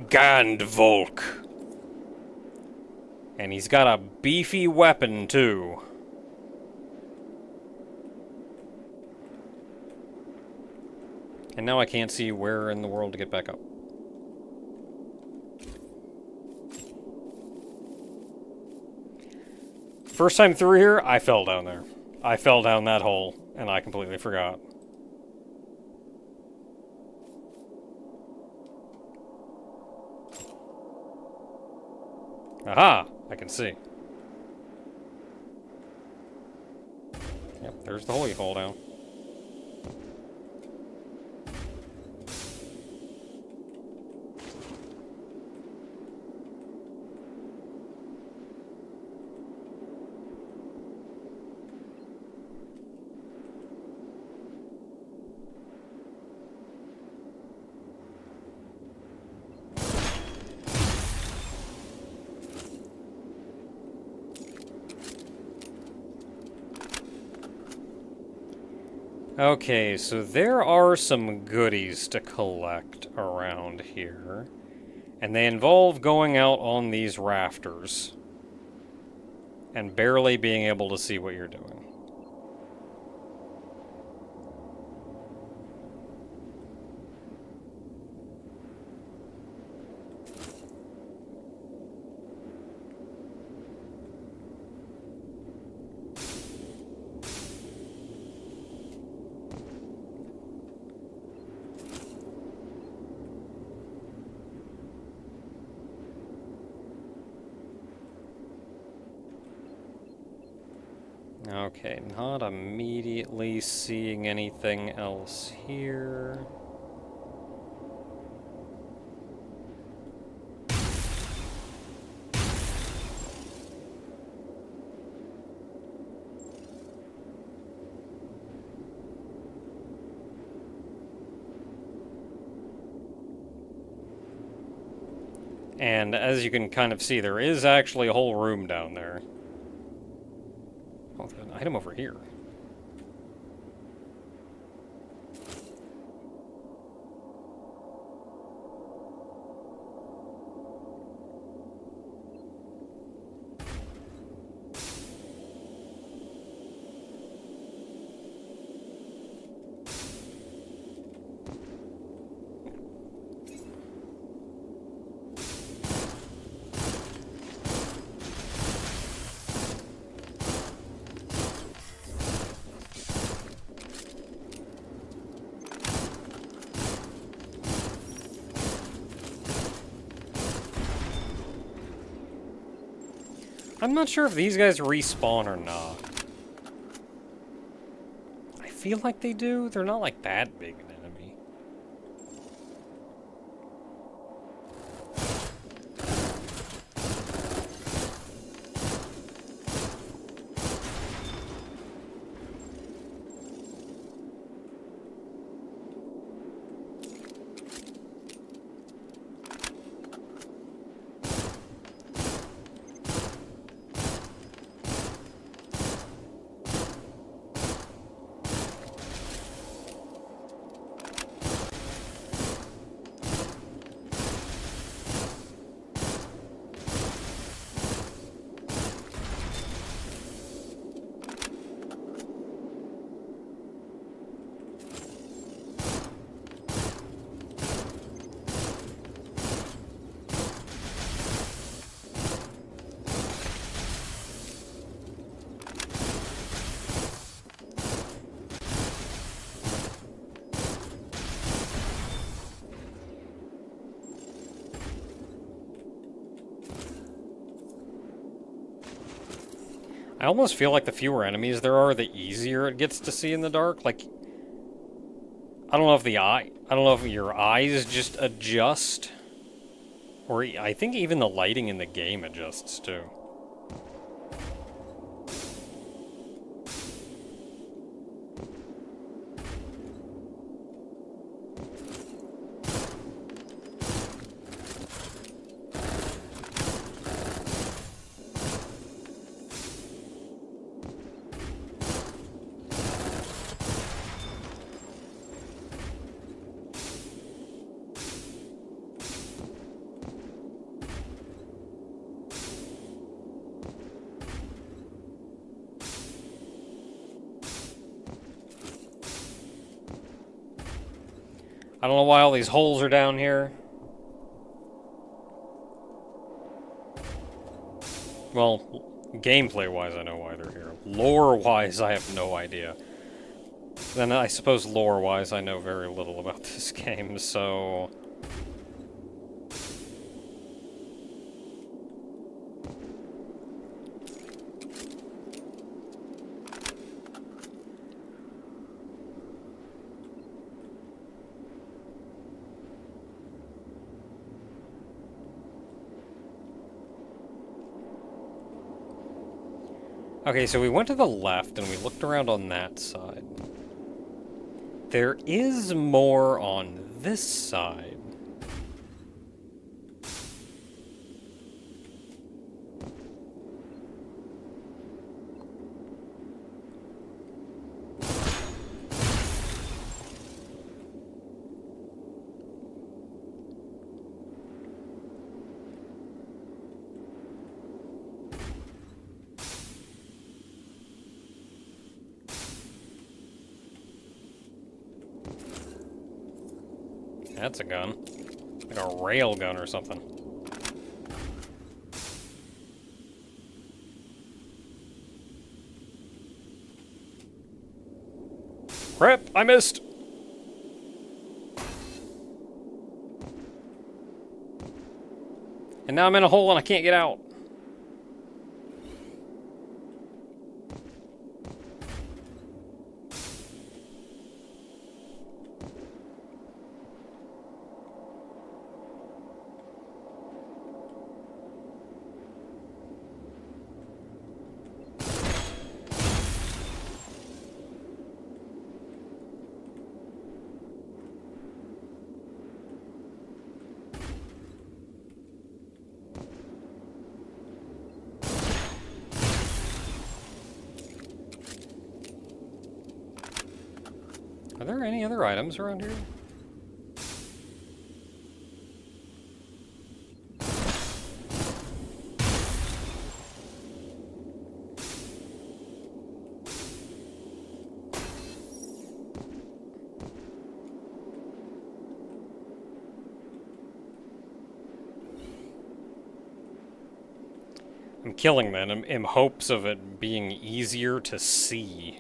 Gandvolk. And he's got a beefy weapon, too. And now I can't see where in the world to get back up. First time through here, I fell down there. I fell down that hole, and I completely forgot. Aha! I can see. Yep, there's the hole you fall down. Okay, so there are some goodies to collect around here. And they involve going out on these rafters. And barely being able to see what you're doing. Okay, not immediately seeing anything else here. And as you can kind of see, there is actually a whole room down there. Oh, there's an item over here. I'm not sure if these guys respawn or not. I feel like they do. They're not like that big an enemy. I almost feel like the fewer enemies there are, the easier it gets to see in the dark. Like, I don't know if I don't know if your eyes just adjust, or I think even the lighting in the game adjusts too. I don't know why all these holes are down here. Well, gameplay-wise, I know why they're here. Lore-wise, I have no idea. Then I suppose lore-wise, I know very little about this game, so... Okay, so we went to the left and we looked around on that side. There is more on this side. That's a gun. Like a rail gun or something. Crap! I missed! And now I'm in a hole and I can't get out. Are there any other items around here? I'm killing them in hopes of it being easier to see.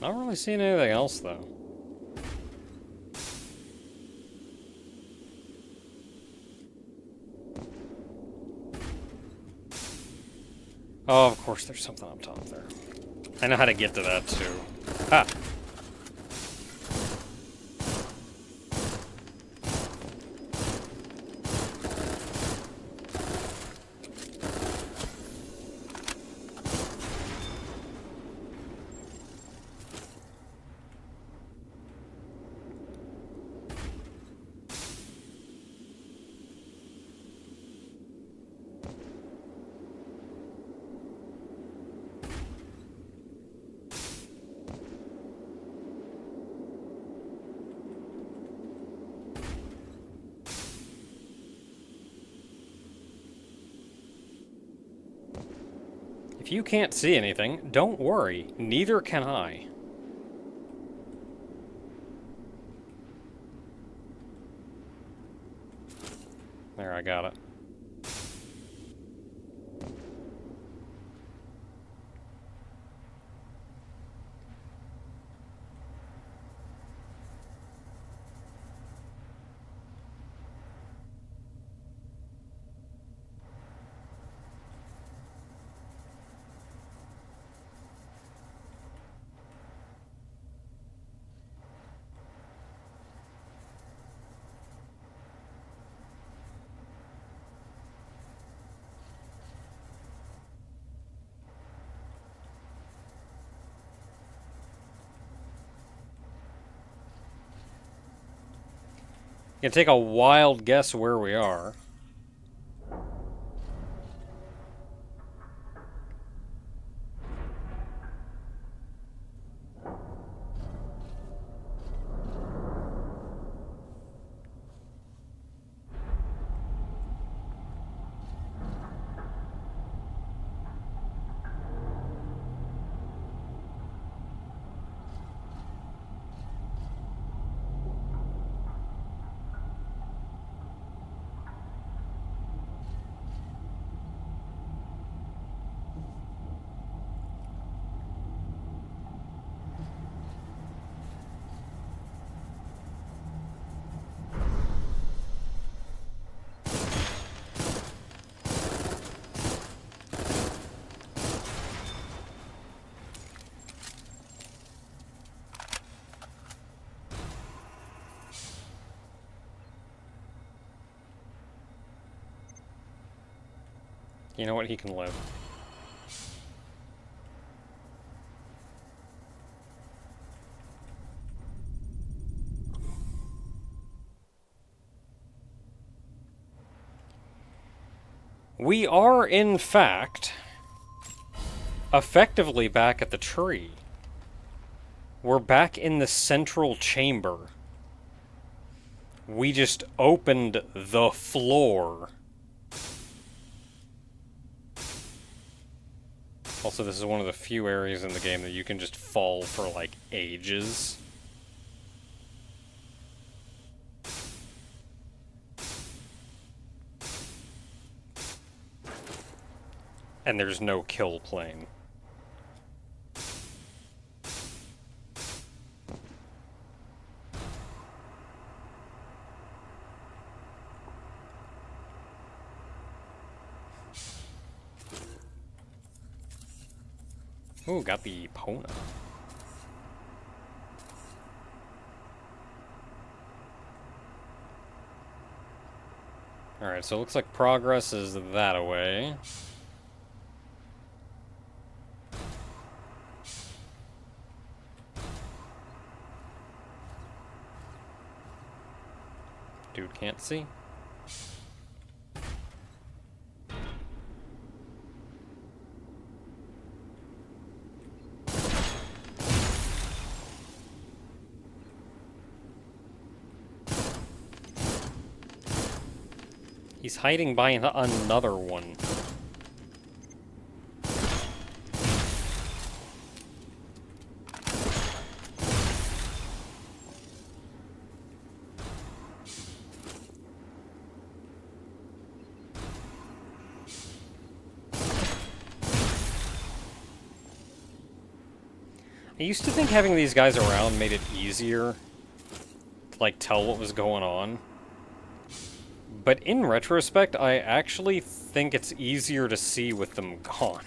Not really seeing anything else, though. Oh, of course, there's something up top there. I know how to get to that, too. Ah! If you can't see anything, don't worry. Neither can I. There, I got it. You can take a wild guess where we are. You know what? He can live. We are, in fact, effectively back at the tree. We're back in the central chamber. We just opened the floor. Also, this is one of the few areas in the game that you can just fall for, like, ages. And there's no kill plane. Ooh, got the Epona. Alright, so it looks like progress is that away. Dude can't see. He's hiding by another one. I used to think having these guys around made it easier to, like, tell what was going on. But in retrospect, I actually think it's easier to see with them gone.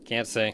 Can't say.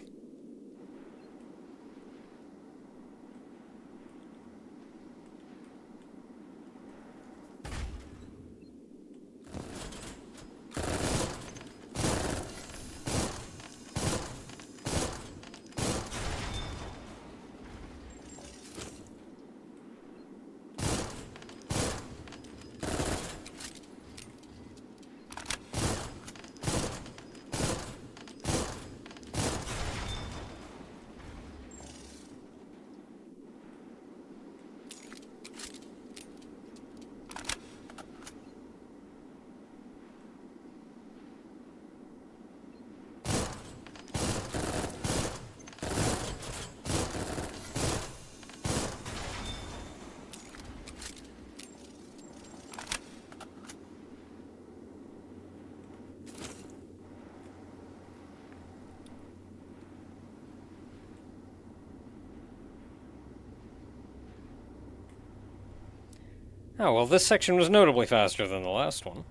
Oh, well, this section was notably faster than the last one.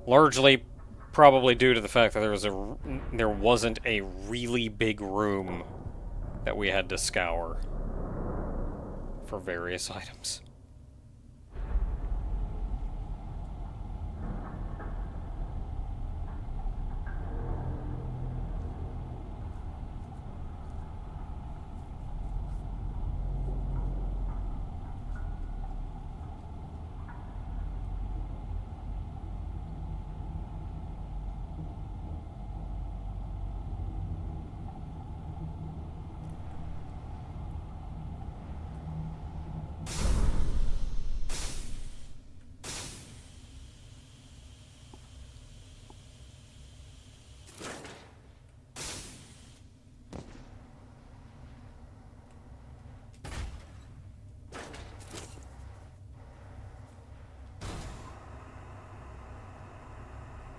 Largely, probably due to the fact that there wasn't a really big room that we had to scour for various items.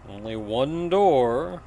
Only one door.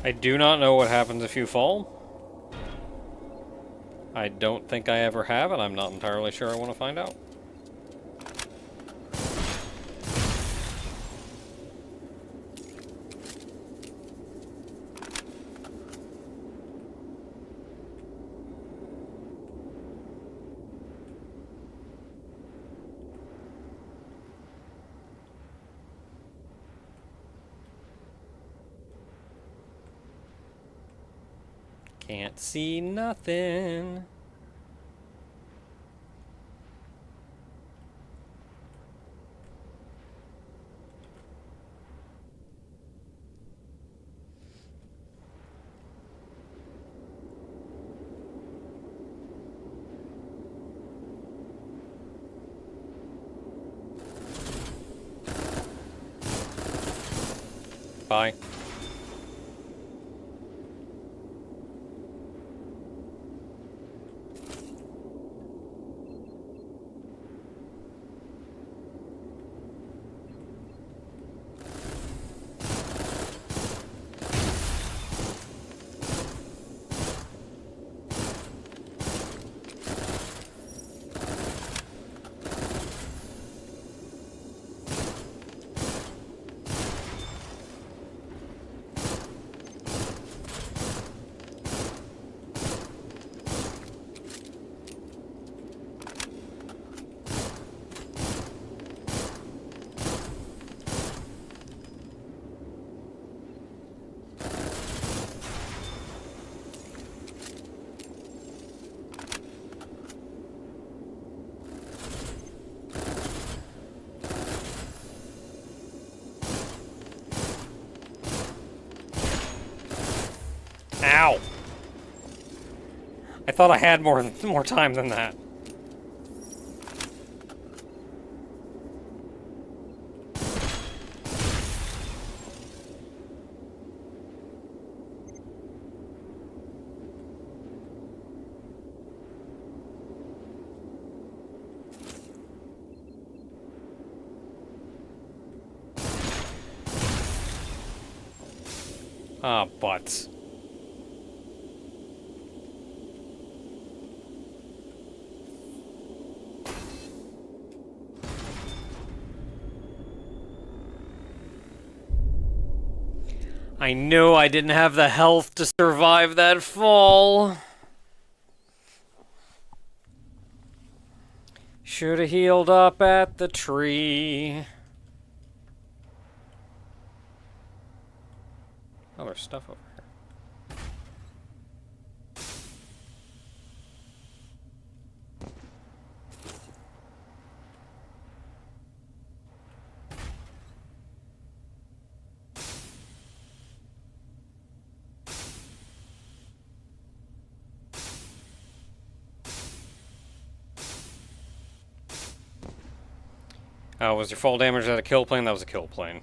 I do not know what happens if you fall. I don't think I ever have, and I'm not entirely sure I want to find out. Can't see nothing. Bye. Ow! I thought I had more time than that. Ah, butts. I knew I didn't have the health to survive that fall. Should have healed up at the tree. Oh, there's stuff over here. Was your fall damage at a kill plane? That was a kill plane.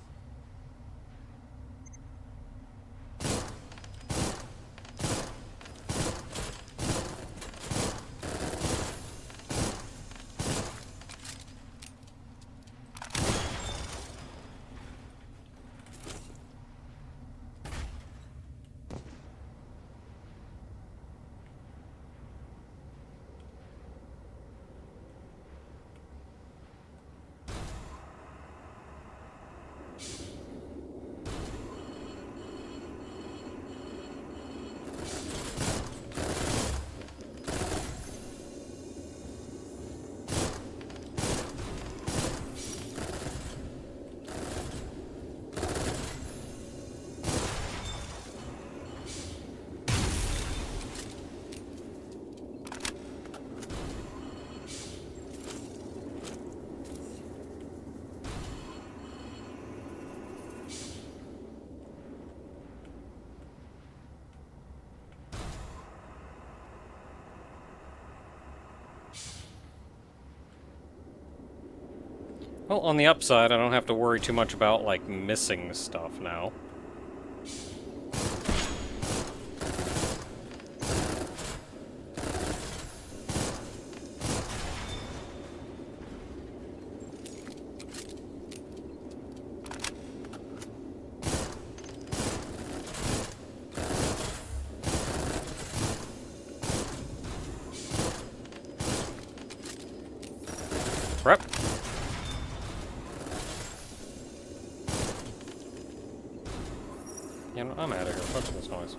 Well, on the upside, I don't have to worry too much about, like, missing stuff now. Rep. You know, I'm out of here. What's this noise?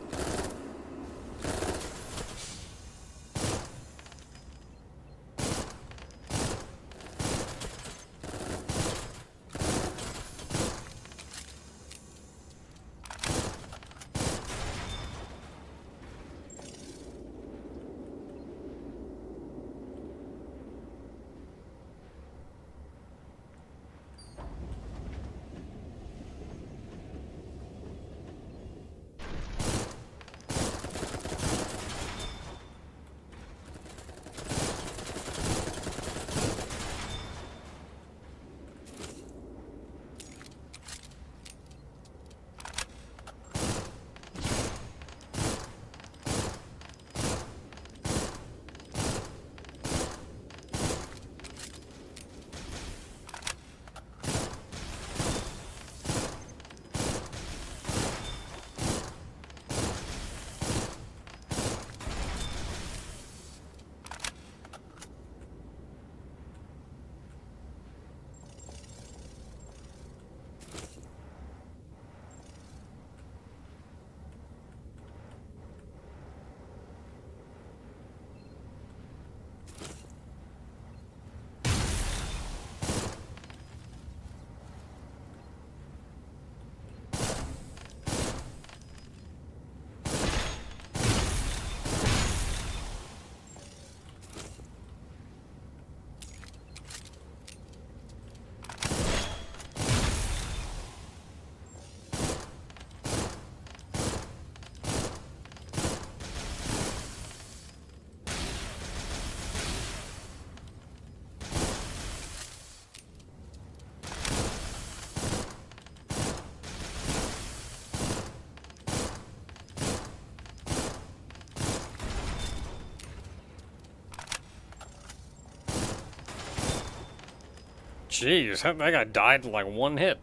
Jeez, that guy died in like one hit.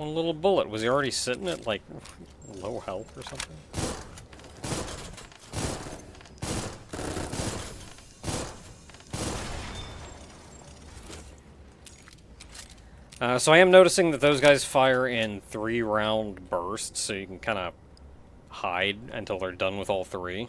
One little bullet. Was he already sitting at, like, low health or something? So I am noticing that those guys fire in 3-round bursts, so you can kind of hide until they're done with all 3.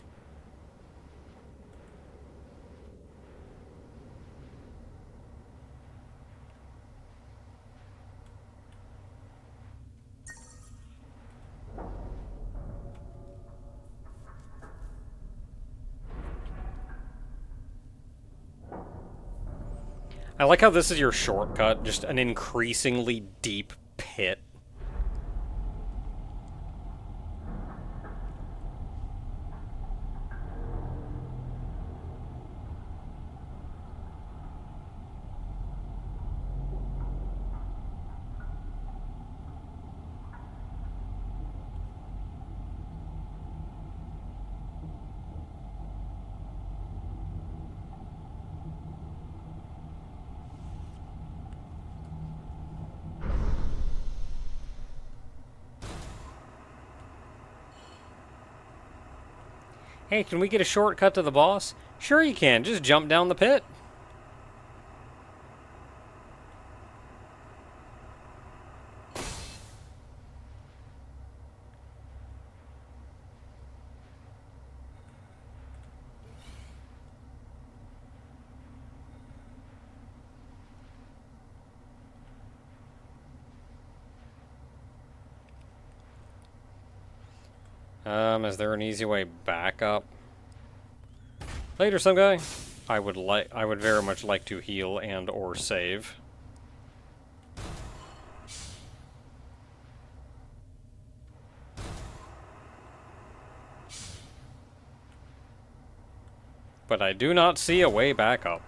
I like how this is your shortcut, just an increasingly deep pit. Hey, can we get a shortcut to the boss? Sure you can, just jump down the pit. Is there an easy way back up? Later, some guy. I would very much like to heal and or save. But I do not see a way back up.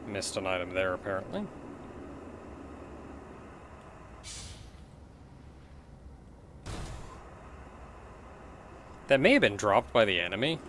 Missed an item there, apparently. That may have been dropped by the enemy.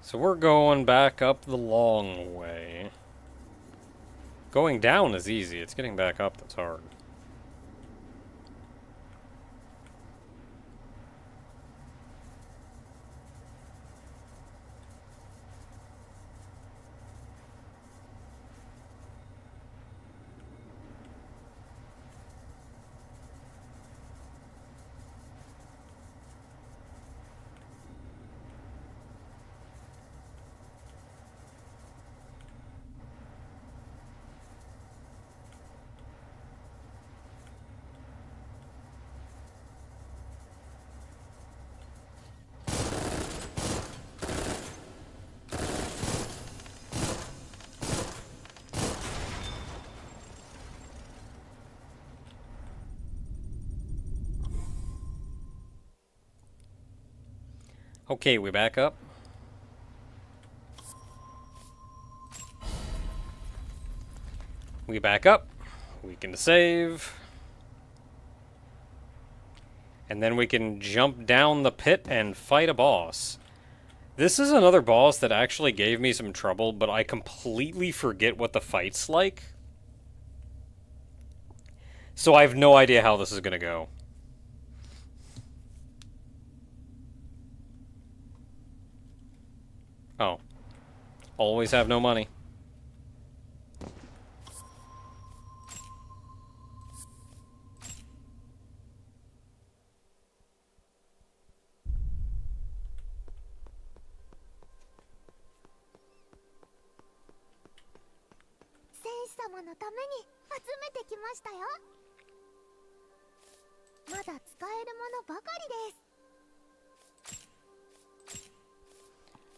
So we're going back up the long way. Going down is easy, it's getting back up that's hard. Okay, we back up. We back up. We can save. And then we can jump down the pit and fight a boss. This is another boss that actually gave me some trouble, but I completely forget what the fight's like. So I have no idea how this is going to go. Oh. Always have no money.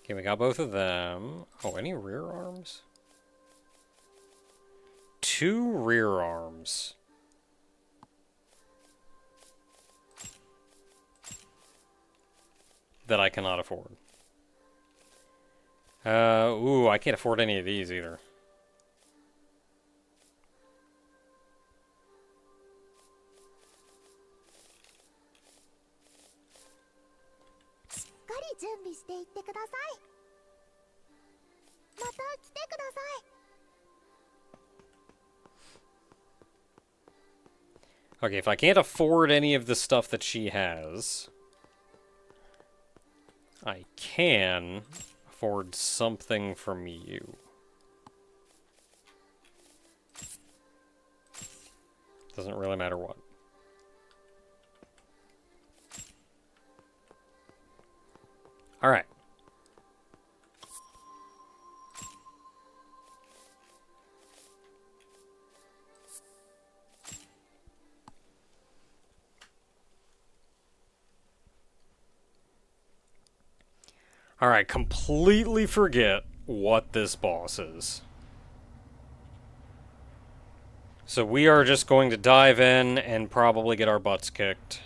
Okay, we got both of them. Oh, any rear arms? 2 rear arms. That I cannot afford. Ooh, I can't afford any of these either. Okay, if I can't afford any of the stuff that she has, I can afford something from you. Doesn't really matter what. Alright. Alright, completely forget what this boss is. So we are just going to dive in and probably get our butts kicked.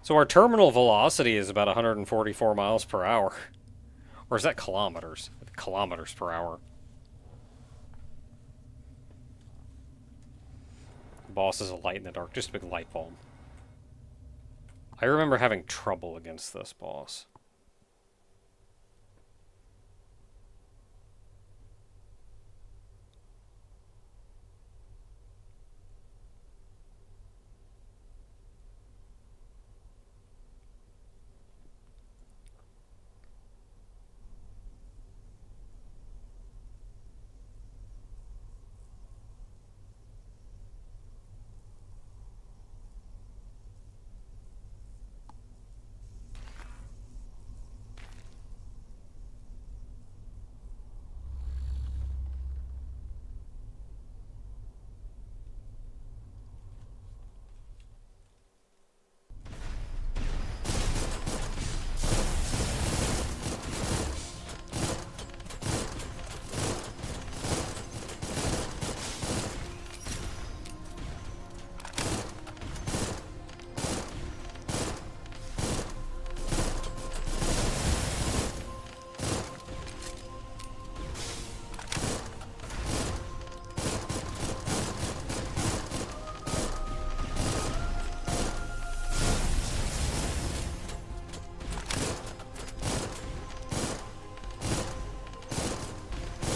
So our terminal velocity is about 144 miles per hour. Or is that kilometers? Kilometers per hour. The boss is a light in the dark, just a big light bulb. I remember having trouble against this boss.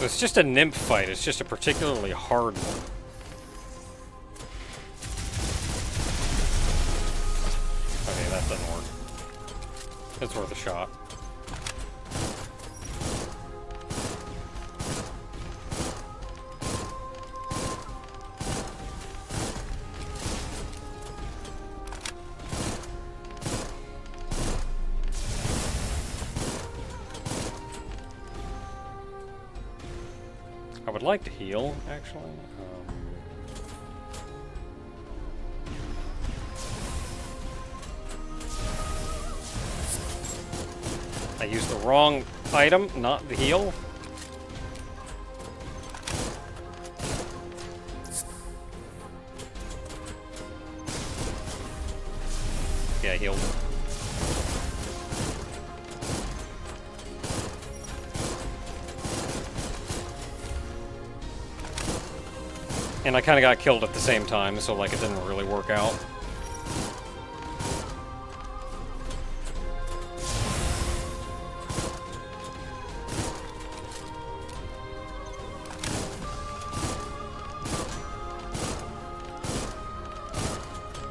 So it's just a nymph fight, it's just a particularly hard one. Okay, that doesn't work. It's worth a shot. I would like to heal, actually. I used the wrong item, not the heal. Yeah, healed. And I kind of got killed at the same time, so like it didn't really work out.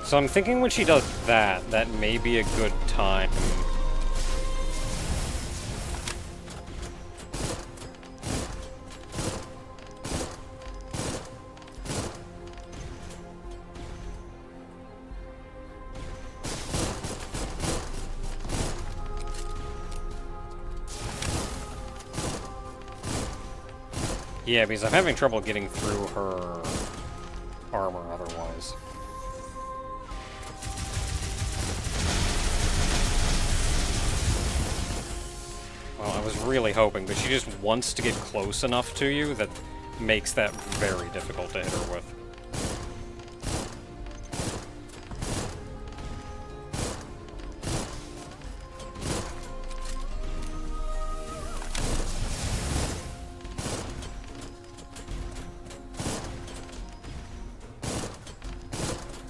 So I'm thinking when she does that, that may be a good time. Yeah, because I'm having trouble getting through her armor otherwise. Well, I was really hoping, but she just wants to get close enough to you that makes that very difficult to hit her with.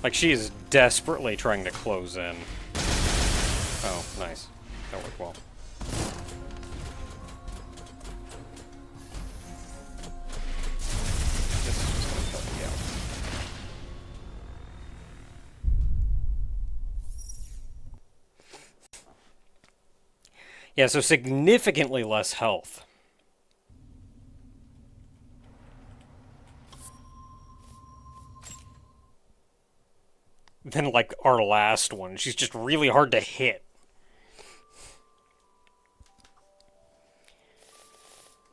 Like, she is desperately trying to close in. Oh, nice. That worked well. This is just gonna help me out. Yeah, so significantly less health. Than, like, our last one. She's just really hard to hit.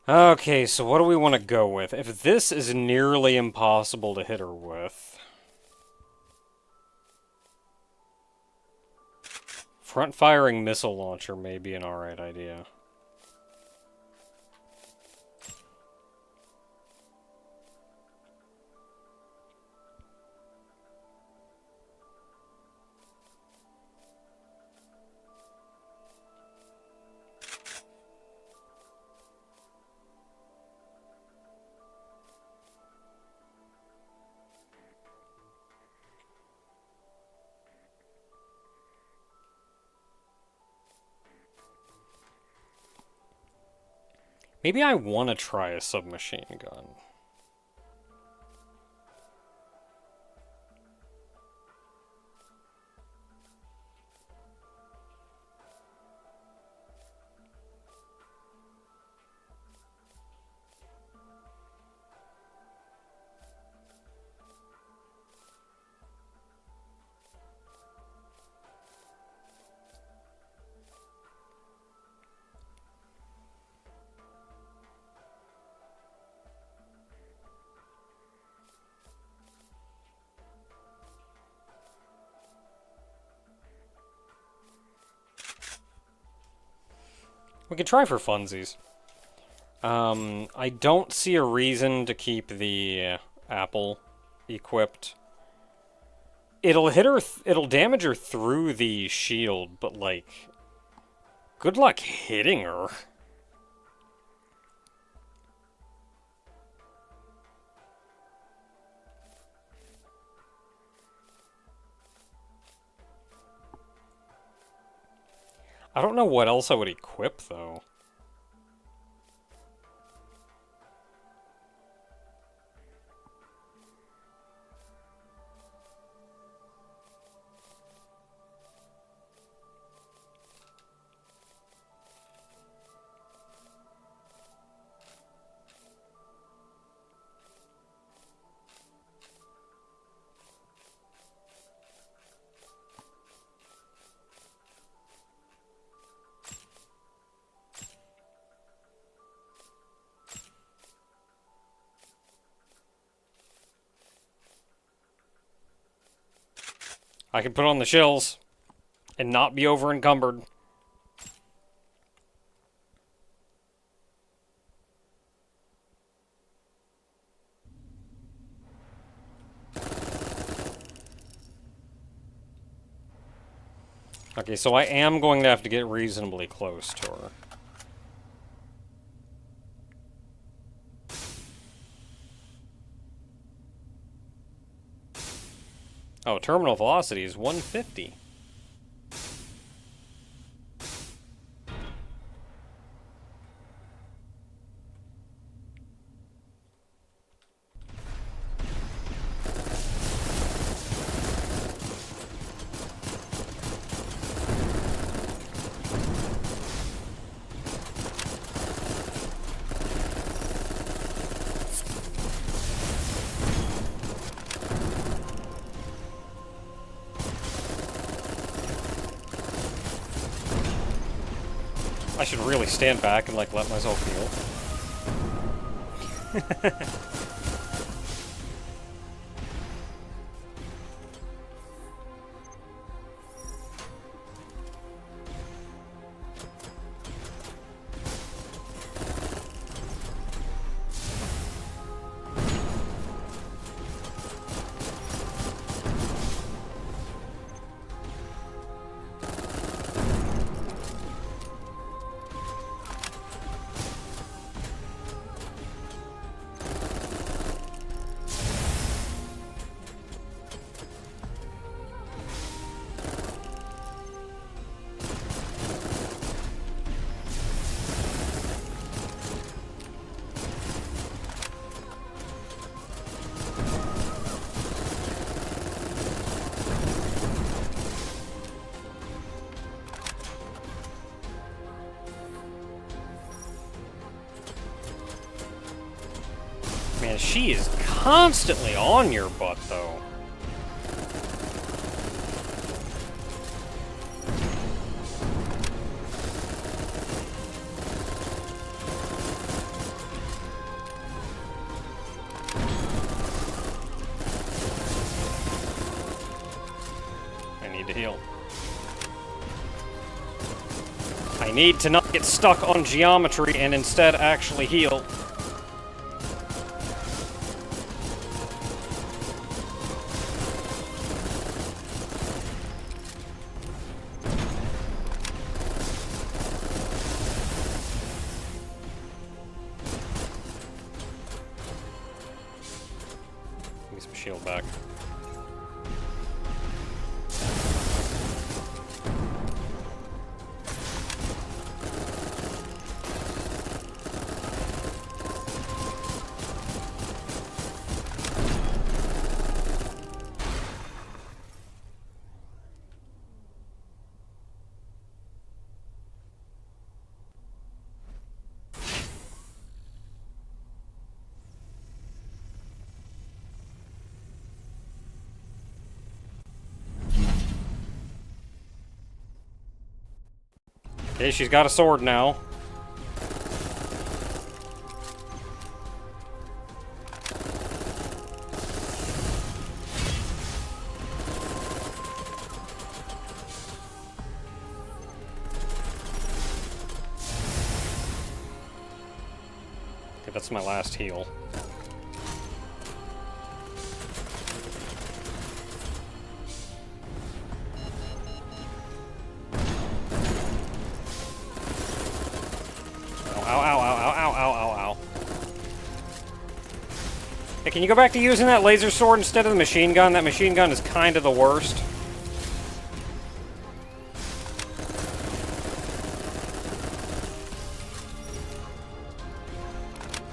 Okay, so what do we want to go with? If this is nearly impossible to hit her with... Front-firing missile launcher may be an alright idea. Maybe I want to try a submachine gun. We could try for funsies. I don't see a reason to keep the apple equipped. It'll hit her, it'll damage her through the shield, but like, good luck hitting her. I don't know what else I would equip, though. I can put on the shills and not be over encumbered. Okay, so I am going to have to get reasonably close to her. Oh, terminal velocity is 150. I should really stand back and, like, let myself heal. Man, she is constantly on your butt, though. I need to heal. I need to not get stuck on geometry and instead actually heal. Give me some shield back. Okay, she's got a sword now. Okay, that's my last heal. Hey, can you go back to using that laser sword instead of the machine gun? That machine gun is kind of the worst.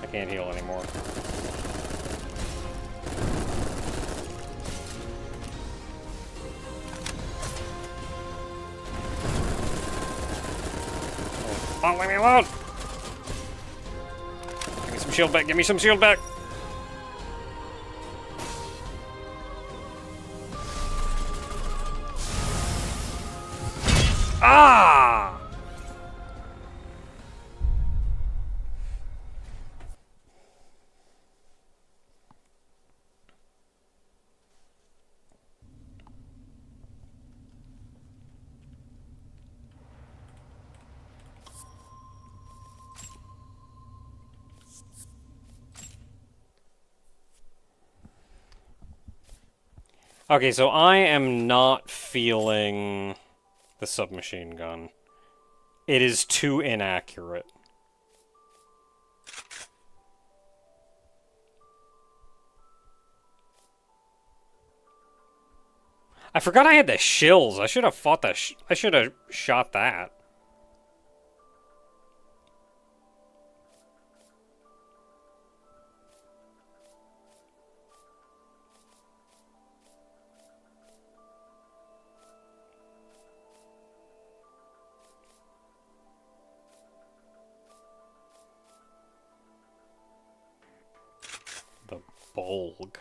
I can't heal anymore. Oh, leave me alone! Give me some shield back, give me some shield back! Ah! Okay, so I am not feeling the submachine gun. It is too inaccurate. I forgot I had the shills. I should have fought the I should have shot that. The Bolg.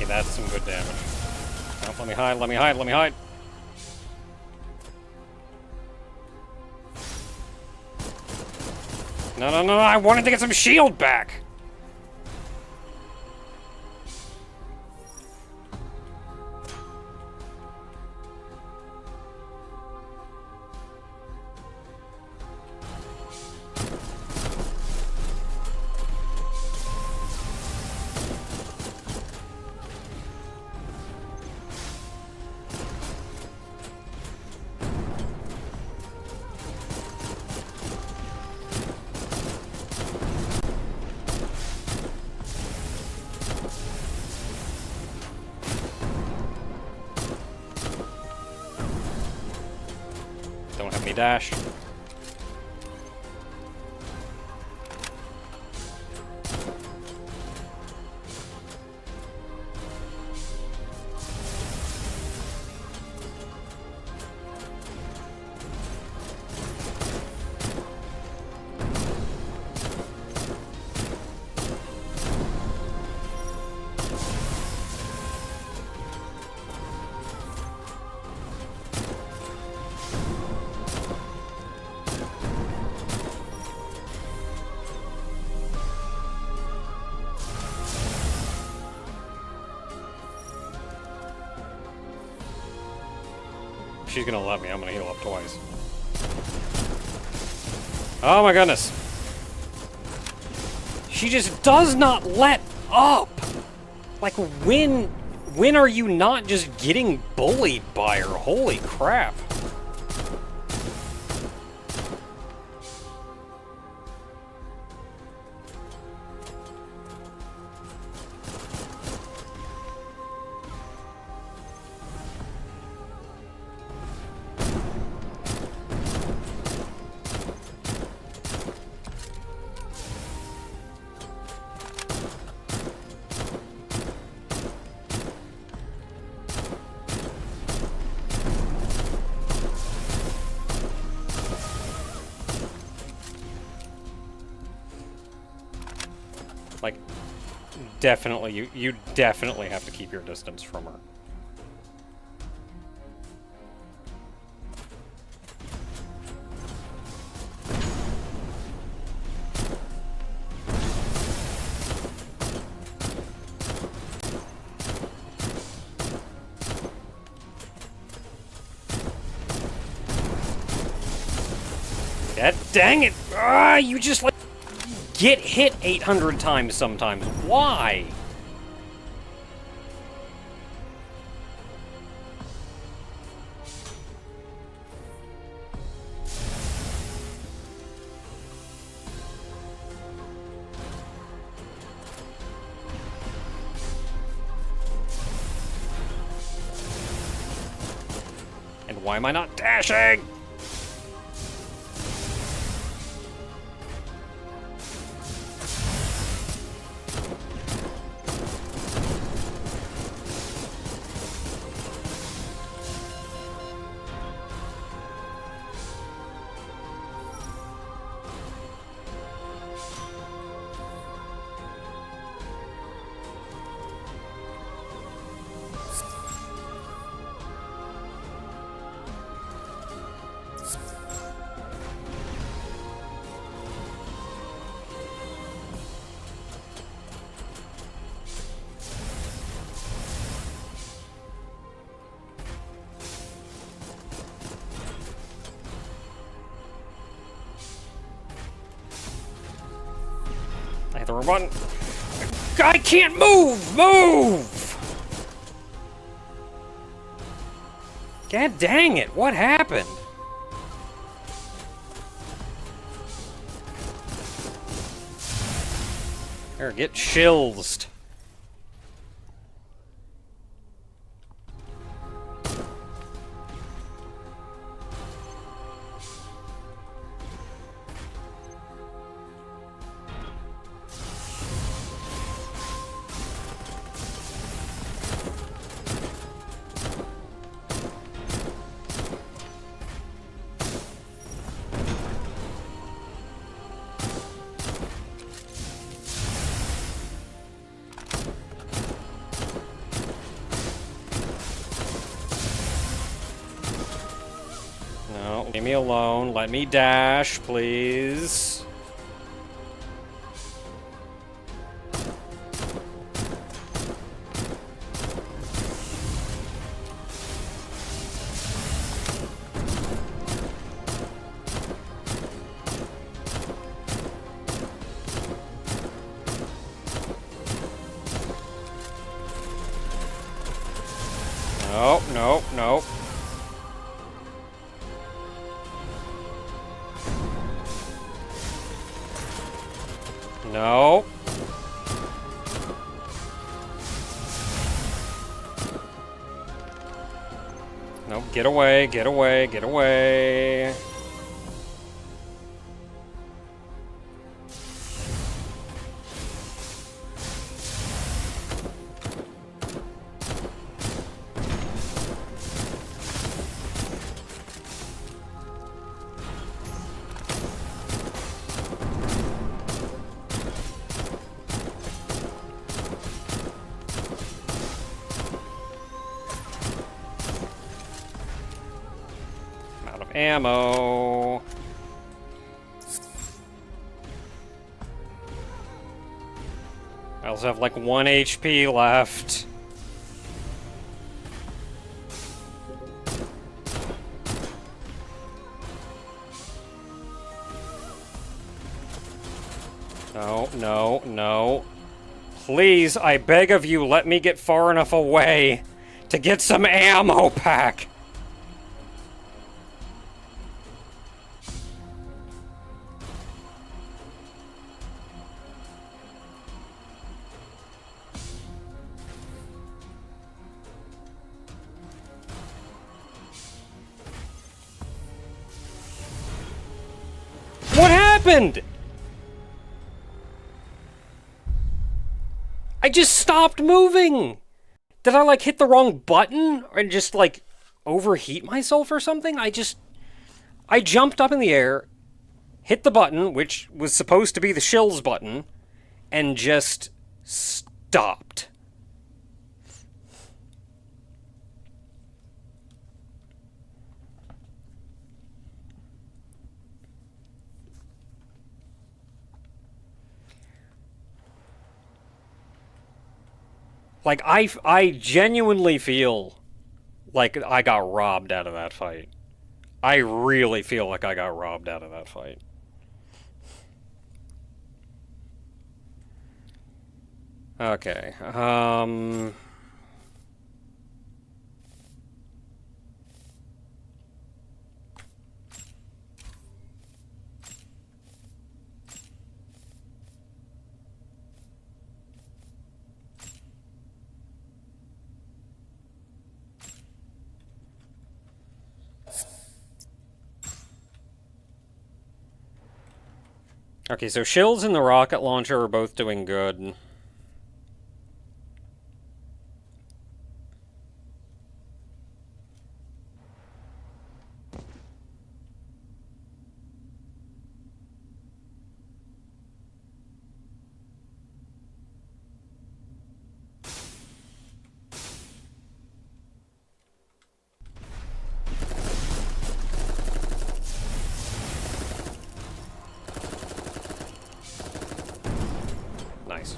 That's some good damage. Oh, let me hide, let me hide, let me hide. No, no, no, I wanted to get some shield back! Don't have any dash. She's gonna let me. I'm gonna heal up twice. Oh my goodness. She just does not let up. Like, when are you not just getting bullied by her? Holy crap. Like, definitely, you definitely have to keep your distance from her. God dang it! Ah, you just, like, get hit 800 times sometimes. Why? And why am I not dashing? I hit the wrong button. I can't move! Move! God dang it, what happened? There, get shills. No, leave me alone. Let me dash, please. Nope, nope, nope. No. No, get away, get away, get away. Ammo. I also have like 1 HP left. No, no, no. Please, I beg of you, let me get far enough away to get some ammo back. What happened? I just stopped moving. Did I like hit the wrong button and just like overheat myself or something? I jumped up in the air, hit the button, which was supposed to be the shills button, and just stopped. Like, I genuinely feel like I got robbed out of that fight. I really feel like I got robbed out of that fight. Okay, Okay, so Shills and the rocket launcher are both doing good. Nice.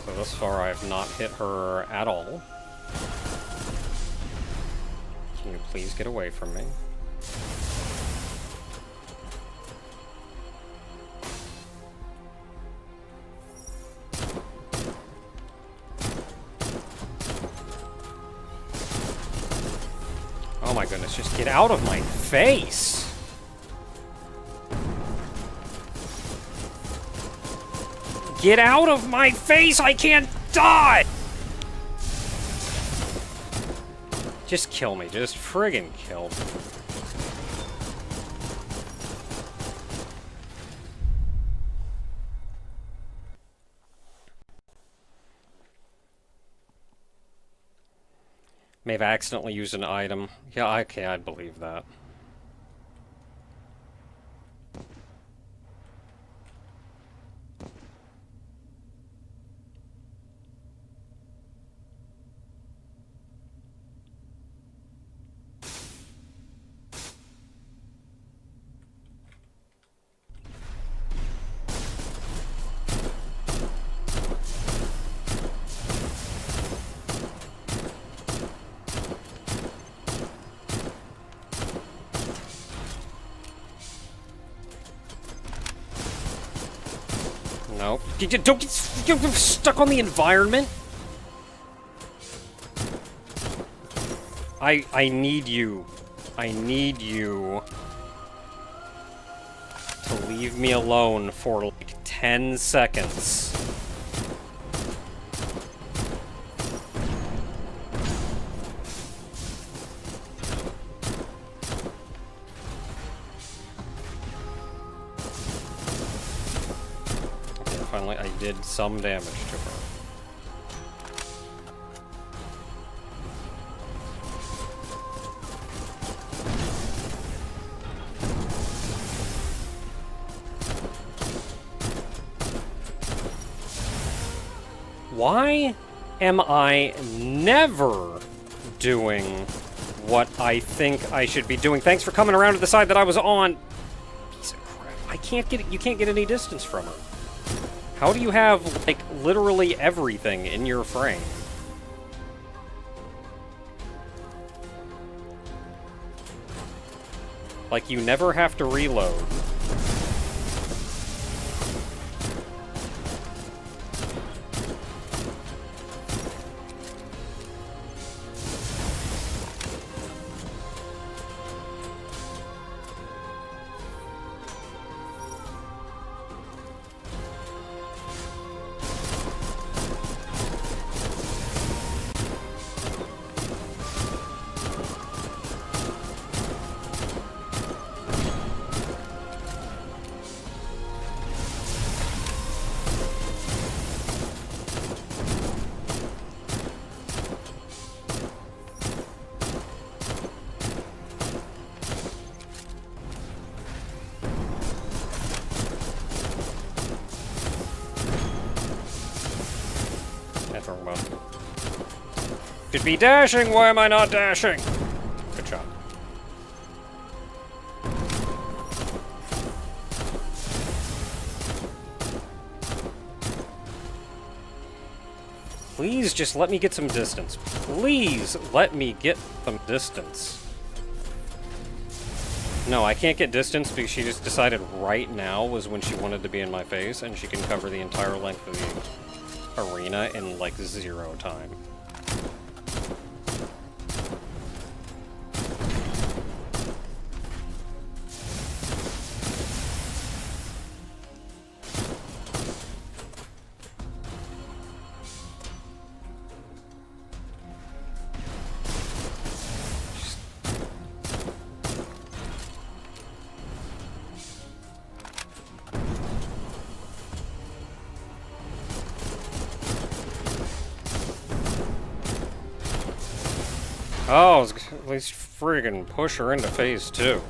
So thus far I have not hit her at all. Can you please get away from me? Oh my goodness, just get out of my face! Get out of my face! I can't die! Just kill me. Just friggin' kill me. May have accidentally used an item. Yeah, okay, I'd believe that. No. Don't get stuck on the environment. I need you. I need you to leave me alone for like 10 seconds. Finally, I did some damage to her. Why am I never doing what I think I should be doing? Thanks for coming around to the side that I was on. Piece of crap. I can't get it. You can't get any distance from her. How do you have, like, literally everything in your frame? Like, you never have to reload. talking about. Should be dashing, why am I not dashing? Good job. Please just let me get some distance. Please let me get some distance. No, I can't get distance because she just decided right now was when she wanted to be in my face, and she can cover the entire length of the arena in like 0 time. Oh, at least friggin' push her into phase 2.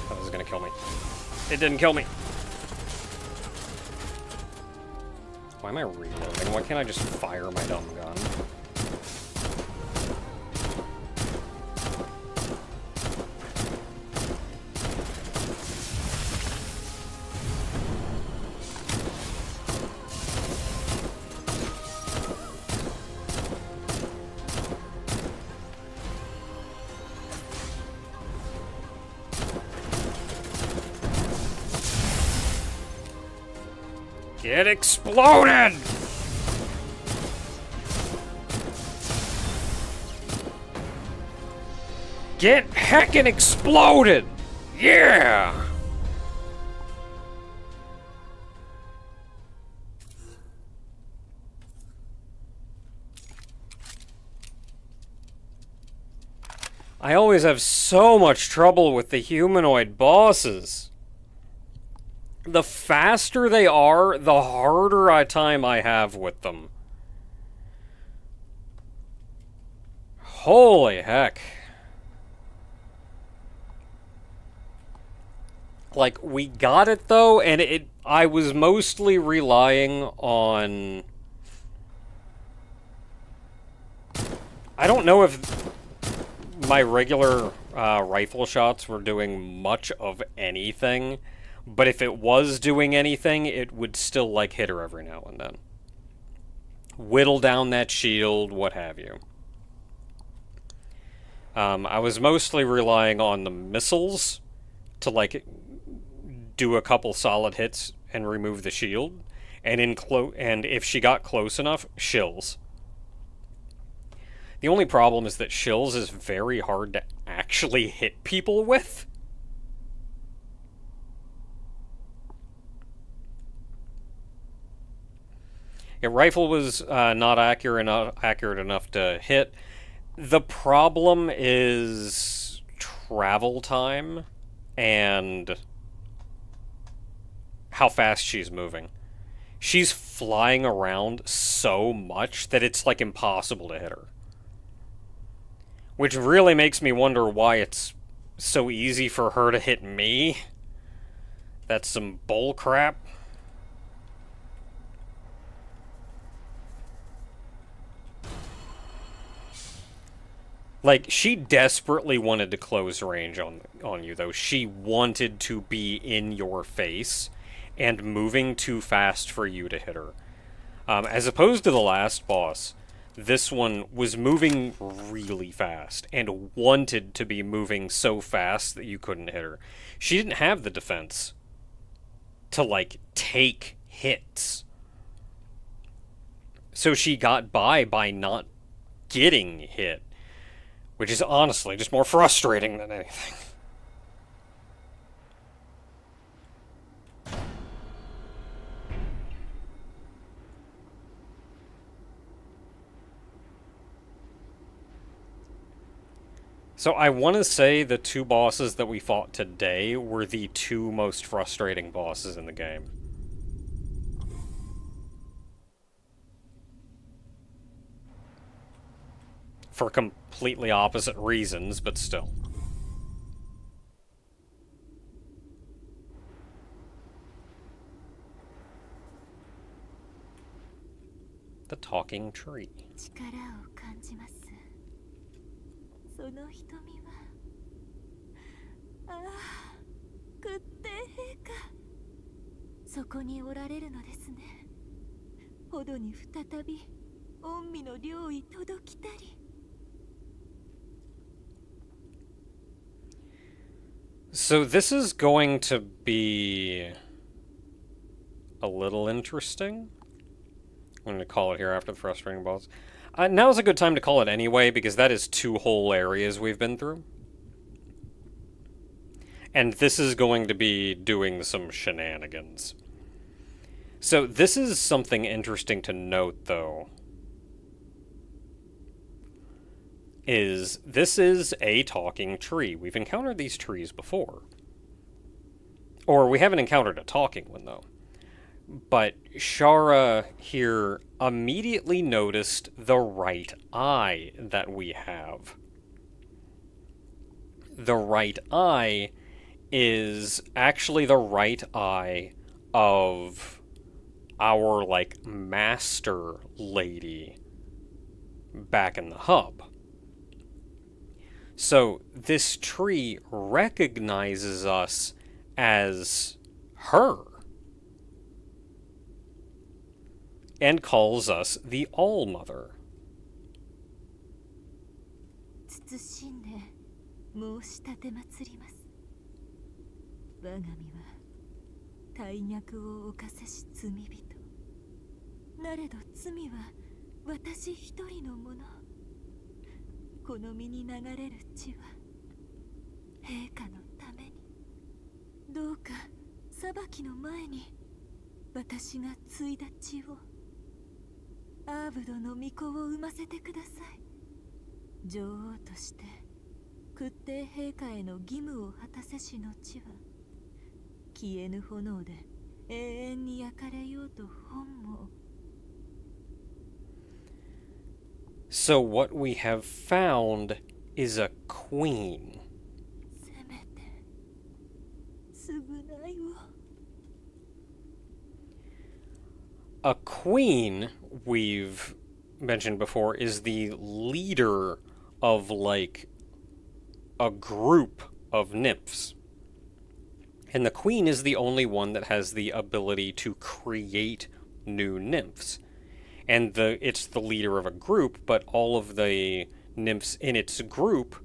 That was gonna kill me. It didn't kill me. Why am I reloading? Why can't I just fire my dumb gun? Get exploded! Get heckin' exploded! Yeah! I always have so much trouble with the humanoid bosses. The faster they are, the harder time I have with them. Holy heck. Like, we got it though, and I was mostly relying on... I don't know if my regular rifle shots were doing much of anything. But if it was doing anything, it would still, like, hit her every now and then. Whittle down that shield, what have you. I was mostly relying on the missiles to, like, do a couple solid hits and remove the shield. And if she got close enough, shills. The only problem is that shills is very hard to actually hit people with. Yeah, rifle was not accurate enough to hit. The problem is travel time and how fast she's moving. She's flying around so much that it's like impossible to hit her. Which really makes me wonder why it's so easy for her to hit me. That's some bull crap. Like, she desperately wanted to close range on you, though. She wanted to be in your face and moving too fast for you to hit her. As opposed to the last boss, this one was moving really fast and wanted to be moving so fast that you couldn't hit her. She didn't have the defense to, like, take hits. So she got by not getting hit. Which is honestly just more frustrating than anything. So I want to say the 2 bosses that we fought today were the 2 most frustrating bosses in the game. For completely opposite reasons, but still. The talking tree. 力を感じます。その瞳は、ああ、屈帝陛下、そこにおられるのですね。ほどに再び御身の領意届きたり。So this is going to be a little interesting. I'm going to call it here after the frustrating boss. Now's a good time to call it anyway, because that is 2 whole areas we've been through. And this is going to be doing some shenanigans. So this is something interesting to note, though. This is a talking tree. We've encountered these trees before. Or we haven't encountered a talking one, though. But Shara here immediately noticed the right eye that we have. The right eye is actually the right eye of our, like, master lady back in the hub. So this tree recognizes us as her and calls us the All-Mother. 謹んで申し立てまつります。我が身は大逆を犯せし罪人。なれど罪は私一人のもの。この身に流れる血は陛下のために。どうか裁きの前に私が継いだ血をアーブドの御子を産ませてください。女王として屈帝陛下への義務を果たせしの地は消えぬ炎で永遠に焼かれようと本望。So what we have found is a queen. せめて償いを。A queen, we've mentioned before, is the leader of, like, a group of nymphs. And the queen is the only one that has the ability to create new nymphs. And it's the leader of a group, but all of the nymphs in its group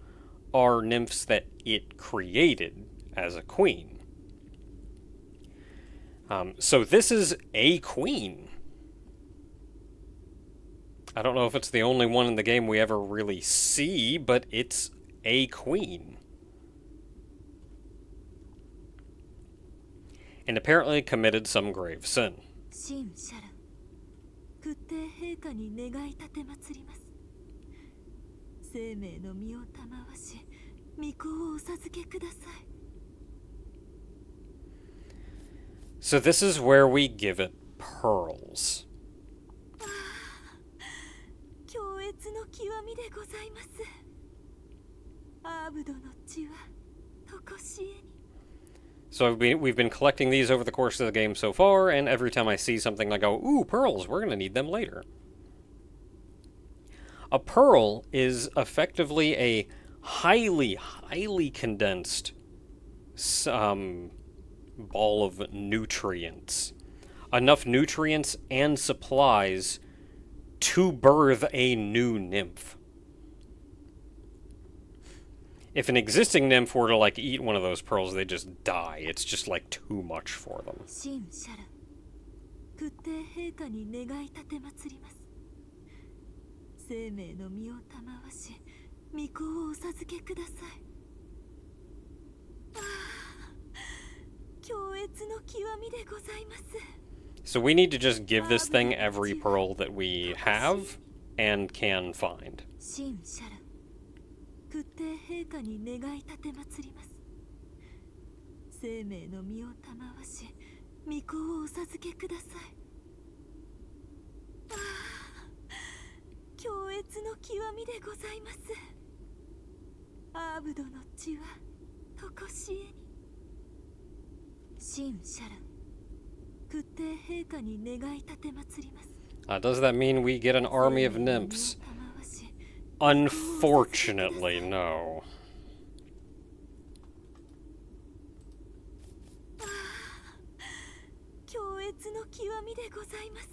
are nymphs that it created as a queen. So this is a queen. I don't know if it's the only one in the game we ever really see, but it's a queen. And apparently committed some grave sin. 神シャラン、屈帝陛下に願い立てまつります。生命の身を賜し、御子をお授けください。So this is where we give it pearls. 強烈の極みでございます。アーブドの血はとこしえに。So we've been collecting these over the course of the game so far, and every time I see something I go, ooh, pearls, we're going to need them later. A pearl is effectively a highly, highly condensed ball of nutrients. Enough nutrients and supplies to birth a new nymph. If an existing nymph were to, like, eat one of those pearls, they just die. It's just, like, too much for them. 神シャラン、屈帝陛下に願い立てまつります。生命の身を賜し、御子をお授けください。ああ、強烈の極みでございます。So we need to just give this thing every pearl that we have and can find. 神シャラン、屈帝陛下に願い立てまつります。生命の身を賜し、御子をお授けください。ああ、強烈の極みでございます。アーブドの血はとこしえに。神シャラン、屈帝陛下に願い立てまつります。Does that mean we get an army of nymphs? Unfortunately, no. 強烈の極みでございます。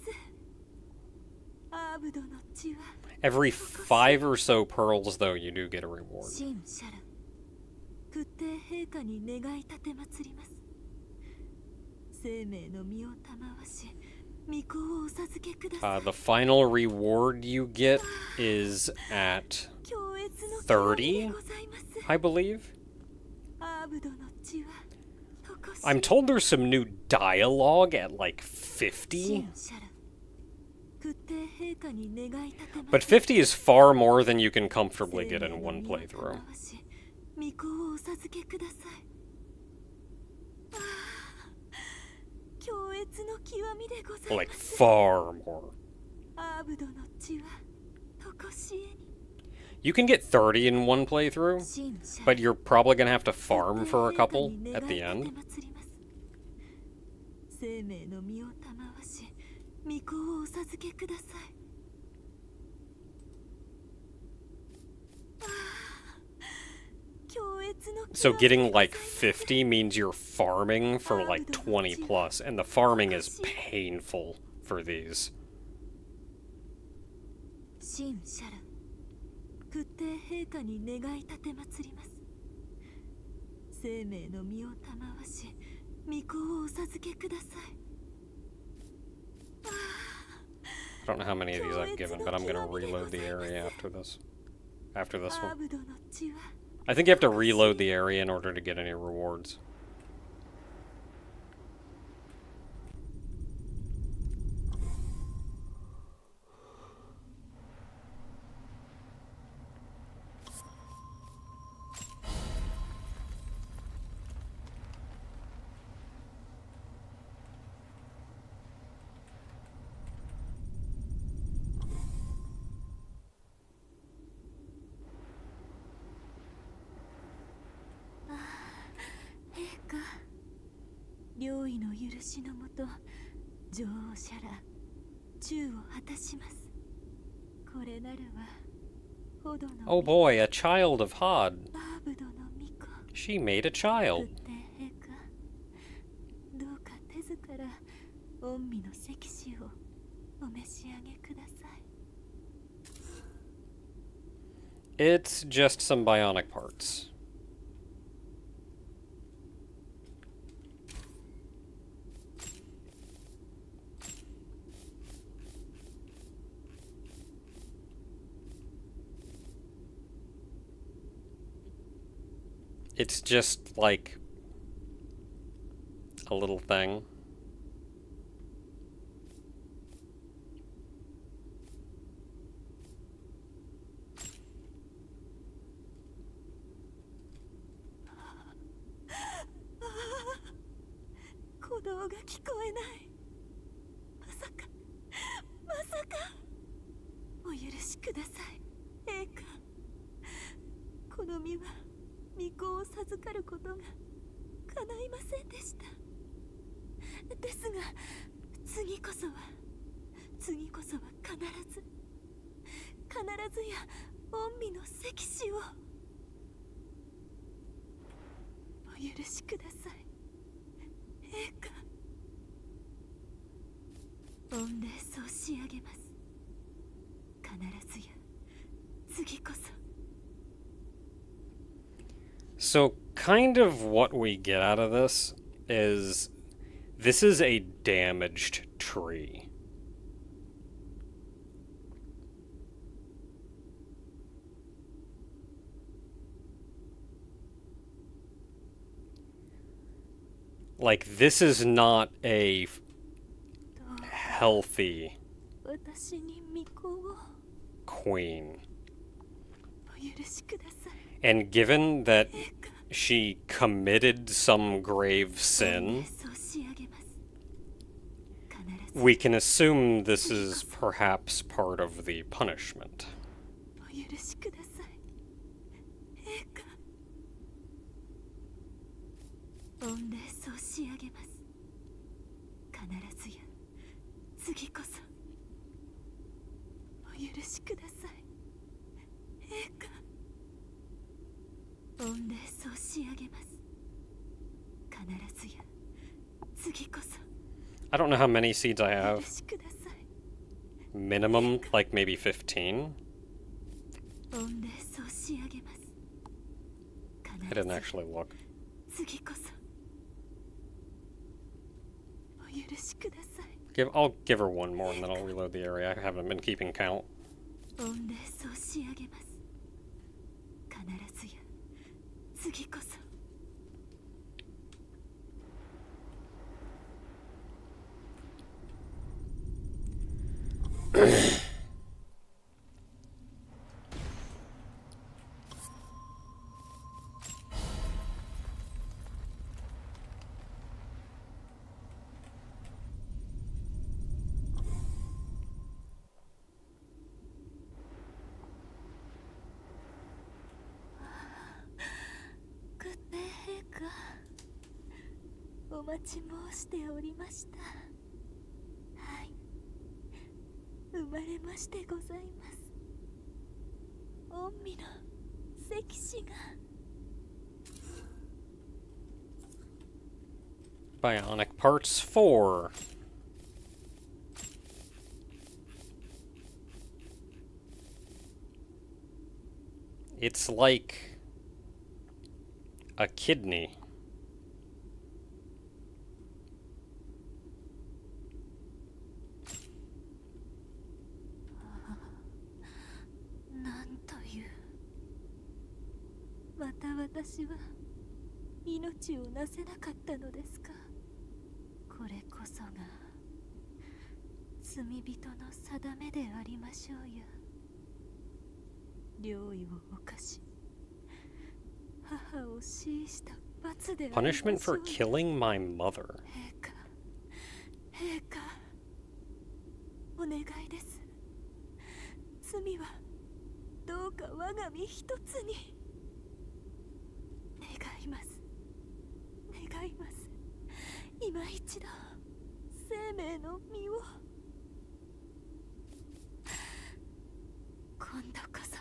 アーブドの血は Every 5 or so pearls, though, you do get a reward. シャラン、屈帝陛下に願い立て祭ります。生命の身を賜し、御子をお授けください。The final reward you get is at 30, I believe. I'm told there's some new dialogue at like 50. But 50 is far more than you can comfortably get in one playthrough. Like, far more. You can get 30 in one playthrough, but you're probably gonna have to farm for a couple at the end. So getting like 50 means you're farming for like 20 plus, and the farming is painful for these. 屈帝陛下に願い立て祭ります。生命の身を賜し、御子をお授けください。I don't know how many of these I've given, but I'm gonna reload the area after this. After this one. I think you have to reload the area in order to get any rewards. Oh boy, a child of Hod. She made a child. It's just some bionic parts. It's just like a little thing. So, kind of what we get out of this is a damaged tree. Like, this is not a healthy queen. And given that she committed some grave sin, we can assume this is perhaps part of the punishment. 御礼申し上げます。必ずや次こそ I don't know how many seeds I お許 have. しください。 Minimum, like maybe 15. 御礼申し上げます。 I didn't actually look. 次こそお許しください。 I'll give her one more and then I'll reload the area. I haven't been keeping count. 御礼申し上げます。必ずや次こそ good day 陛下、お待ち申しておりました。はい、生まれましてございます。御身の関氏が Bionic Parts 4. It's like a kidney. なんという。また私は命をなせなかったのですか。これこそが罪人の定めでありましょうや。領意を犯し母を死した罰でありましょう。 Punishment for killing my mother. 陛下、陛下、お願いです。罪はどうか我が身一つに願います。願います。今一度生命の身を。今度こそ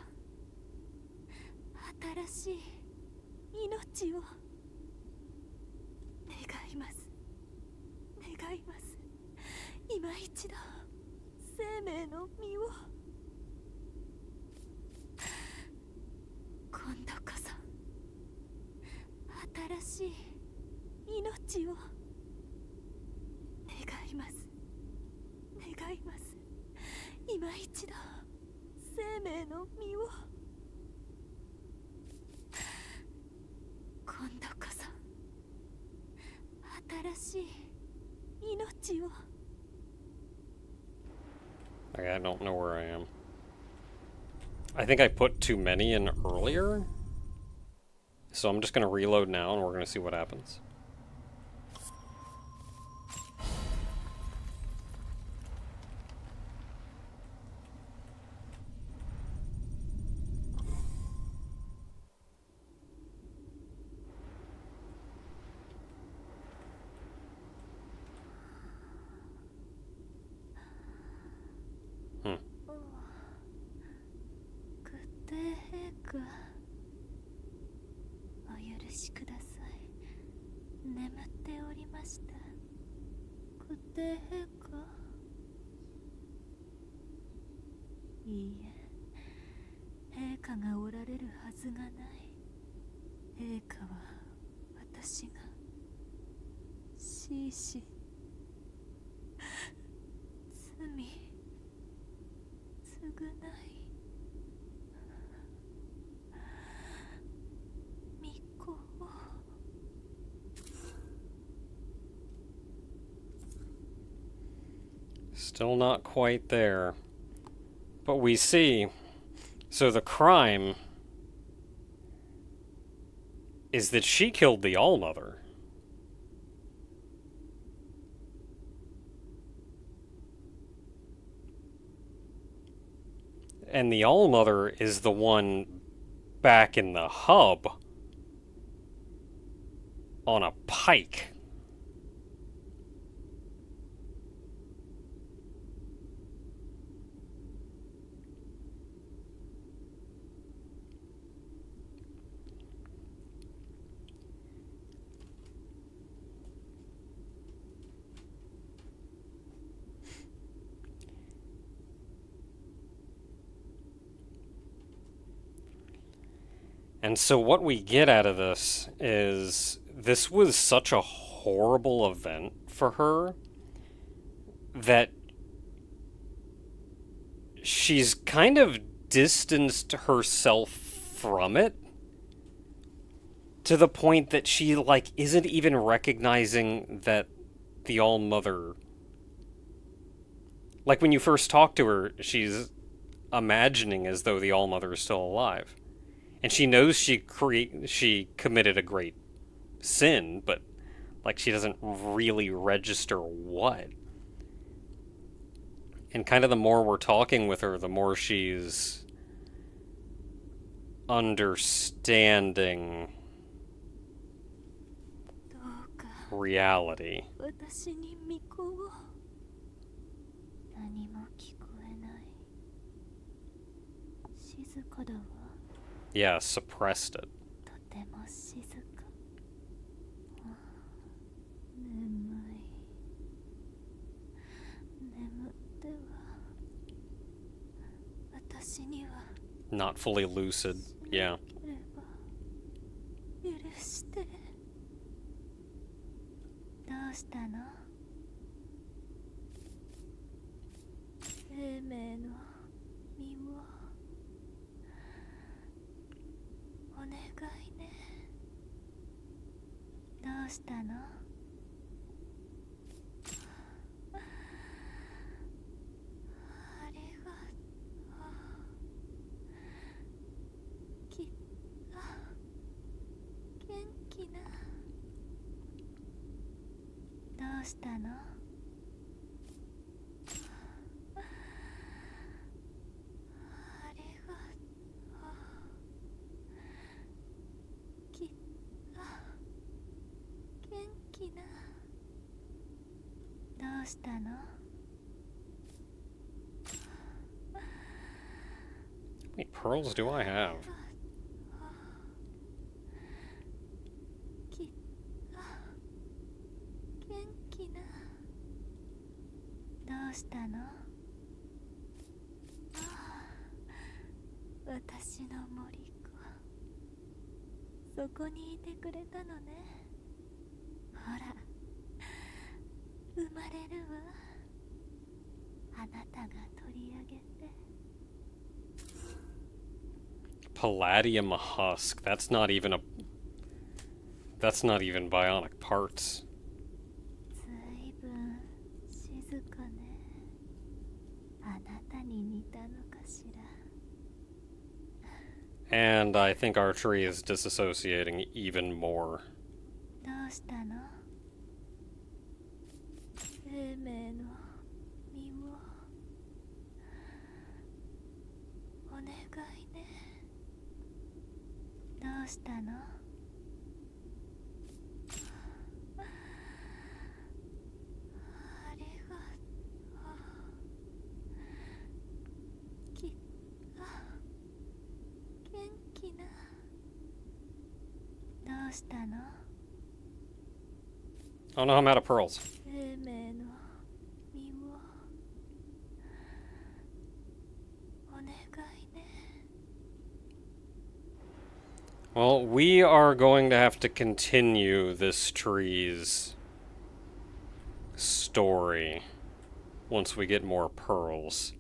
新しい命を願います。願います。今一度生命の身を。今度こそ新しい命を願います。願います。今一度生命の身を。今度こそ新しい命を。 Okay, I don't know where I am. I think I put too many in earlier. So I'm just going to reload now and we're going to see what happens. Hmm. 陛下、お許しください。眠っておりました。御帝陛下。いいえ、陛下がおられるはずがない。陛下は私が死し罪償い御子を。 Still not quite there. But we see. So the crime is that she killed the All-Mother. And the All-Mother is the one back in the hub on a pike. And so what we get out of this was such a horrible event for her that she's kind of distanced herself from it to the point that she like isn't even recognizing that the All-Mother, like when you first talk to her, she's imagining as though the All-Mother is still alive. And she knows she committed a great sin, but like she doesn't really register what. And kind of the more we're talking with her, the more she's understanding どうか reality. 私に御子を。何も聞こえない。静かだわ。 Yeah, suppressed it. とても静か。眠い。眠っては。私には。 Not fully lucid. Yeah. ければ許して。どうしたの？生命の身をお願いね。どうしたの？ありがとう。きっと元気な。どうしたの？ありがとう。きっと元気な。どうしたの？ How many pearls do I have? きっと元気な。どうしたの？私の森子、そこにいてくれたのね。ほら、生まれるわ。あなたが取り上げて。 Palladium husk. That's not even bionic parts. ずいぶん静かね。あなたに似たのかしら。 And I think our tree is disassociating even more. どうしたの？生命の身をお願いね。どうしたの？ありがとう。きっと元気な。どうしたの？ Oh no, I'm out of pearls. 生命の身をお願いね。 Well, we are going to have to continue this tree's story once we get more pearls.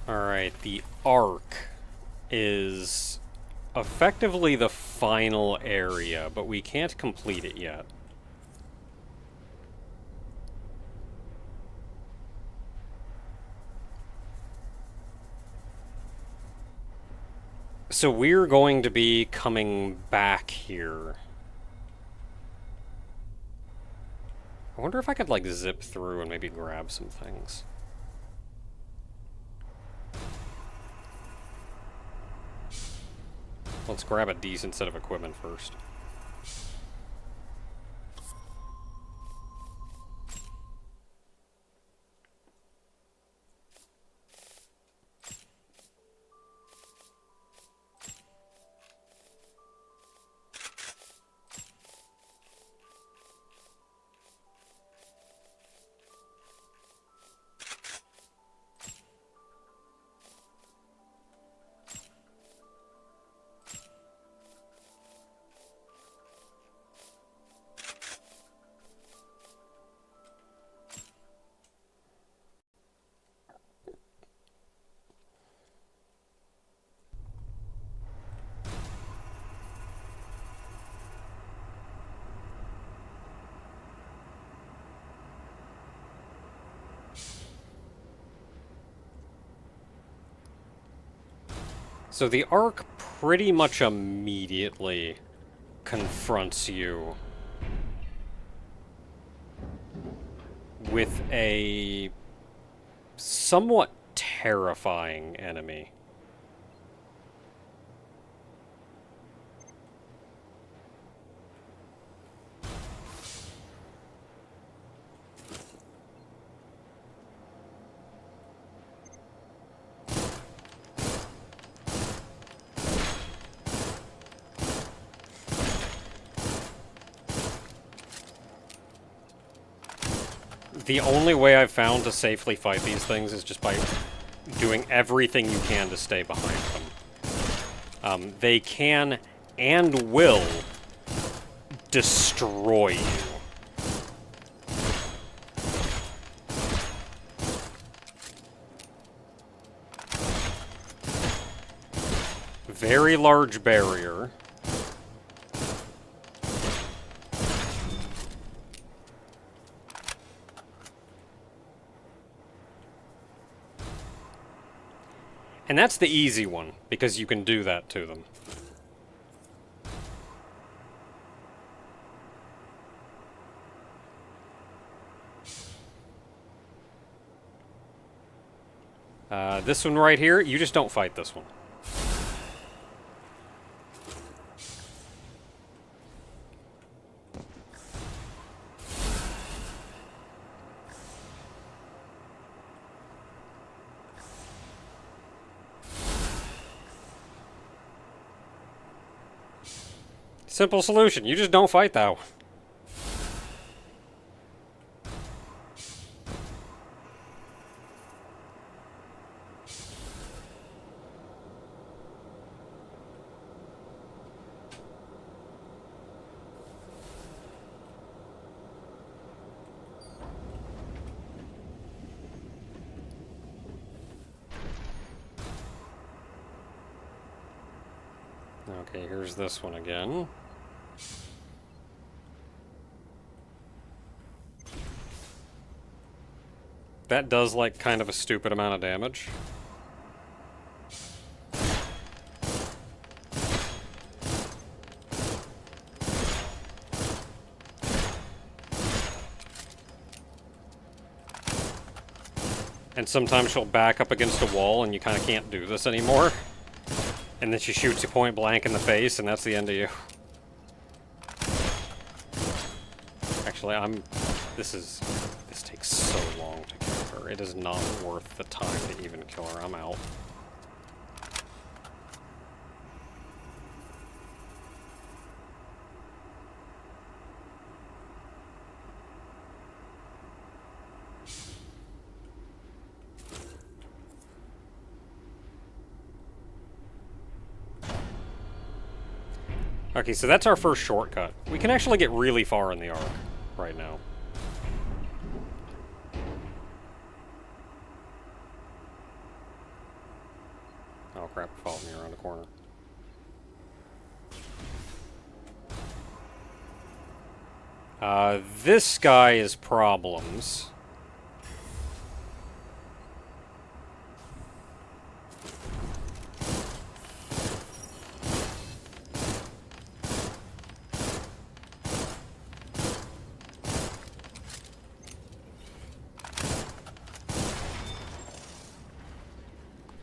Alright, the Ark is effectively the final area, but we can't complete it yet. So we're going to be coming back here. I wonder if I could, like, zip through and maybe grab some things. Let's grab a decent set of equipment first. So the arc pretty much immediately confronts you with a somewhat terrifying enemy. The only way I've found to safely fight these things is just by doing everything you can to stay behind them. They can and will destroy you. Very large barrier. And that's the easy one, because you can do that to them. This one right here, you just don't fight this one. Simple solution, you just don't fight that one. Okay, here's this one again. That does, like, kind of a stupid amount of damage. And sometimes she'll back up against a wall and you kind of can't do this anymore. And then she shoots you point blank in the face and that's the end of you. Actually, this takes so long to kill her. It is not worth the time to even kill her. I'm out. Okay, so that's our first shortcut. We can actually get really far in the arc right now. Oh crap, followed me around the corner. This guy is problems.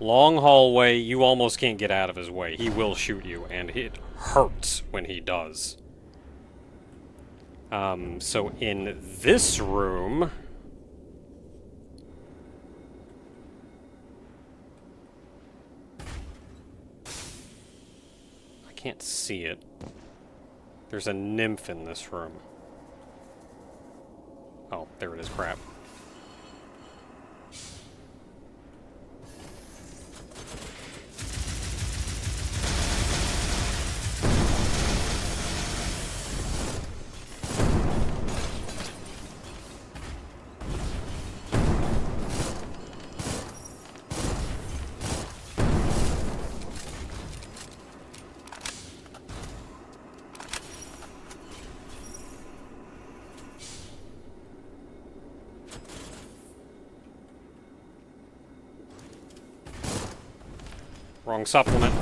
Long hallway, you almost can't get out of his way. He will shoot you, and it hurts when he does. So in this room... I can't see it. There's a nymph in this room. Oh, there it is, crap. Wrong supplement.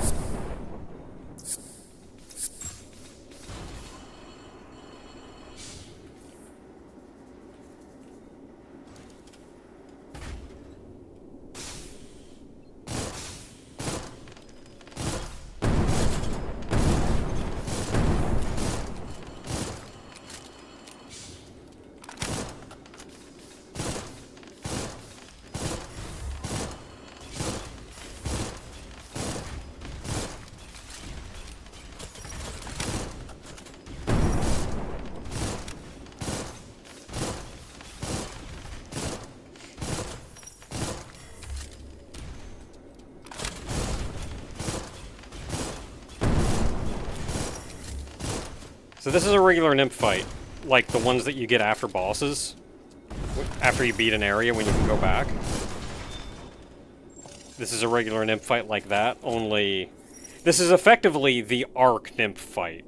So this is a regular nymph fight, like the ones that you get after bosses, after you beat an area when you can go back. This is a regular nymph fight like that, only this is effectively the Arc nymph fight.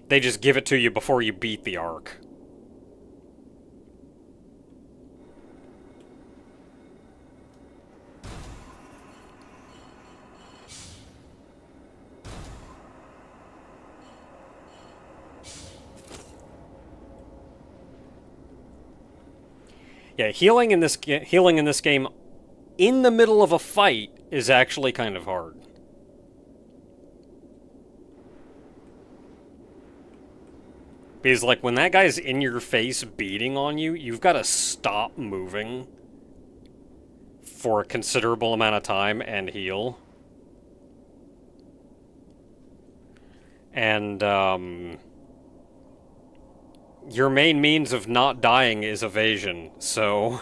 They just give it to you before you beat the Arc. Yeah, healing in this game in the middle of a fight is actually kind of hard. Because, like, when that guy's in your face beating on you, you've got to stop moving for a considerable amount of time and heal. And, your main means of not dying is evasion, so...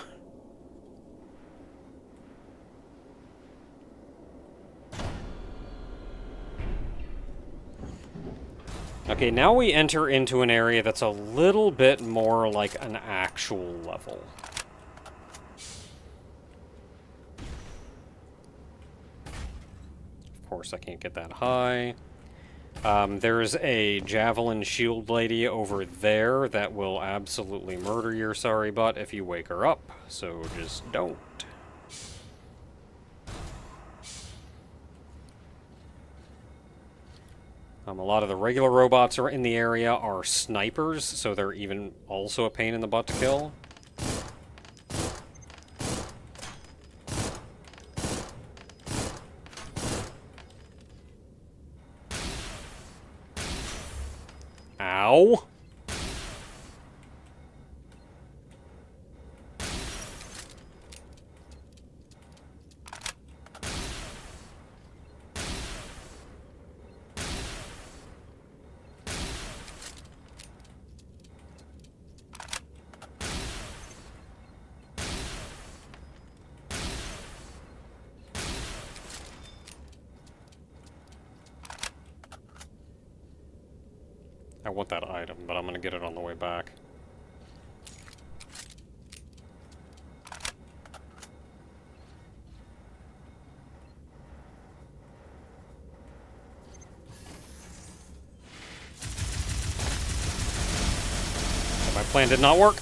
Okay, now we enter into an area that's a little bit more like an actual level. Of course, I can't get that high. There's a javelin shield lady over there that will absolutely murder your sorry butt if you wake her up, so just don't. A lot of the regular robots are in the area are snipers, so they're even also a pain in the butt to kill. Ow! I want that item, but I'm gonna get it on the way back. But my plan did not work.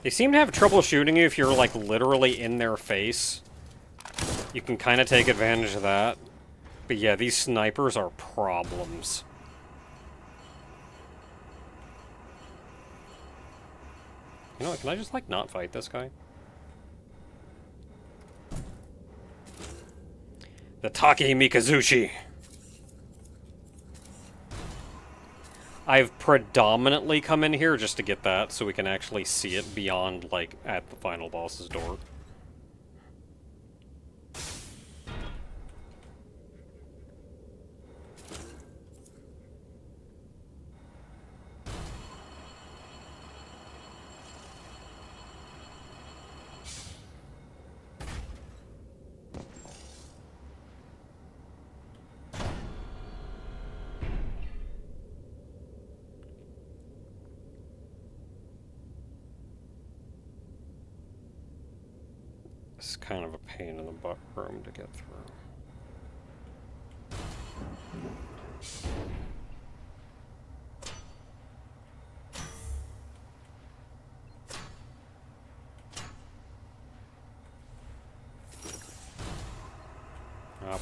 They seem to have trouble shooting you if you're, like, literally in their face. You can kind of take advantage of that. But yeah, these snipers are problems. You know what, can I just, like, not fight this guy? The Take Mikazuchi! I've predominantly come in here just to get that, so we can actually see it beyond, like, at the final boss's door. It's kind of a pain in the butt room to get through.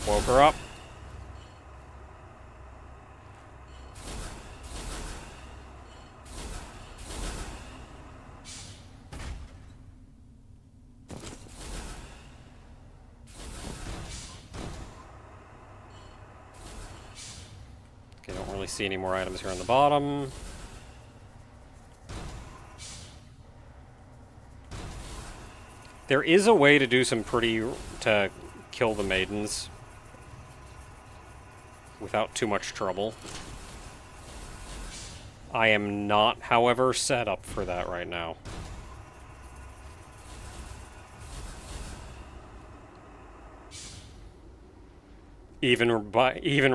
Woke her up. Okay, don't really see any more items here on the bottom. There is a way to do some to kill the maidens without too much trouble. I am not, however, set up for that right now. Even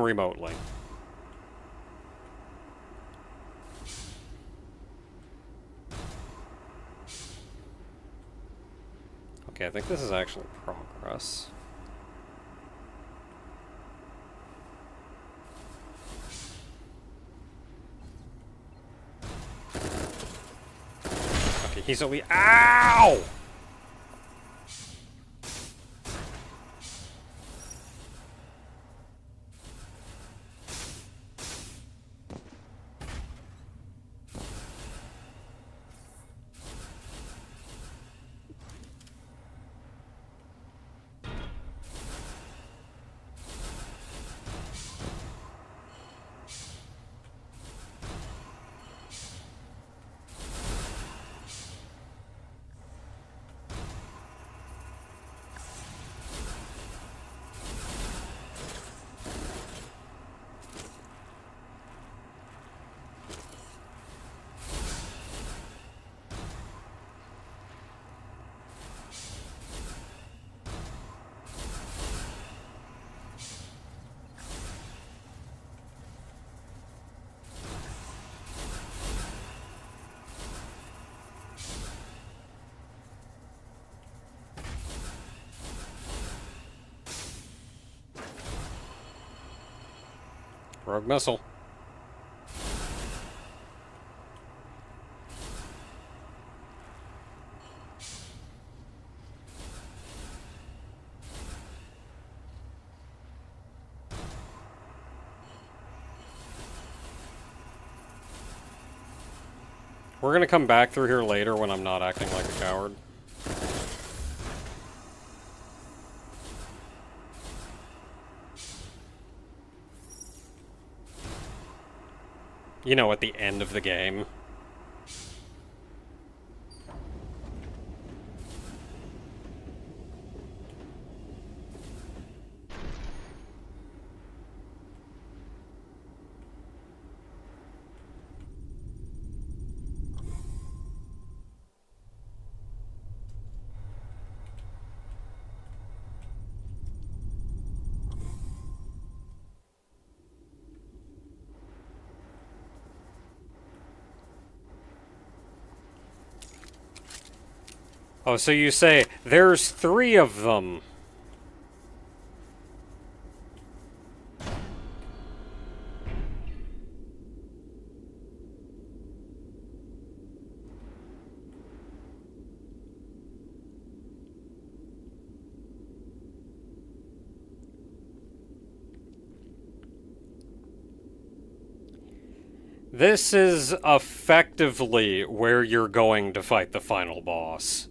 remotely. Okay, I think this is actually progress. Okay, he's only— Ow! Rogue missile. We're gonna come back through here later when I'm not acting like a coward. You know, at the end of the game. Oh, so you say, there's 3 of them. This is effectively where you're going to fight the final boss.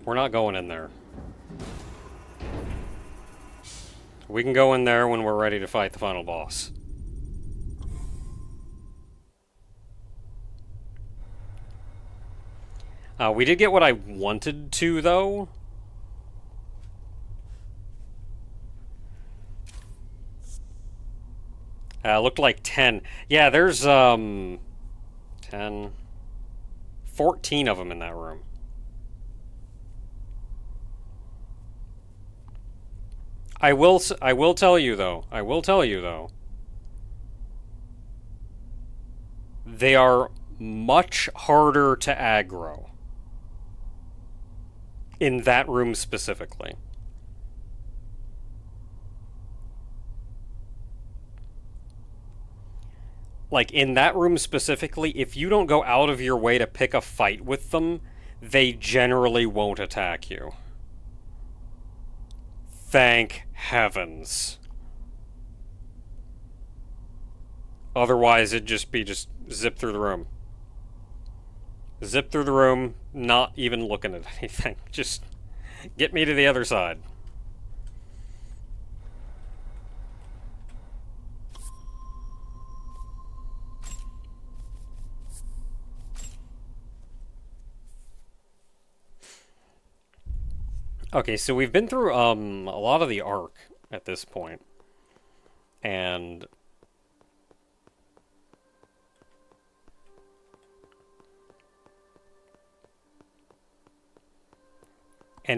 We're not going in there. We can go in there when we're ready to fight the final boss. We did get what I wanted to, though. Looked like 10. Yeah, there's, 10... 14 of them in that room. I will tell you, though. They are much harder to aggro. In that room specifically. Like, in that room specifically, if you don't go out of your way to pick a fight with them, they generally won't attack you. Thank heavens. Otherwise, it'd just be zip through the room. Zip through the room, not even looking at anything. Just get me to the other side. Okay, so we've been through a lot of the arc at this point. And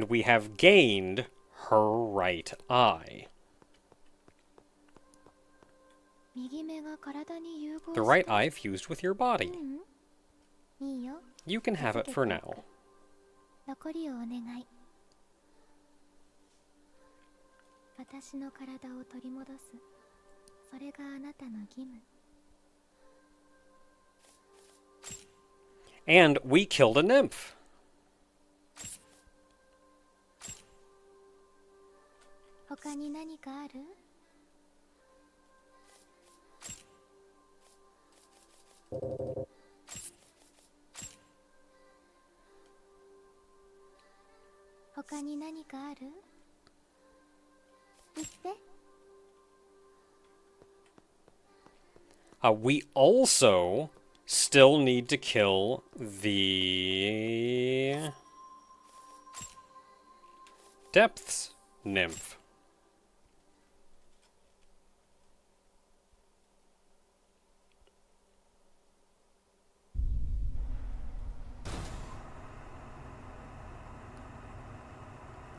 we have gained her right eye. The right eye fused with your body. You can have it for now. And we killed a nymph. We also still need to kill the Depths nymph.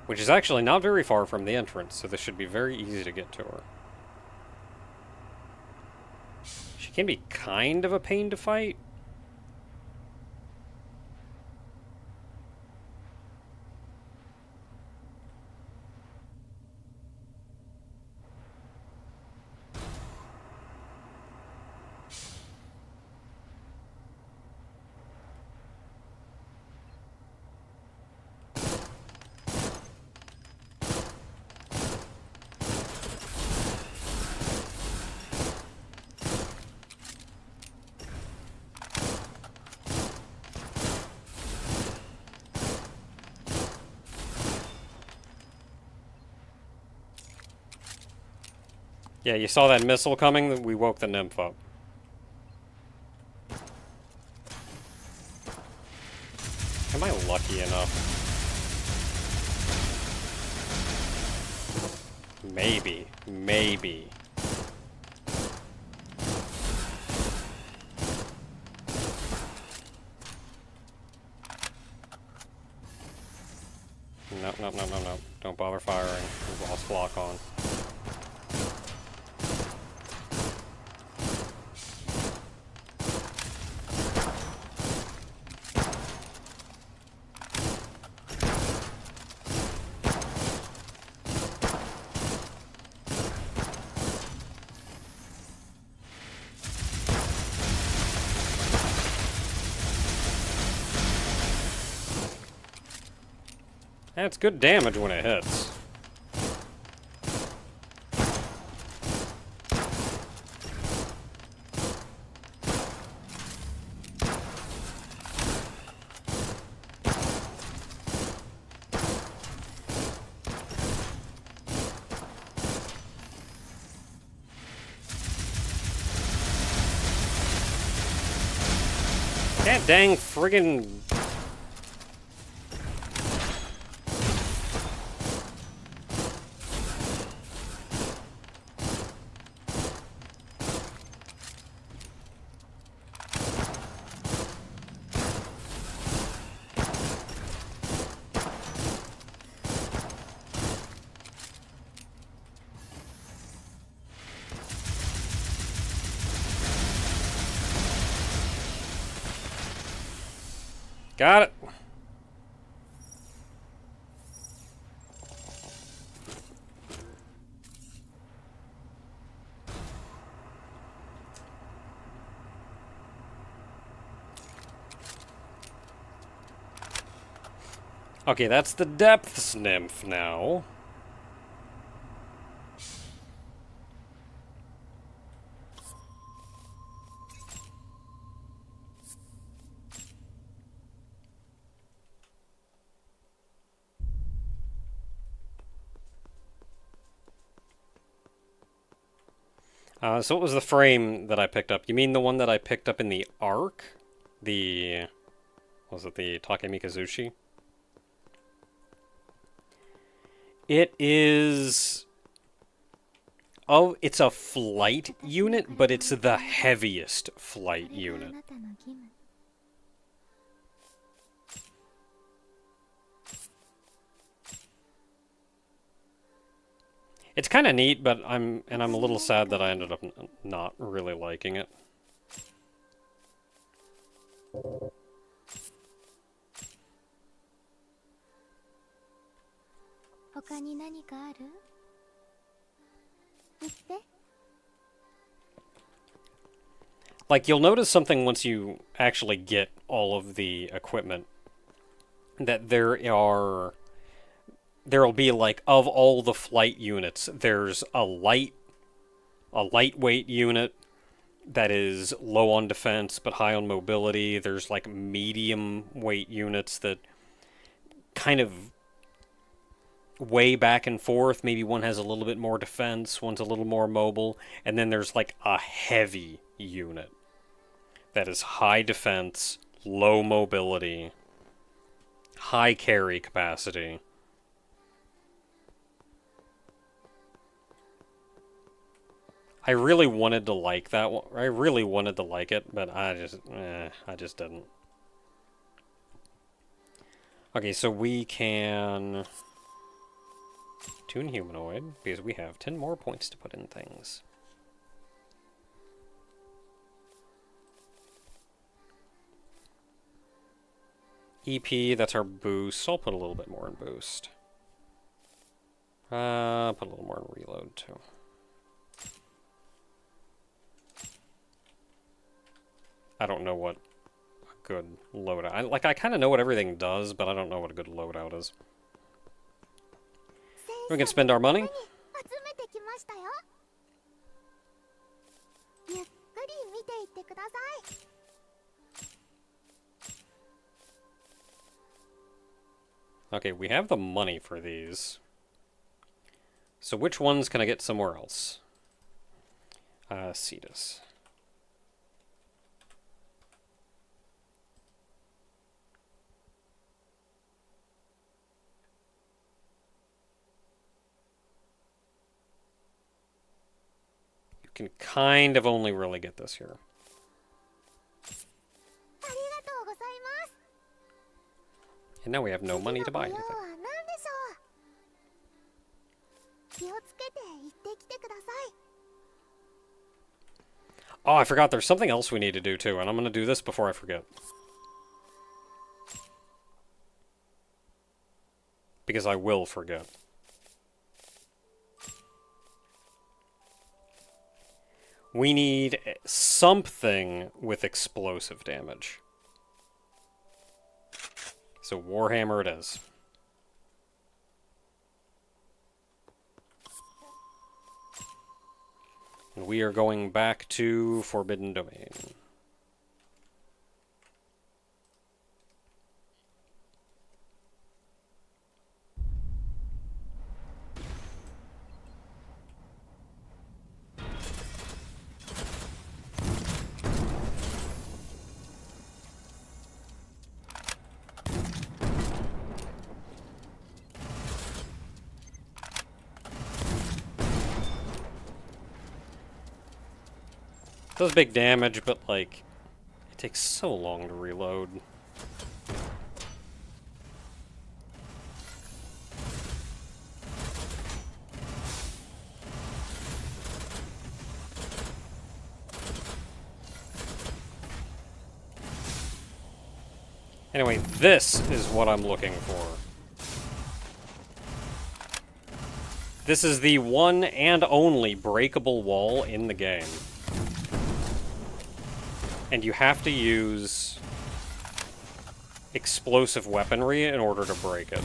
Which is actually not very far from the entrance, so this should be very easy to get to her. She can be kind of a pain to fight. Yeah, you saw that missile coming? We woke the nymph up. Am I lucky enough? Maybe. Maybe. Nope, nope, nope, nope, nope. Don't bother firing. We've lost block on. That's good damage when it hits. God dang friggin'... Got it. Okay, that's the Depths Nymph now. So what was the frame that I picked up? You mean the one that I picked up in the Ark? The... Was it the Takemikazushi? It is... Oh, it's a flight unit, but it's the heaviest flight unit. It's kind of neat, but I'm a little sad that I ended up not really liking it. Like, you'll notice something once you actually get all of the equipment, that there'll be, like, of all the flight units, there's a lightweight unit that is low on defense but high on mobility. There's, like, medium weight units that kind of way back and forth. Maybe one has a little bit more defense, one's a little more mobile, and then there's, like, a heavy unit that is high defense, low mobility, high carry capacity. I really wanted to like that one. I really wanted to like it, but I just didn't. Okay, so we can tune humanoid because we have 10 more points to put in things. EP, that's our boost. I'll put a little bit more in boost. Put a little more in reload too. I don't know what a good loadout... I kind of know what everything does, but I don't know what a good loadout is. We can spend our money. Okay, we have the money for these. So which ones can I get somewhere else? Cetus. You can kind of only really get this here. And now we have no money to buy anything. Oh, I forgot there's something else we need to do too, and I'm going to do this before I forget. Because I will forget. We need something with explosive damage. So Warhammer it is. And we are going back to Forbidden Domain. Does big damage, but, like, it takes so long to reload. Anyway, this is what I'm looking for. This is the one and only breakable wall in the game. And you have to use explosive weaponry in order to break it.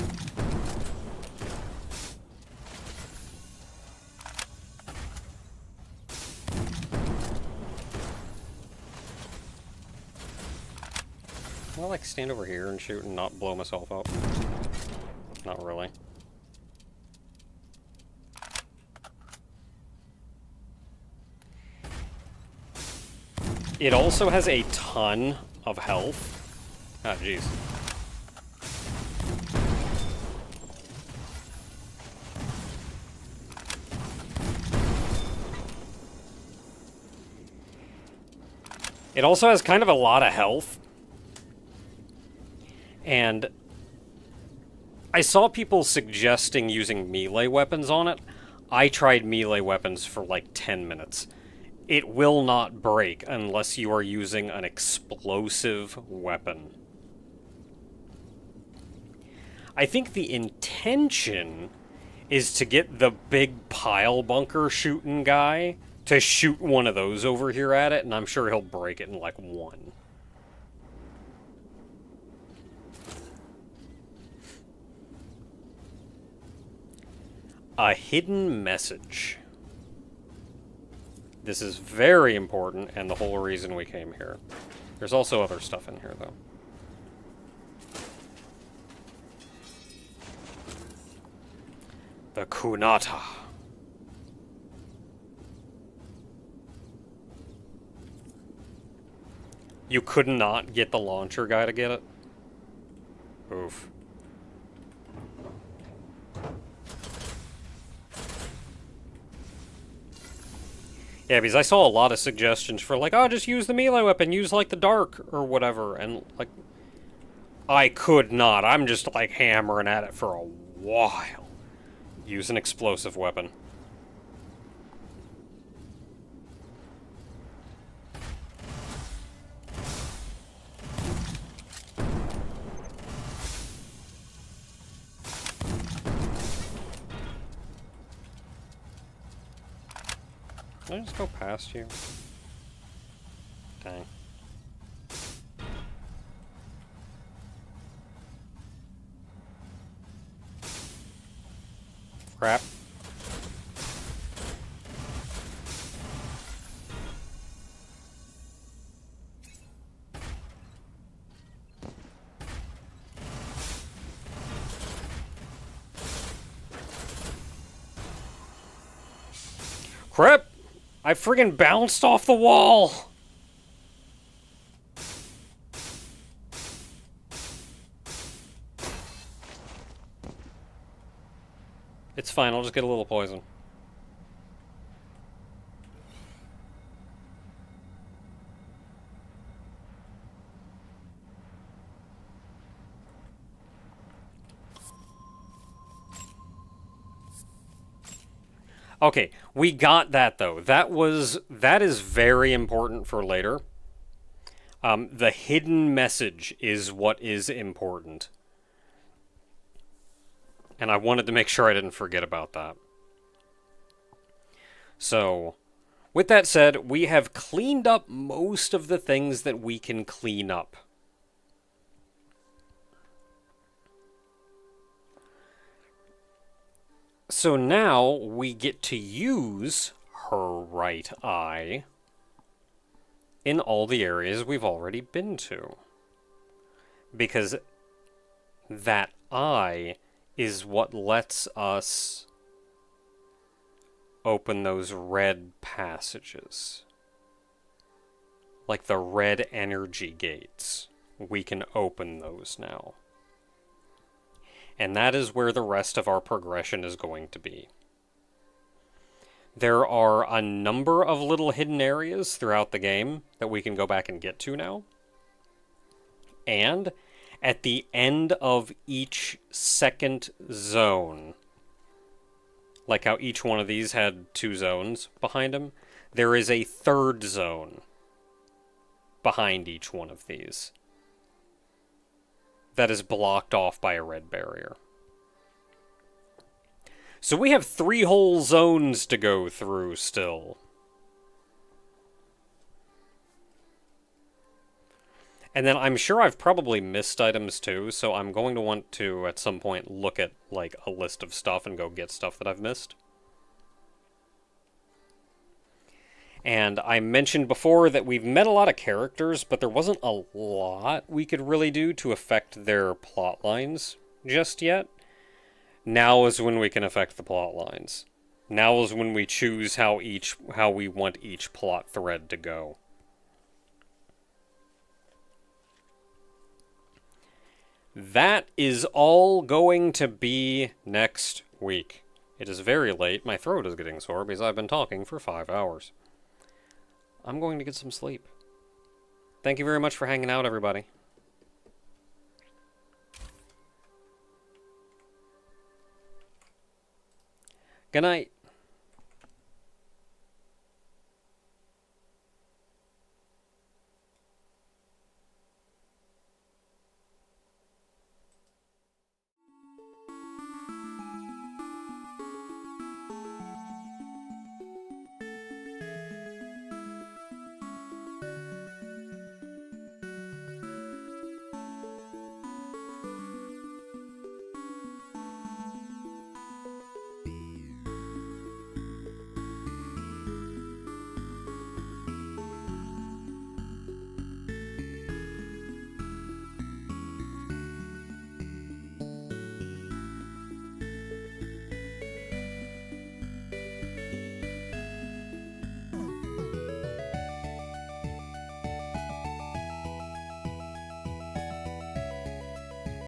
Can I, like, stand over here and shoot and not blow myself up? Not really. It also has a ton of health. Ah, jeez. It also has kind of a lot of health. And I saw people suggesting using melee weapons on it. I tried melee weapons for like 10 minutes. It will not break unless you are using an explosive weapon. I think the intention is to get the big pile bunker shooting guy to shoot one of those over here at it, and I'm sure he'll break it in like one. A hidden message. This is very important, and the whole reason we came here. There's also other stuff in here, though. The Kunata. You could not get the launcher guy to get it? Oof. Yeah, because I saw a lot of suggestions for, like, oh, just use the melee weapon, use, like, the dark, or whatever, and, like, I could not. I'm just, like, hammering at it for a while. Use an explosive weapon. Can I just go past you? Dang. Crap. Crap! I friggin' bounced off the wall! It's fine, I'll just get a little poison. Okay, we got that though. That is very important for later. The hidden message is what is important. And I wanted to make sure I didn't forget about that. So, with that said, we have cleaned up most of the things that we can clean up. So now we get to use her right eye in all the areas we've already been to. Because that eye is what lets us open those red passages. Like the red energy gates. We can open those now. And that is where the rest of our progression is going to be. There are a number of little hidden areas throughout the game that we can go back and get to now. And at the end of each second zone, like how each one of these had 2 zones behind them, there is a third zone behind each one of these that is blocked off by a red barrier. So we have 3 whole zones to go through still. And then I'm sure I've probably missed items too, so I'm going to want to, at some point, look at, like, a list of stuff and go get stuff that I've missed. And I mentioned before that we've met a lot of characters, but there wasn't a lot we could really do to affect their plot lines just yet. Now is when we can affect the plot lines. Now is when we choose how we want each plot thread to go. That is all going to be next week. It is very late. My throat is getting sore because I've been talking for 5 hours. I'm going to get some sleep. Thank you very much for hanging out, everybody. Good night.